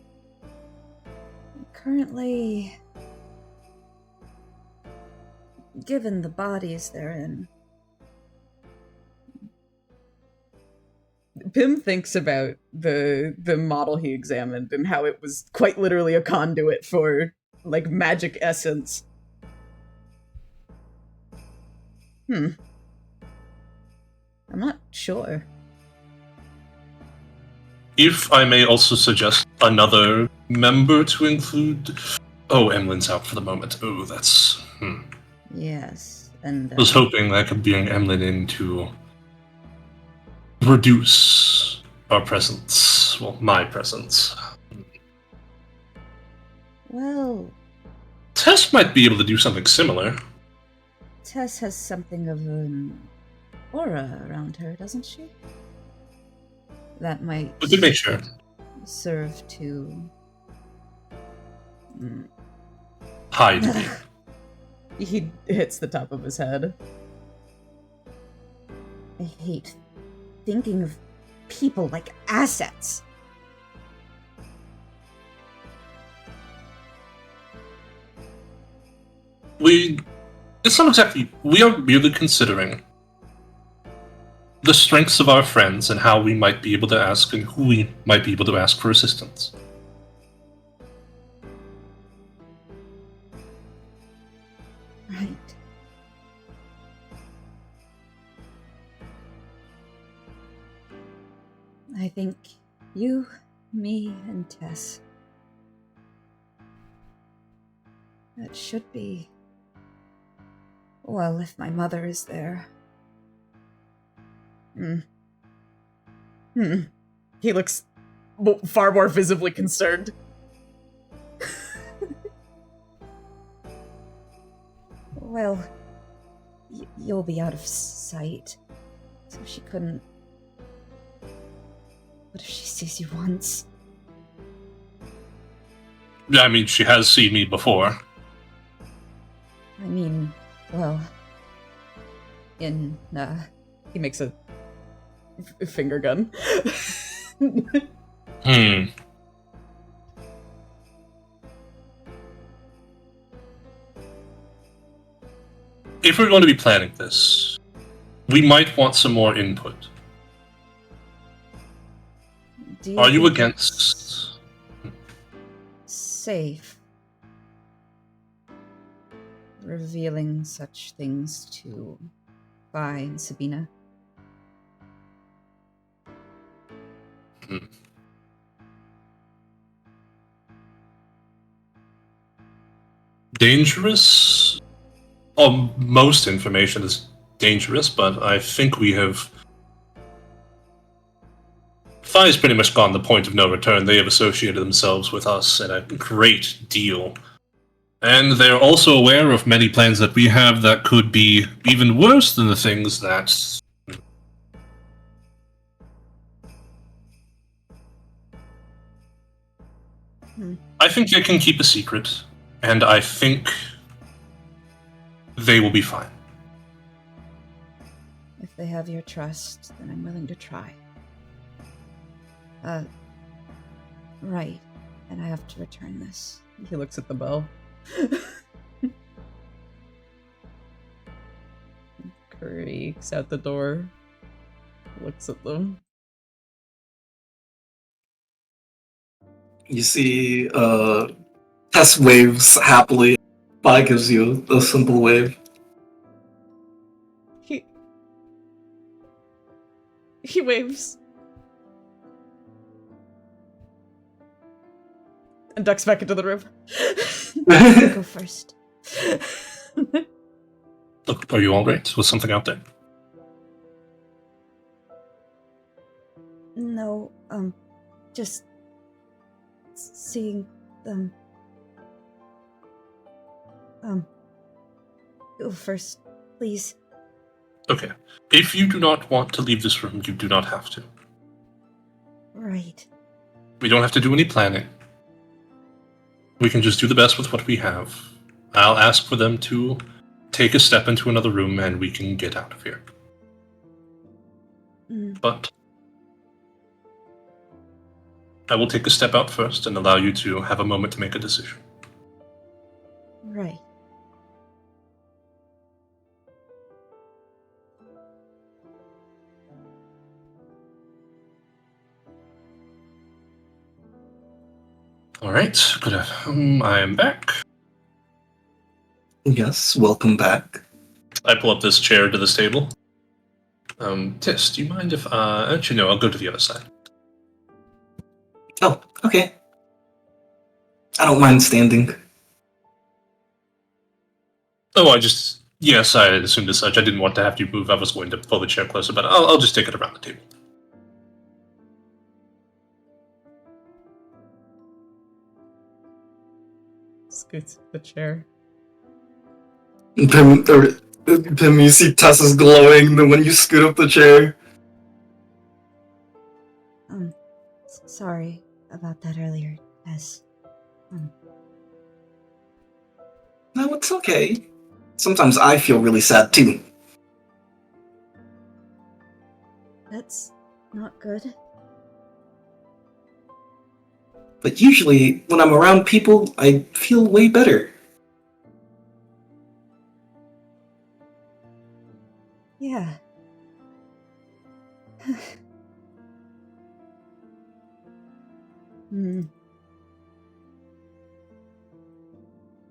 currently, given the bodies they're in, Pim thinks about the model he examined and how it was quite literally a conduit for, like, magic essence. I'm not sure. If I may also suggest another member to include... Oh, Emlyn's out for the moment. Oh, that's... yes, and I was hoping I could bring Emlyn in to reduce our presence. Well, my presence. well, Tess might be able to do something similar. Tess has something of an aura around her, doesn't she? That might We could make sure. serve to Hide me. He hits the top of his head. I hate thinking of people like assets. It's not exactly... We are merely considering the strengths of our friends and how we might be able to ask and who we might be able to ask for assistance. Right. I think you, me, and Tess. That should be... Well, if my mother is there. He looks far more visibly concerned. Well, you'll be out of sight, so she couldn't... What if she sees you once? I mean, she has seen me before. I mean, well... In, He makes a finger gun. If we're going to be planning this, we might want some more input. do Are you think against... it's safe revealing such things to Vi and Sabina? Dangerous? Most information is dangerous, but I think we have... Fi's pretty much gone the point of no return. They have associated themselves with us in a great deal. And they're also aware of many plans that we have that could be even worse than the things that... I think they can keep a secret, and I think they will be fine. they have your trust, then I'm willing to try. Right. And I have to return this. He looks at the bell. Creaks out the door. Looks at them. You see, Tess waves happily. Pi gives you a simple wave. He waves. And ducks back into the room. Go first. Look, are you all right? Was something out there? No, just seeing them. Go first, please. Okay. If you do not want to leave this room, you do not have to. Right. We don't have to do any planning. We can just do the best with what we have. I'll ask for them to take a step into another room and we can get out of here. But I will take a step out first and allow you to have a moment to make a decision. Right. Alright, good. I am back. Yes, welcome back. I pull up this chair to this table. Tiss, do you mind if, actually no, I'll go to the other side. Oh, okay. I don't mind standing. Oh, yes, I assumed as such. I didn't want to have you move. I was going to pull the chair closer, but I'll just take it around the table. Scoots the chair. Pim, you see Tess is glowing when you scoot up the chair. Sorry about that earlier, Tess. No, it's okay. Sometimes I feel really sad too. That's not good. But usually, when I'm around people, I feel way better. Yeah.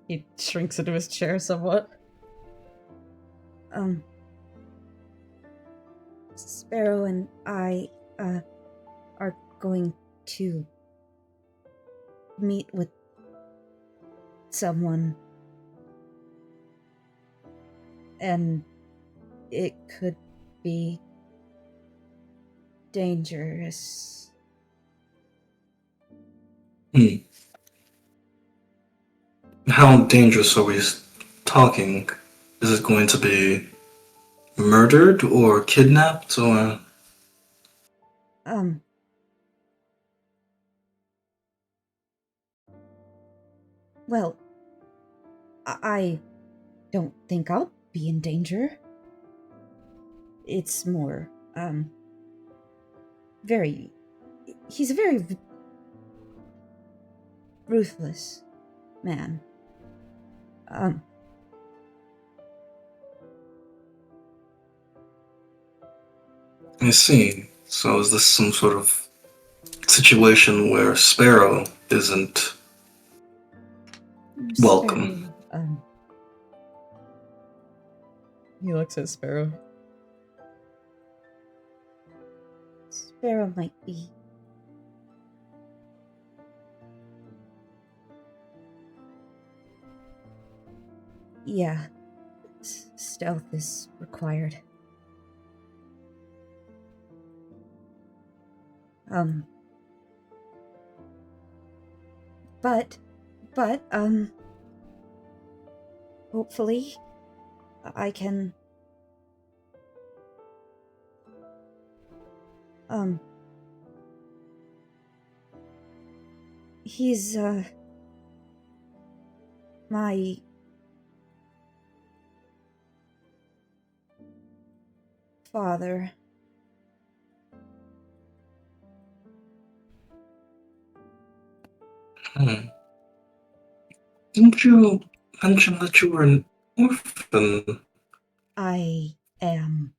He shrinks into his chair somewhat. Sparrow and I, are going to meet with someone. And it could be dangerous. How dangerous are we talking? Is it going to be murdered or kidnapped or... Well, I don't think I'll be in danger. It's more, he's a very ruthless man. I see. So is this some sort of situation where Sparrow isn't welcome? Sparrow, He looks at Sparrow. Sparrow might be. Yeah, stealth is required. But, hopefully, I can, he's, my father. Hmm. Didn't you mention that you were an orphan? I am.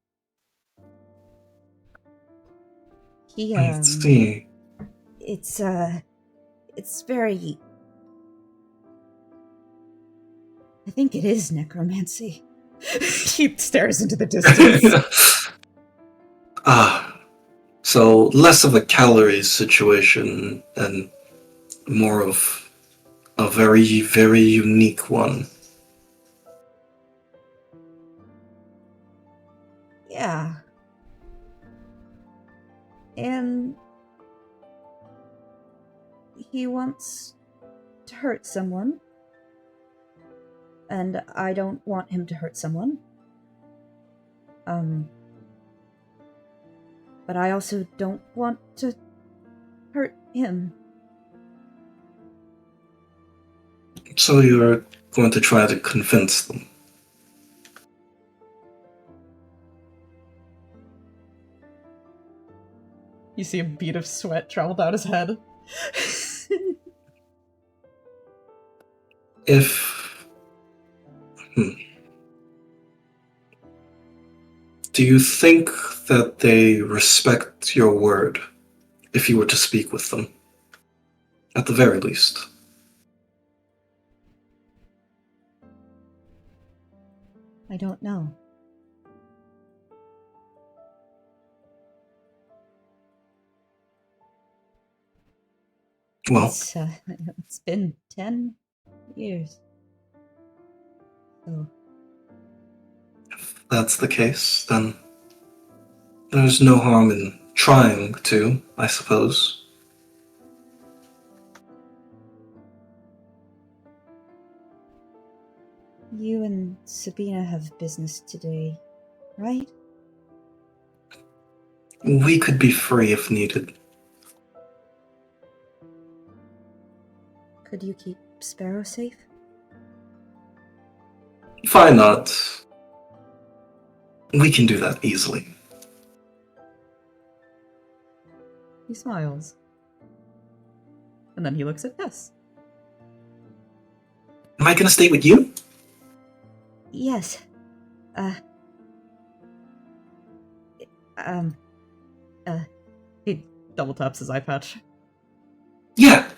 He, I see. it's very. I think it is necromancy. He stares into the distance. Ah, so less of a calories situation and more of a very, very unique one. Yeah. And he wants to hurt someone. And I don't want him to hurt someone. But I also don't want to hurt him. So you're going to try to convince them. You see a bead of sweat travel down his head. If... Do you think that they respect your word if you were to speak with them? At the very least. I don't know. Well, It's been 10 years. So, if that's the case, then there's no harm in trying to, I suppose. you and Sabina have business today, right? We could be free if needed. Could you keep Sparrow safe? Why not? We can do that easily. He smiles. And then he looks at Tess. Am I gonna stay with you? Yes. He double taps his eye patch. Yeah.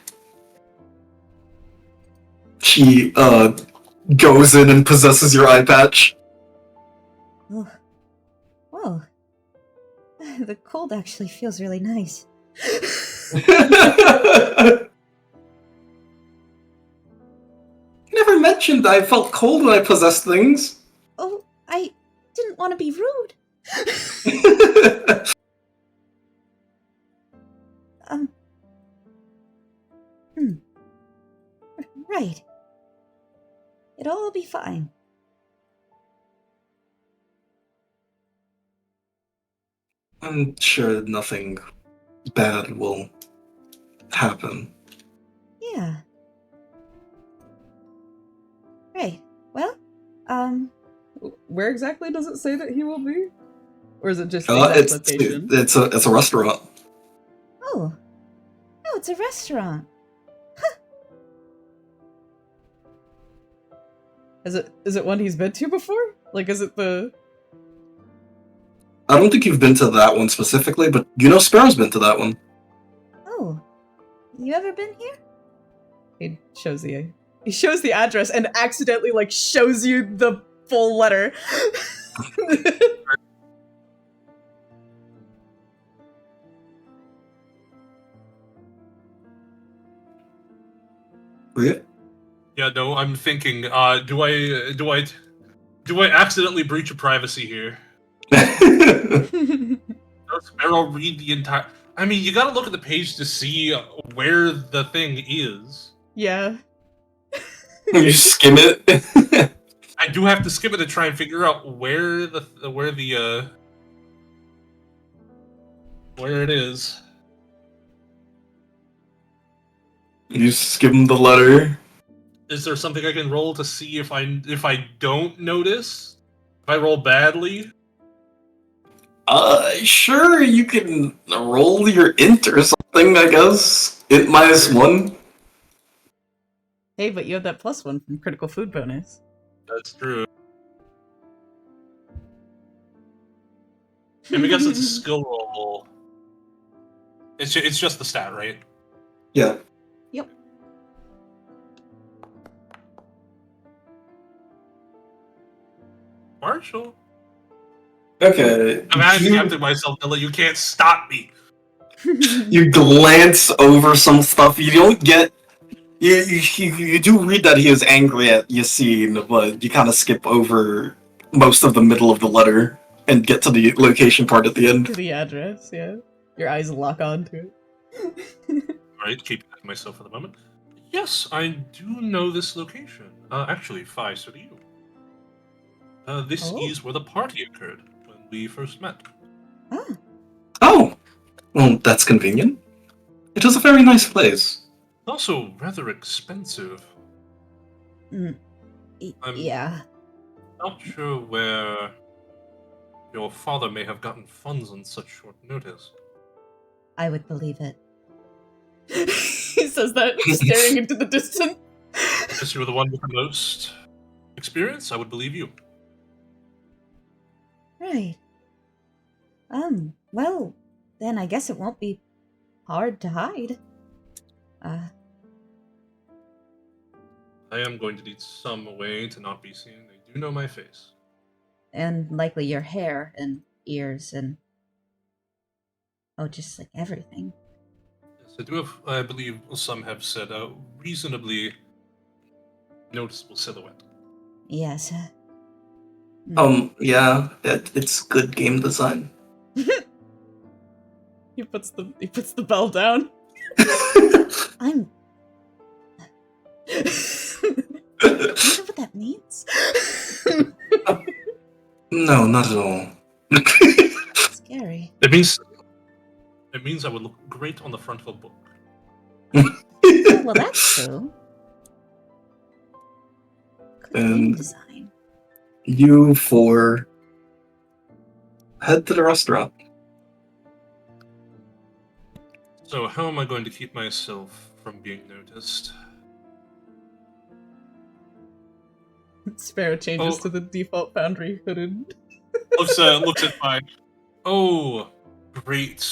She, goes in and possesses your eye patch. Oh. Whoa. The cold actually feels really nice. Never mentioned I felt cold when I possessed things. Oh, I didn't want to be rude. Right. It'll all be fine. I'm sure nothing bad will happen. Yeah. Right. Well, Where exactly does it say that he will be? Or is it just the exact location? it's a restaurant. oh. Oh, it's a restaurant. Is it one he's been to before? Like, is it the... I don't think you've been to that one specifically, but you know Sparrow's been to that one. Oh. You ever been here? He shows the address and accidentally, like, shows you the full letter. Yeah. Yeah, no, I'm thinking, do I accidentally breach a privacy here? Does Sparrow read the entire... I mean, you gotta look at the page to see where the thing is. Yeah. You skim it. I do have to skim it to try and figure out where it is. You skim the letter. Is there something I can roll to see if I don't notice? If I roll badly? Sure, you can roll your int or something, I guess. Int -1. Hey, but you have that +1 from critical food bonus. That's true. And because it's a skill roll, it's just the stat, right? Yeah. Yep. Marshall. Okay. I'm handicapping myself, Ella. You can't stop me. You glance over some stuff. You don't get. You do read that he is angry at Yassine, but you kind of skip over most of the middle of the letter and get to the location part at the end. To the address, yeah. Your eyes lock onto it. Alright, keeping that to myself for the moment. Yes, I do know this location. Actually, Phi, so do you. This Oh. is where the party occurred when we first met. Ah. Oh, well, that's convenient. It is a very nice place. Also rather expensive. Yeah. Not sure where your father may have gotten funds on such short notice. I would believe it. He says that, staring into the distance. Since you were the one with the most experience, I would believe you. Right. Well, then I guess it won't be hard to hide. I am going to need some way to not be seen. They do know my face. And likely your hair and ears and... Oh, just like everything. Yes, I do have, I believe some have said, a reasonably noticeable silhouette. Yes. Yeah, it's good game design. He puts the bell down. I'm... Do you know what that means? No, not at all. Scary. It means I would look great on the front of a book. Oh, well, that's true. Good game And design. you four head to the restaurant. So how am I going to keep myself from being noticed? Sparrow changes to the default Foundry hooded. Looks at mine. Oh, great.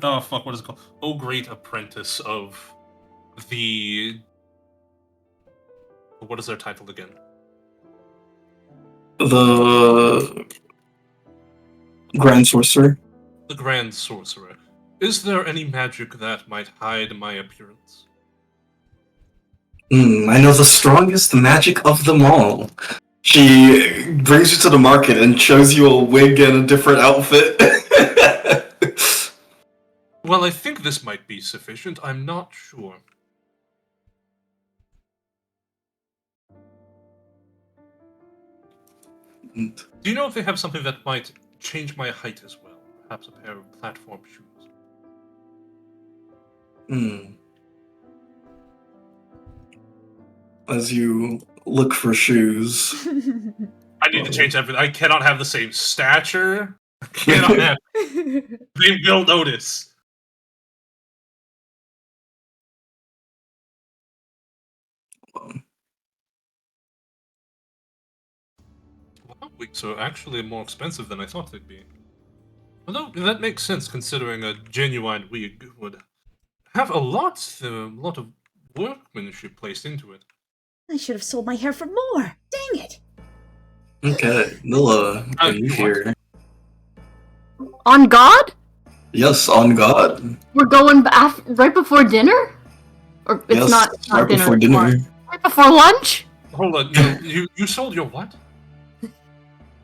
Oh, fuck, what is it called? Oh, great apprentice of the... What is their title again? The Grand Sorcerer. The Grand Sorcerer. Is there any magic that might hide my appearance? I know the strongest magic of them all. She brings you to the market and shows you a wig and a different outfit. Well, I think this might be sufficient. I'm not sure. Do you know if they have something that might change my height as well? Perhaps a pair of platform shoes? As you look for shoes. I need to change everything. I cannot have the same stature. I cannot have... They will notice. Wow, wigs are actually more expensive than I thought they'd be. Although, that makes sense considering a genuine wig would have a lot of workmanship placed into it. I should have sold my hair for more. Dang it. Okay, Nilla, are you what? here? On God? Yes, on God. We're going right before dinner? Or it's Yes, not right dinner. before it's dinner. lunch. Right before lunch? Hold on, you sold your what?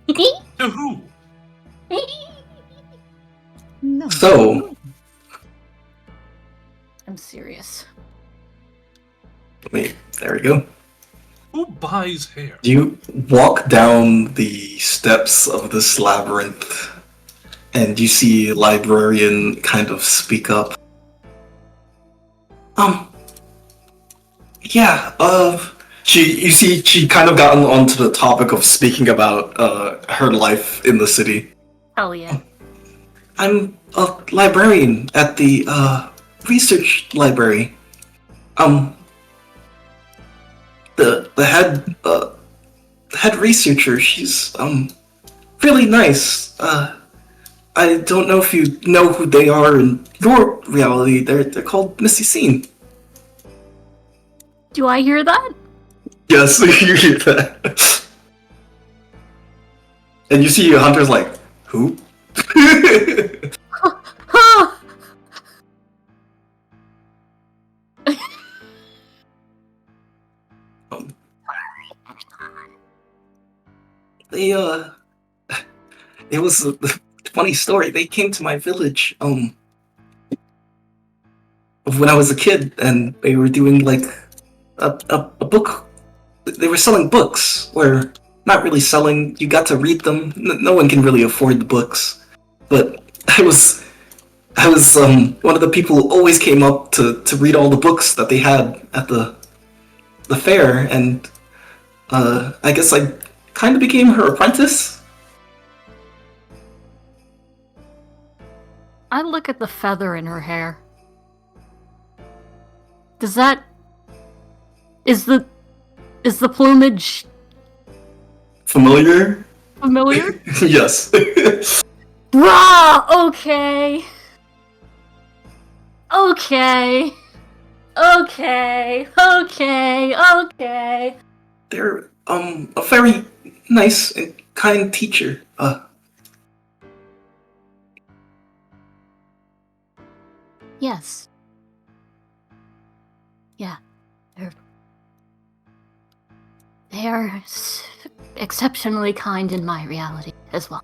To who? No. So, I'm serious. wait, there we go. Who buys hair? You walk down the steps of this labyrinth, and you see a librarian kind of speak up. she kind of gotten onto the topic of speaking about her life in the city. Hell yeah. I'm a librarian at the research library. The head researcher, she's really nice. I don't know if you know who they are in your reality. They're called Missy Scene. Do I hear that? Yes, you hear that. And you see Hunter's like, who? Huh. They it was a funny story. They came to my village when I was a kid, and they were doing like a book. They were selling books, where not really selling. You got to read them. No one can really afford the books, but I was one of the people who always came up to read all the books that they had at the fair, and I guess I kind of became her apprentice. I look at the feather in her hair. Does that... Is the plumage Familiar? familiar? Yes. Bruh! Okay. Okay. Okay. Okay. Okay. They're a very nice and kind teacher. Yes. Yeah. They are exceptionally kind in my reality as well.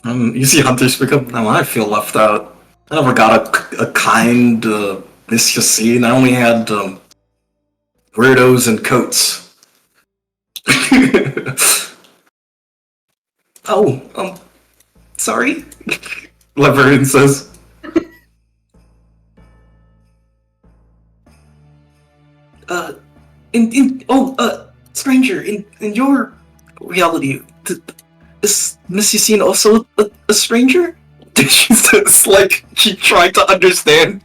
You see Hunter speak up. Now I feel left out. I never got a kind Miss Yassine. I only had weirdos and coats. Oh, sorry. Librarian says. Stranger, in your reality, is Miss Yassine also a stranger? She says, like, she tried to understand.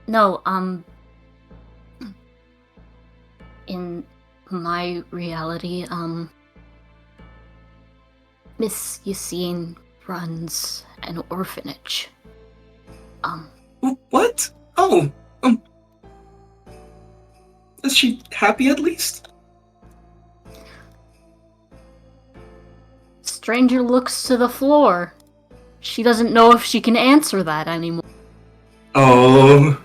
No, in my reality, Miss Yassine runs an orphanage. What? Oh, is she happy at least? Stranger looks to the floor. She doesn't know if she can answer that anymore. Oh.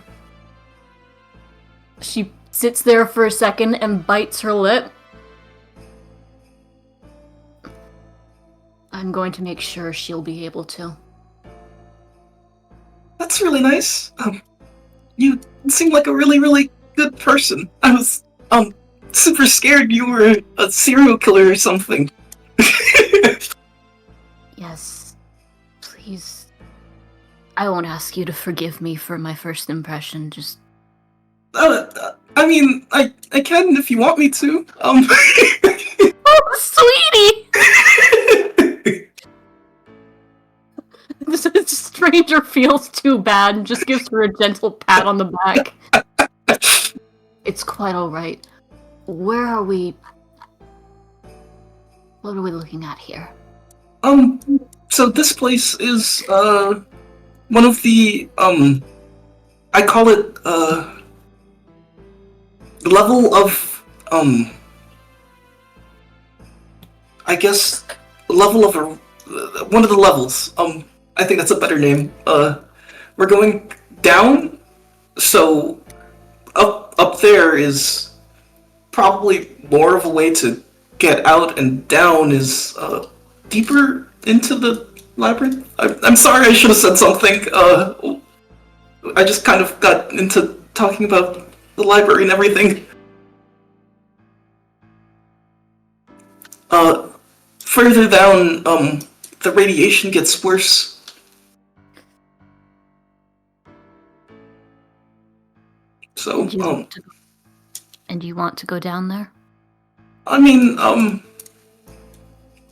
She sits there for a second and bites her lip. I'm going to make sure she'll be able to. That's really nice. You seem like a really, really good person. I was, super scared you were a serial killer or something. Yes. Please. I won't ask you to forgive me for my first impression, just... I mean, I can if you want me to. Oh, sweetie! The stranger feels too bad and just gives her a gentle pat on the back. It's quite alright. Where are we? What are we looking at here? So this place is, one of the, I call it, level of, I guess, level of, one of the levels, I think that's a better name. We're going down, so up there is probably more of a way to get out, and down is deeper into the labyrinth. I'm sorry, I should have said something. I just kind of got into talking about the library and everything. Further down, the radiation gets worse. So, And you want to go down there? I mean, I'm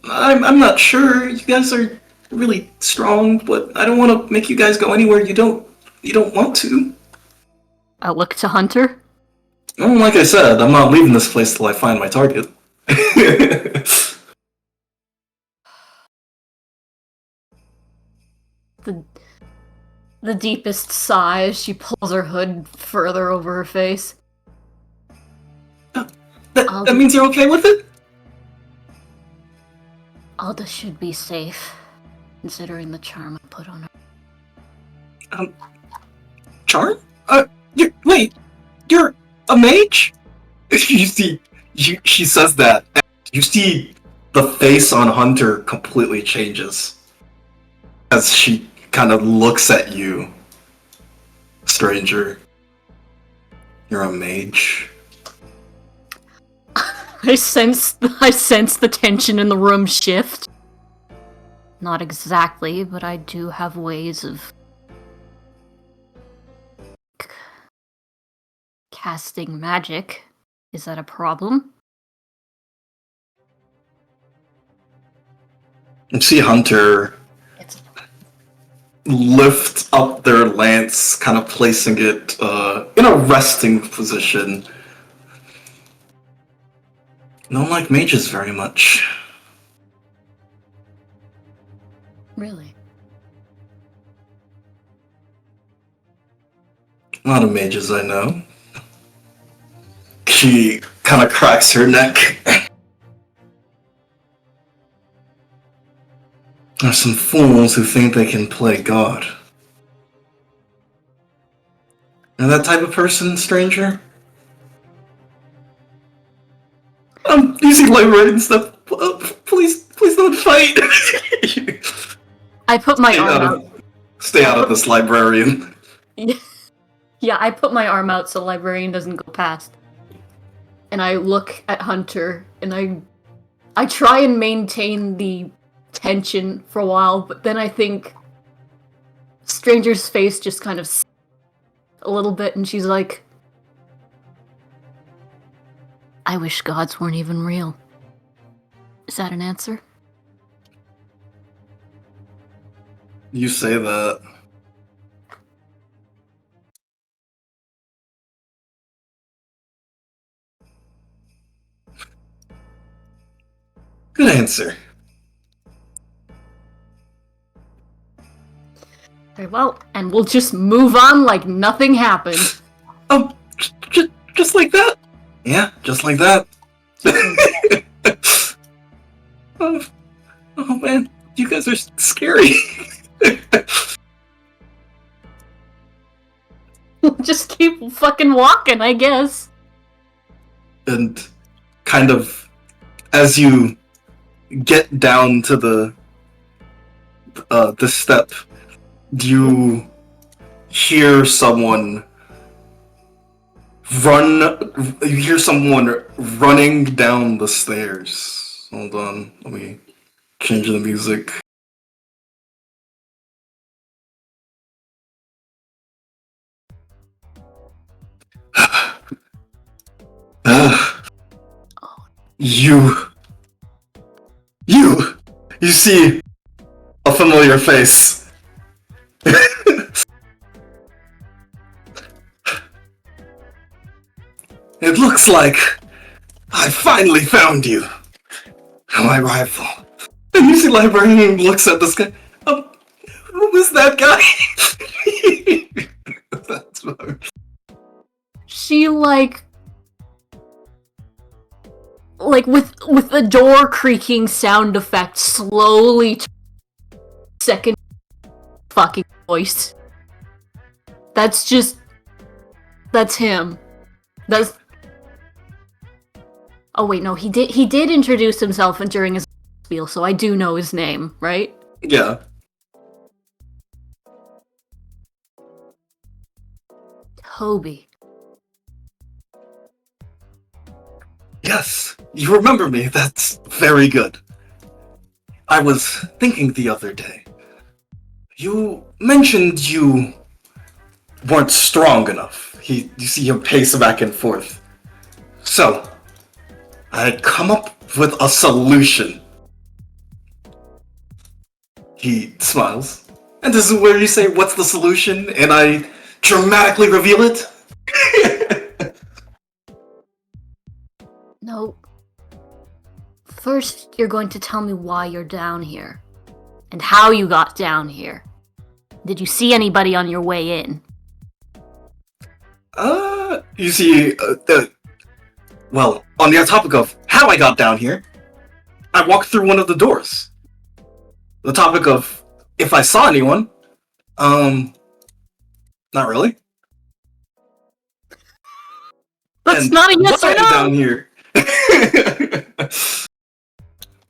not sure. You guys are really strong, but I don't want to make you guys go anywhere you don't want to. I look to Hunter. Well, like I said, I'm not leaving this place till I find my target. The deepest sigh as she pulls her hood further over her face. That means you're okay with it? Alda should be safe, considering the charm I put on her. Charm? You're a mage? You see, she says that, and you see the face on Hunter completely changes as she kind of looks at you. Stranger, you're a mage? I sense the tension in the room shift. Not exactly, but I do have ways of casting magic. Is that a problem? You see Hunter lift up their lance, kind of placing it in a resting position. Don't like mages very much. Really? A lot of mages I know. She kind of cracks her neck. There's some fools who think they can play God. You're that type of person, stranger? I'm using library and stuff. Please don't fight. I put my arm out. Stay out of this, librarian. Yeah, I put my arm out so the librarian doesn't go past. And I look at Hunter, and I try and maintain the tension for a while, but then I think Stranger's face just kind of a little bit, and she's like, I wish gods weren't even real. Is that an answer? You say that. Good answer. Very well, and we'll just move on like nothing happened. Just like that? Yeah, just like that. Oh man, you guys are scary. We'll just keep fucking walking, I guess. And kind of, as you get down to the step, you hear someone running down the stairs. Hold on, let me change the music. You see a familiar face. It looks like I finally found you, my rival. And you see librarian looks at this guy. Who was that guy? That's what She like with the door creaking sound effect slowly second fucking voice. That's him. Oh wait, no, he did introduce himself during his spiel, so I do know his name, right? Yeah. Toby. Yes, you remember me. That's very good. I was thinking the other day. You mentioned you weren't strong enough. You see him pace back and forth. So, I had come up with a solution. He smiles. And this is where you say, "What's the solution?" And I dramatically reveal it. No. First, you're going to tell me why you're down here. And how you got down here. Did you see anybody on your way in? You see, well, on the topic of how I got down here, I walked through one of the doors. The topic of if I saw anyone, not really. That's And not a yes why or I'm no! down here.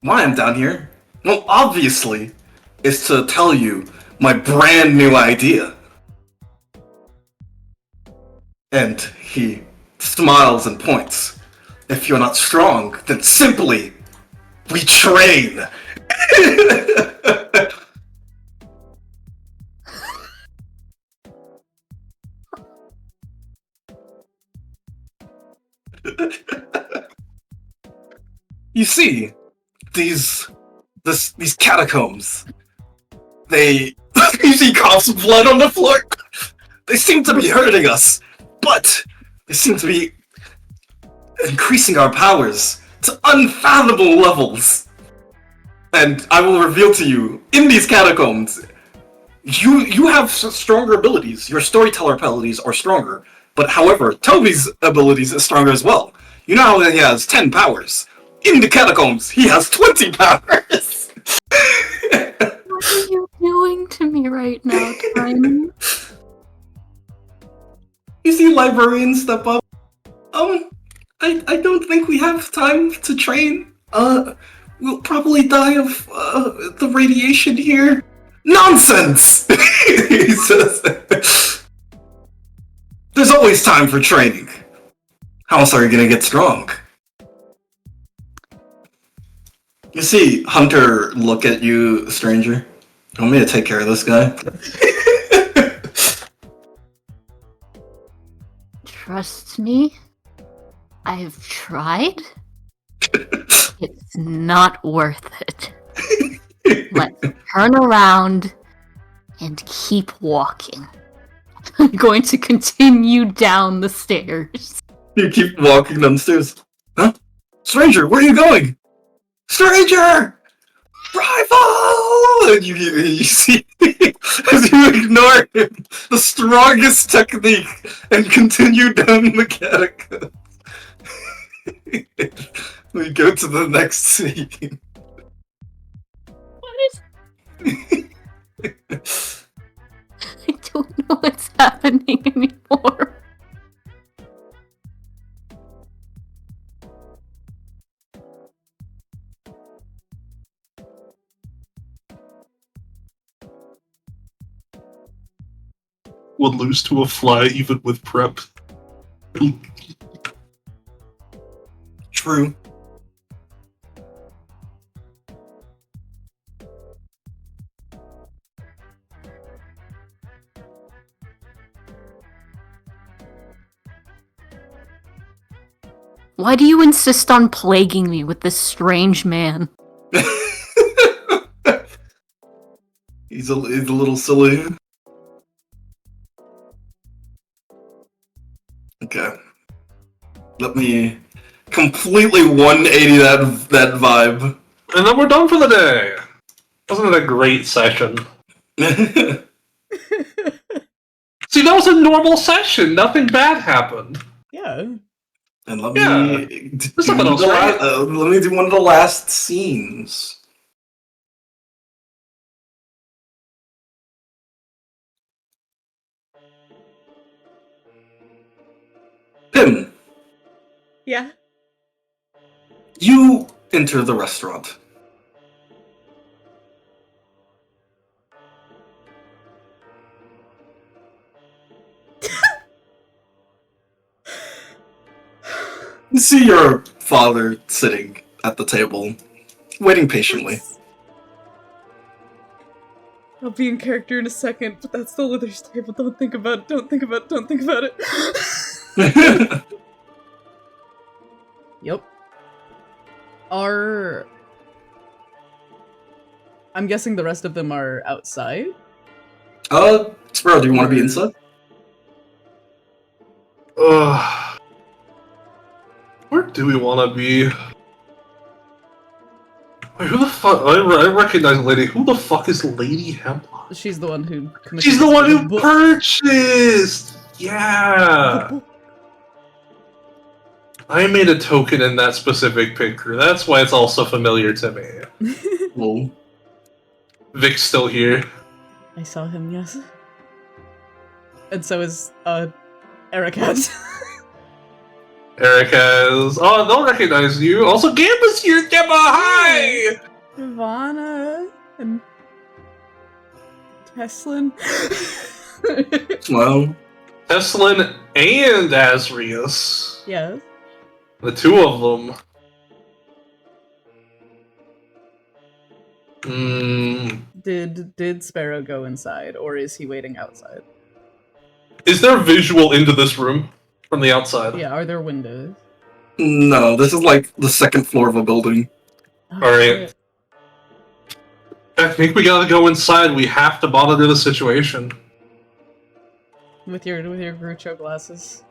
Why I'm down here? Well, obviously, is to tell you my brand new idea. And he smiles and points. If you're not strong, then simply we train. You see, these catacombs, they you see coughs of blood on the floor. They seem to be hurting us, but they seem to be increasing our powers to unfathomable levels. And I will reveal to you, in these catacombs, you have stronger abilities. Your storyteller abilities are stronger. But however, Toby's abilities is stronger as well. You know how he has 10 powers. In the catacombs, he has 20 powers! What are you doing to me right now, Tiny? You see librarians step up. I don't think we have time to train. We'll probably die of, the radiation here. Nonsense! He says. There's always time for training. How else are you gonna get strong? You see Hunter look at you, stranger. You want me to take care of this guy? Trust me, I've tried. It's not worth it. Let's turn around and keep walking. I'm going to continue down the stairs. You keep walking downstairs. Huh? Stranger, where are you going? Stranger! Rival! And you see, as you ignore him, the strongest technique, and continue down the catacomb. We go to the next scene. What is... I don't know what's happening anymore. Would lose to a fly even with prep. True. Why do you insist on plaguing me with this strange man? He's a little silly. Okay. Let me completely 180 that vibe. And then we're done for the day. Wasn't it a great session? See, that was a normal session. Nothing bad happened. Yeah. And let Yeah. me There's something else, right? let me do one of the last scenes. Pim, Yeah. you enter the restaurant. You see your father sitting at the table, waiting patiently. I'll be in character in a second, but that's the Wither's table. Don't think about it. Don't think about it. Don't think about it. Yep. I'm guessing the rest of them are outside? Sparrow, do you want to be inside? Where do we want to be? Wait, who the fuck? I recognize Lady. Who the fuck is Lady Hemlock? She's the one who commissioned She's the one who book. purchased! Yeah! I made a token in that specific picture. That's why it's also familiar to me. Lol. Vic's still here. I saw him, yes. And so is, Eric has. Eric has... Oh, they'll recognize you. Also, Gamba's here! Gamba, hi! Ivana and Teslin. Well, Teslin and Asrius. Yes. The two of them. Did Sparrow go inside, or is he waiting outside? Is there visual into this room from the outside? Yeah, are there windows? no, this is like the second floor of a building. Alright. I think we gotta go inside. We have to monitor the situation. With your Groucho glasses.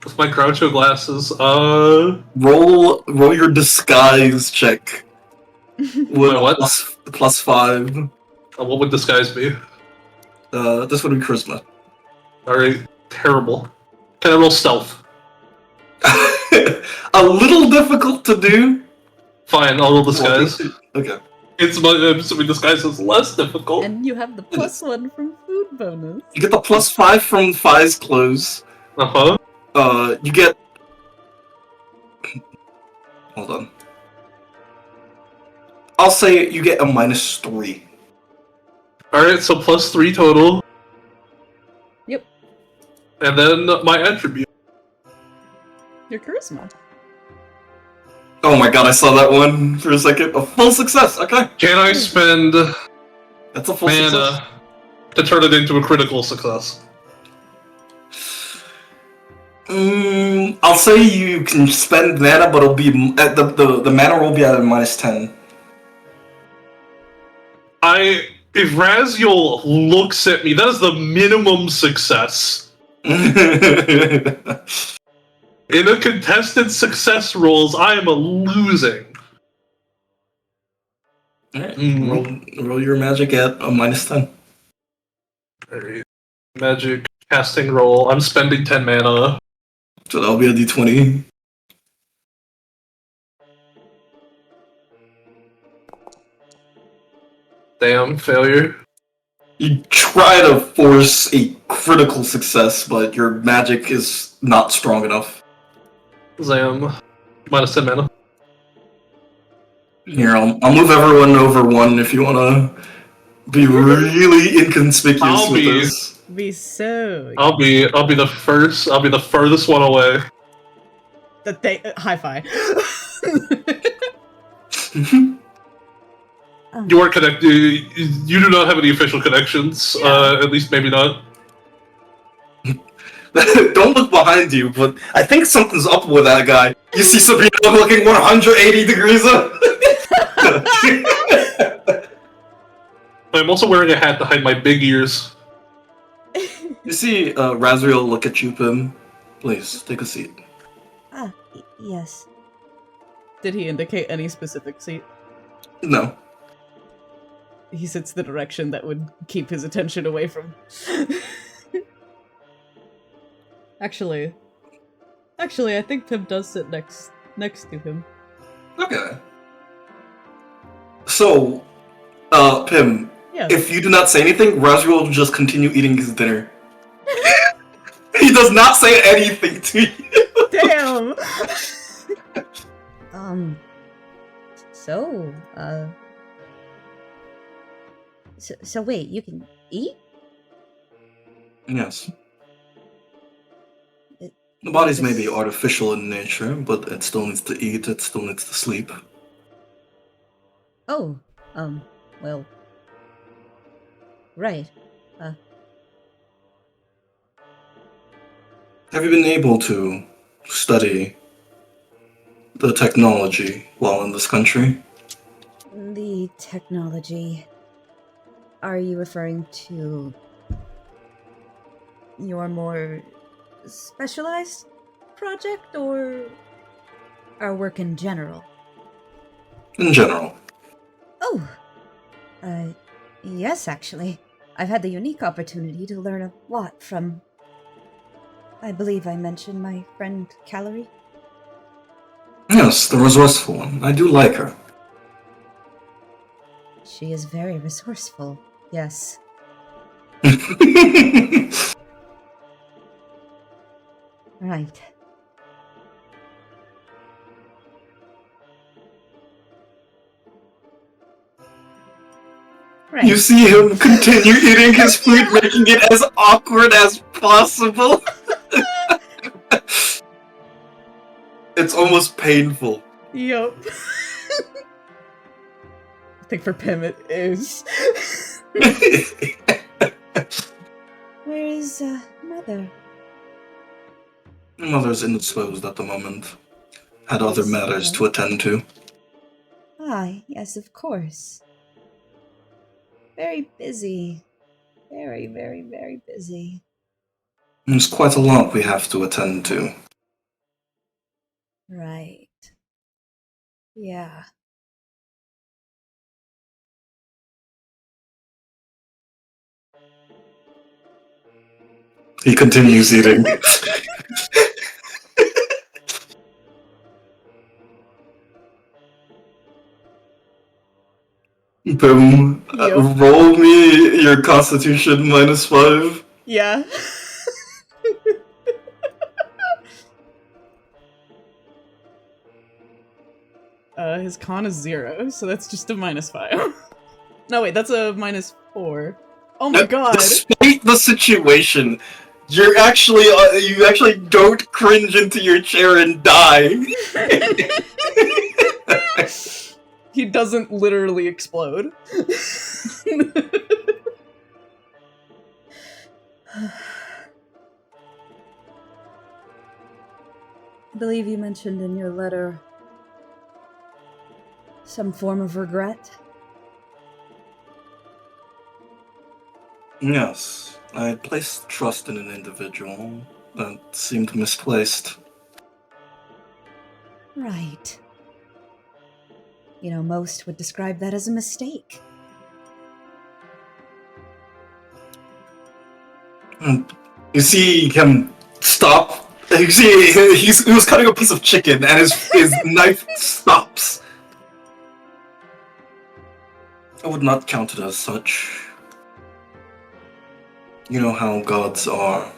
With my Groucho glasses, Roll your disguise check. With what? +5. What would disguise be? This would be charisma. Alright, terrible. Can I roll stealth? A little difficult to do. Fine, I'll roll disguise. Okay. It's my assuming disguise is less difficult. And you have the +1 from food bonus. You get the +5 from Fi's clothes. Uh-huh. You get... Hold on. I'll say you get a -3. Alright, so +3 total. Yep. And then my attribute. Your charisma. Oh my god, I saw that one for a second. A full success, okay. Can I spend That's a full success. mana to turn it into a critical success? I'll say you can spend mana, but it'll be at the mana will be at a -10. If Raziel looks at me, that is the minimum success. In a contested success rolls, I am losing. Alright, roll your magic at a -10. Alright. Magic casting roll. I'm spending 10 mana. So that'll be a d20. Damn, failure. You try to force a critical success, but your magic is not strong enough. Zam. -10 mana. Here, I'll move everyone over 1 if you wanna be really inconspicuous I'll with be- this. Be so. I'll be the first. I'll be the furthest one away. That they high five. You are connected. You do not have any official connections. At least maybe not. Don't look behind you, but I think something's up with that guy. You see Sabrina looking 180 degrees up. I'm also wearing a hat to hide my big ears. You see Raziel look at you, Pim. Please, take a seat. Yes. Did he indicate any specific seat? No. He sits the direction that would keep his attention away from. Actually, I think Pim does sit next to him. Okay. So, Pim, Yeah. if you do not say anything, Raziel will just continue eating his dinner. He does not say anything to you. Damn. So, so wait, you can eat? Yes. It- The bodies may this- be artificial in nature, but it still needs to eat, it still needs to sleep. Oh, well, right. Have you been able to study the technology while in this country? The technology. Are you referring to your more specialized project or our work in general? In general. Oh, uh, yes, actually. I've had the unique opportunity to learn a lot from. I believe I mentioned my friend Calorie. Yes, the resourceful one. I do like her. She is very resourceful, yes. Right. You Right. see him continue eating his food, making it as awkward as possible. It's almost painful. Yup. I think for Pim it is. Where is, Mother? Mother's indisposed at the moment. Had other Yes, matters to attend to. Ah, yes, of course. Very busy. Very, very, very busy. There's quite a lot we have to attend to. Right. Yeah. He continues eating. Boom. Yup. Roll me your constitution -5. Yeah. His con is 0, so that's just a -5. No, wait, that's a -4. Oh my god! Despite the situation, you actually don't cringe into your chair and die. He doesn't literally explode. I believe you mentioned in your letter some form of regret. Yes, I had placed trust in an individual that seemed misplaced. Right. You know, most would describe that as a mistake. And you see him stop. You see he was cutting a piece of chicken, and his knife stops. I would not count it as such. You know how gods are.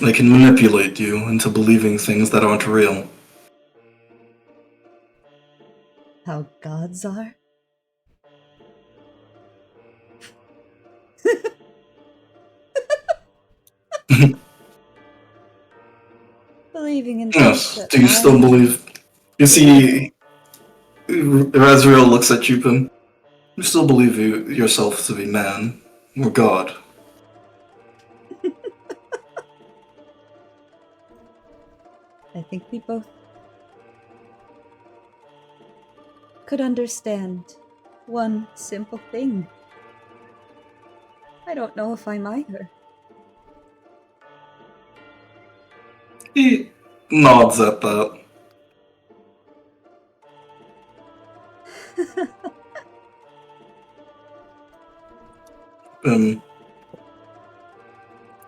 They can manipulate you into believing things that aren't real. How gods are? Believing in things Yes. that Do you still believe? You see, Razriel looks at you, Pim. You still believe yourself to be man or god? I think we both could understand one simple thing. I don't know if I'm either. He nods at that.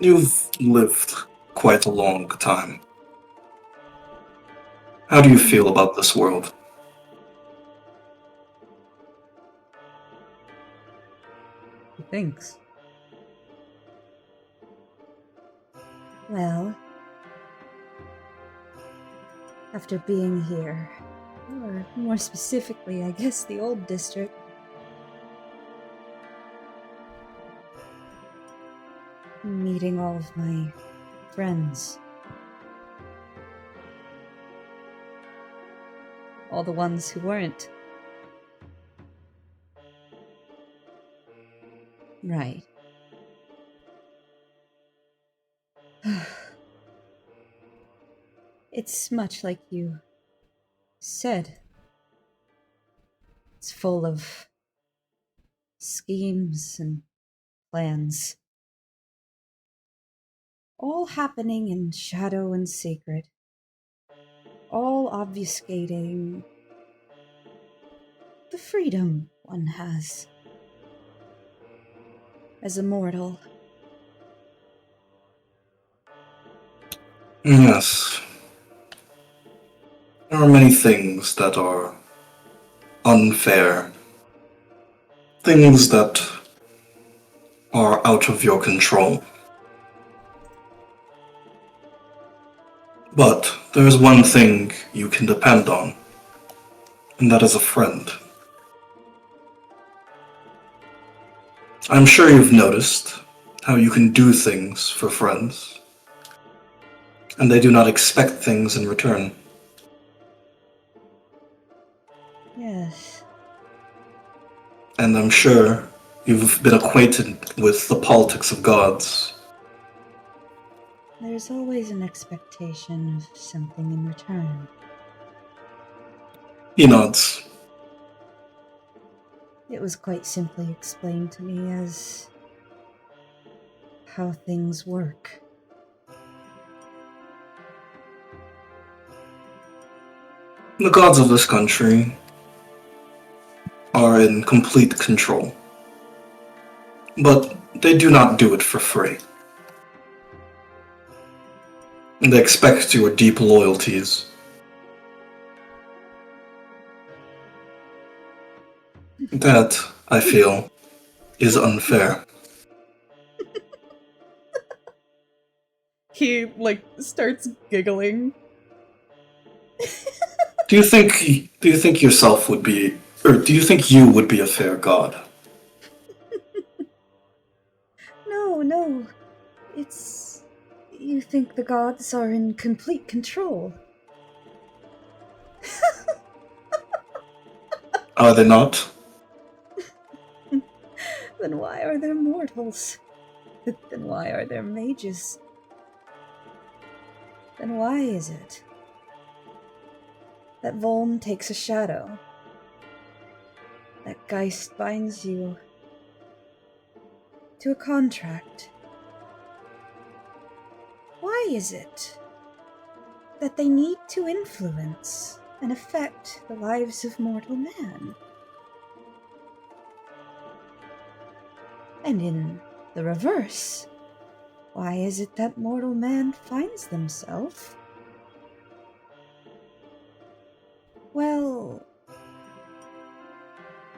You've lived quite a long time. How do you feel about this world? Thanks. Well, after being here, or more specifically, I guess the old district, meeting all of my friends, all the ones who weren't Right. It's much like you said. It's full of schemes and plans. All happening in shadow and secret. All obfuscating the freedom one has as a mortal. Yes. There are many things that are unfair. Things that are out of your control. But there is one thing you can depend on, and that is a friend. I'm sure you've noticed how you can do things for friends, and they do not expect things in return. Yes. And I'm sure you've been acquainted with the politics of gods. There's always an expectation of something in return. He nods. It was quite simply explained to me as how things work. The gods of this country are in complete control. But they do not do it for free. And they expect your deep loyalties. That, I feel, is unfair. He, like, starts giggling. Do you think yourself would be, or do you think you would be a fair god? No. It's. You think the gods are in complete control. Are they not? Then why are there mortals? Then why are there mages? Then why is it that Volm takes a shadow? That Geist binds you to a contract? Why is it that they need to influence and affect the lives of mortal man? And in the reverse, why is it that mortal man finds themselves, well,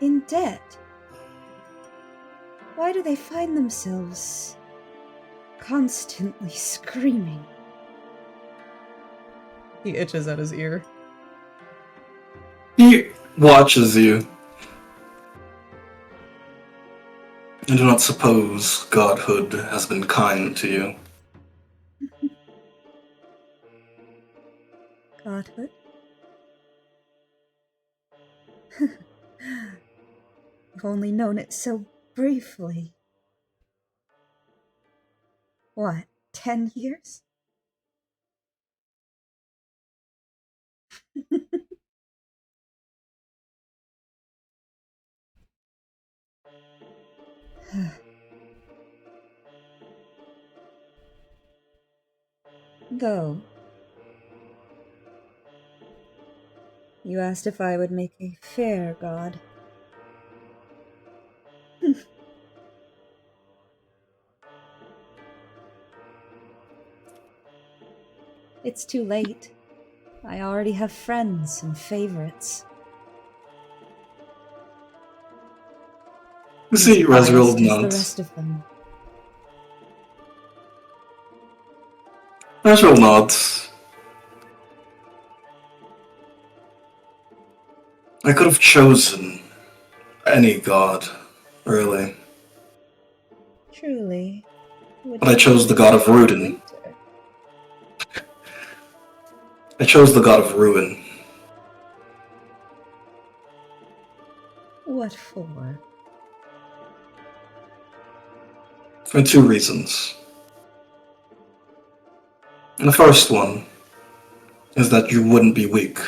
in debt? Why do they find themselves constantly screaming? He itches at his ear. He watches you. I do not suppose godhood has been kind to you. Godhood? I've only known it so briefly. What, 10 years? Though, you asked if I would make a fair god. It's too late. I already have friends and favorites. You see, As Razriel biased as the nods. rest of them. Razriel nods. I could have chosen any god, really. Truly. Would But I you chose the like god of Rudin. later? I chose the god of ruin. What for? For two reasons. And the first one is that you wouldn't be weak.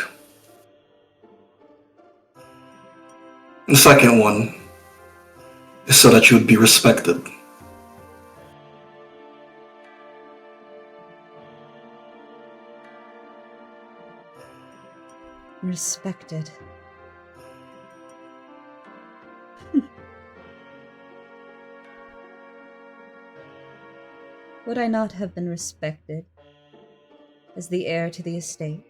And the second one is so that you would be respected. Respected. Would I not have been respected as the heir to the estate?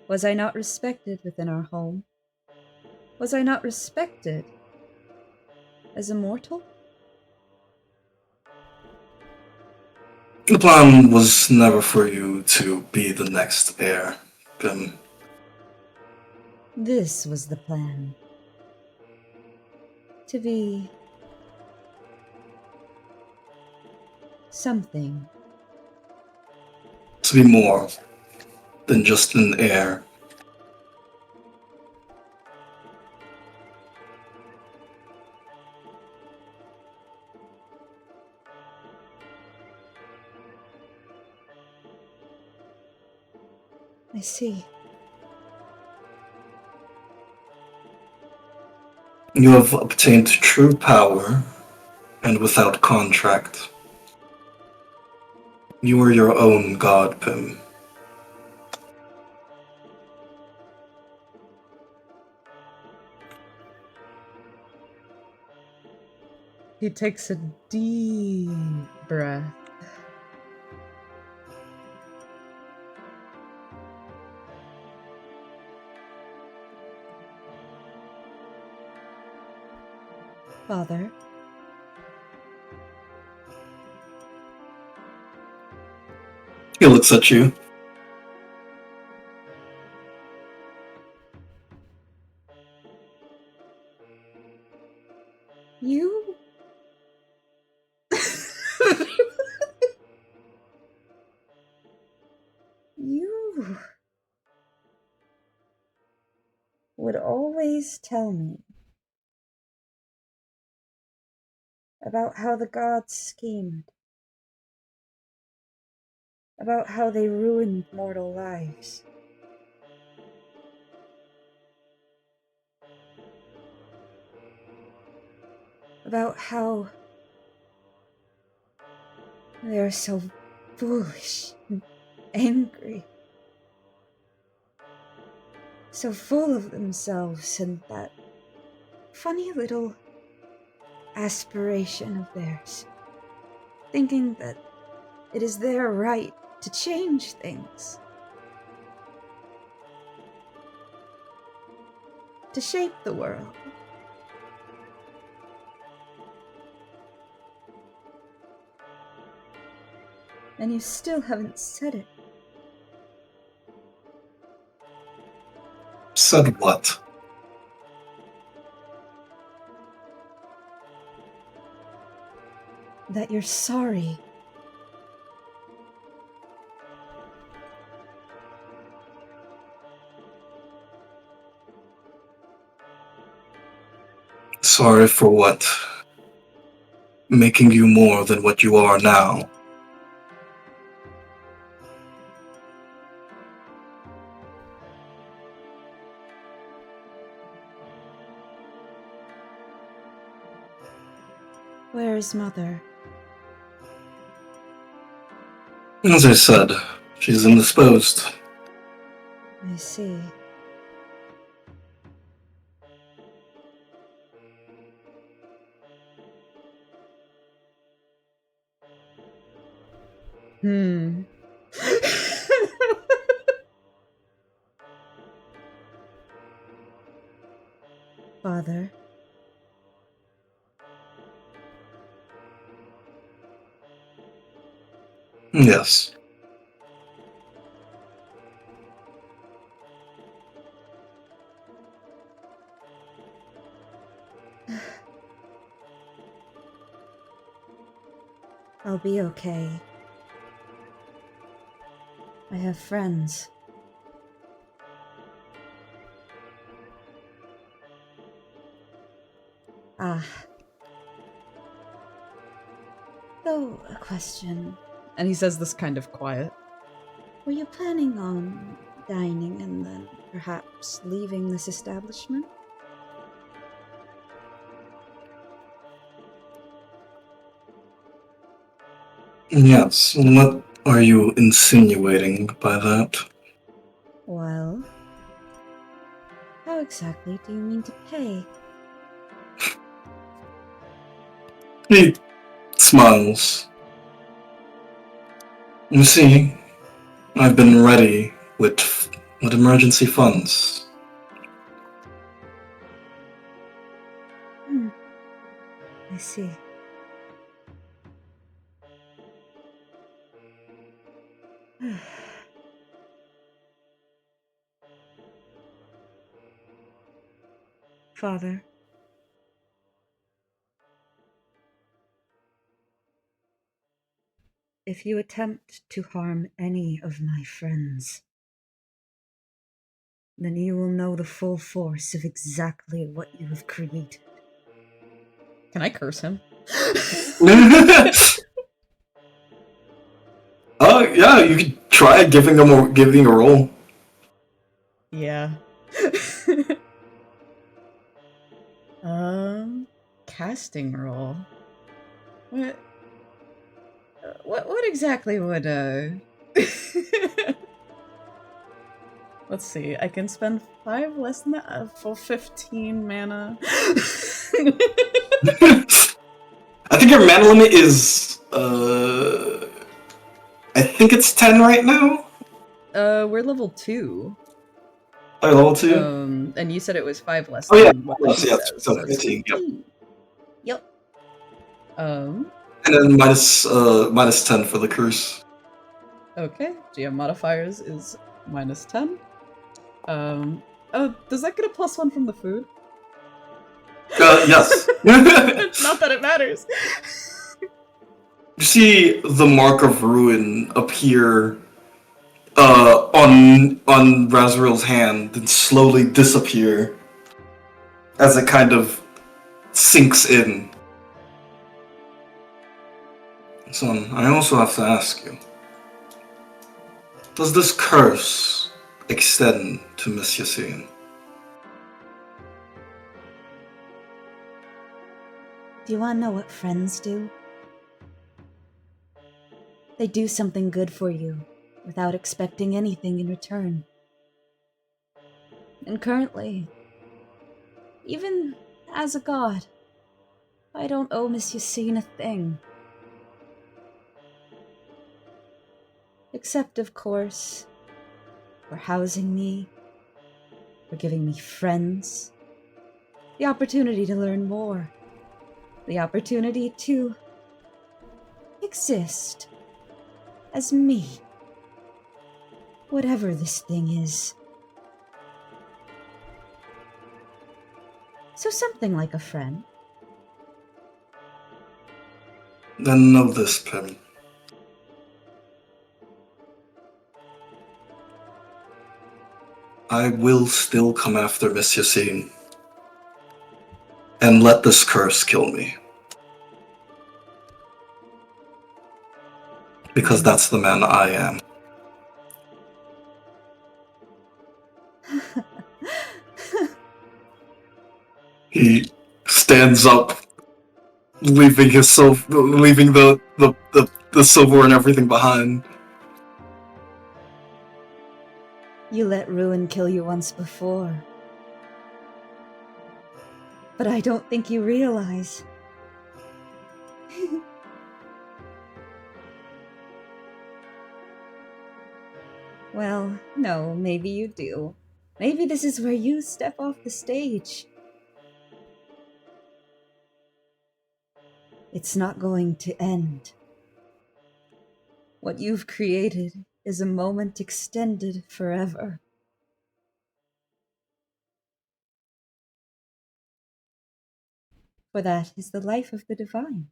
Was I not respected within our home? Was I not respected as a mortal? The plan was never for you to be the next heir, Pim. This was the plan. To be something. To be more than just an heir. I see. You have obtained true power, and without contract. You are your own god, Pim. He takes a deep breath. Father, He looks at you. you. You would always tell me about how the gods schemed, about how they ruined mortal lives. About how they are so foolish and angry, so full of themselves and that funny little aspiration of theirs, thinking that it is their right to change things, to shape the world. And you still haven't said it. Said what? That you're sorry. Sorry for what? Making you more than what you are now. Where is Mother? As I said, she's indisposed. I see. Father, Yes. I'll be okay. I have friends. Ah. Though, a question. And he says this kind of quiet. Were you planning on dining and then perhaps leaving this establishment? Yes, what are you insinuating by that? Well, how exactly do you mean to pay? He smiles. You see, I've been ready with emergency funds. I see. Father, if you attempt to harm any of my friends, then you will know the full force of exactly what you have created. Can I curse him? Oh yeah, you could try giving a roll. Yeah. Casting roll. What exactly would Let's see. I can spend 5 less than that for 15 mana. I think your mana limit is I think it's 10 right now. We're level 2. Or level 2. And you said it was 5 less Oh yeah, than what yes, he yes. says. So So it's 15. Yep. 15. Yep. And then minus 10 for the curse. Okay. GM modifiers is minus 10. Oh, does that get a +1 from the food? Yes. Not that it matters. You see the mark of ruin appear on Razriel's hand and slowly disappear as it kind of sinks in. Son, I also have to ask you, does this curse extend to Miss Yassine? Do you want to know what friends do? They do something good for you without expecting anything in return. And currently, even as a god, I don't owe Miss Yassine a thing. Except, of course, for housing me, for giving me friends, the opportunity to learn more, the opportunity to exist as me, whatever this thing is. So something like a friend. Then know this, Pim. I will still come after Miss Yassine and let this curse kill me. Because that's the man I am. He stands up, leaving the silver and everything behind. You let ruin kill you once before. But I don't think you realize. Well, no, maybe you do. Maybe this is where you step off the stage. It's not going to end. What you've created is a moment extended forever. For that is the life of the divine.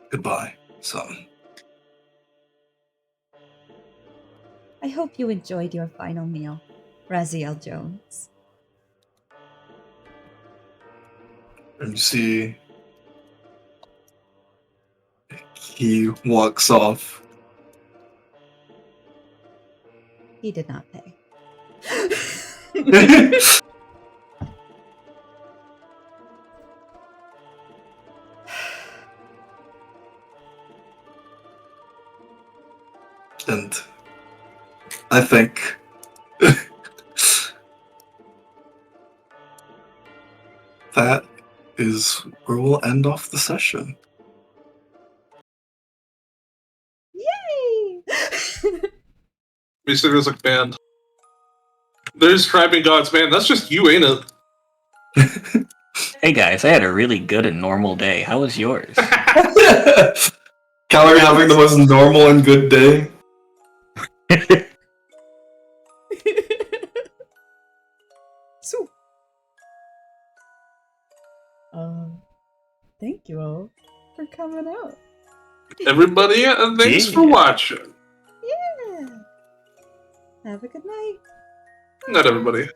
Goodbye, son. I hope you enjoyed your final meal, Raziel Jones. And you see he walks off. He did not pay. And I think that is where we'll end off the session. Yay! Mr. Music Band. There's Trapping Gods, man. That's just you, ain't it? Hey guys, I had a really good and normal day. How was yours? Calorie having the most normal and good day. So, thank you all for coming out. Everybody, thanks for Yeah. watching. Yeah. Have a good night. Not everybody.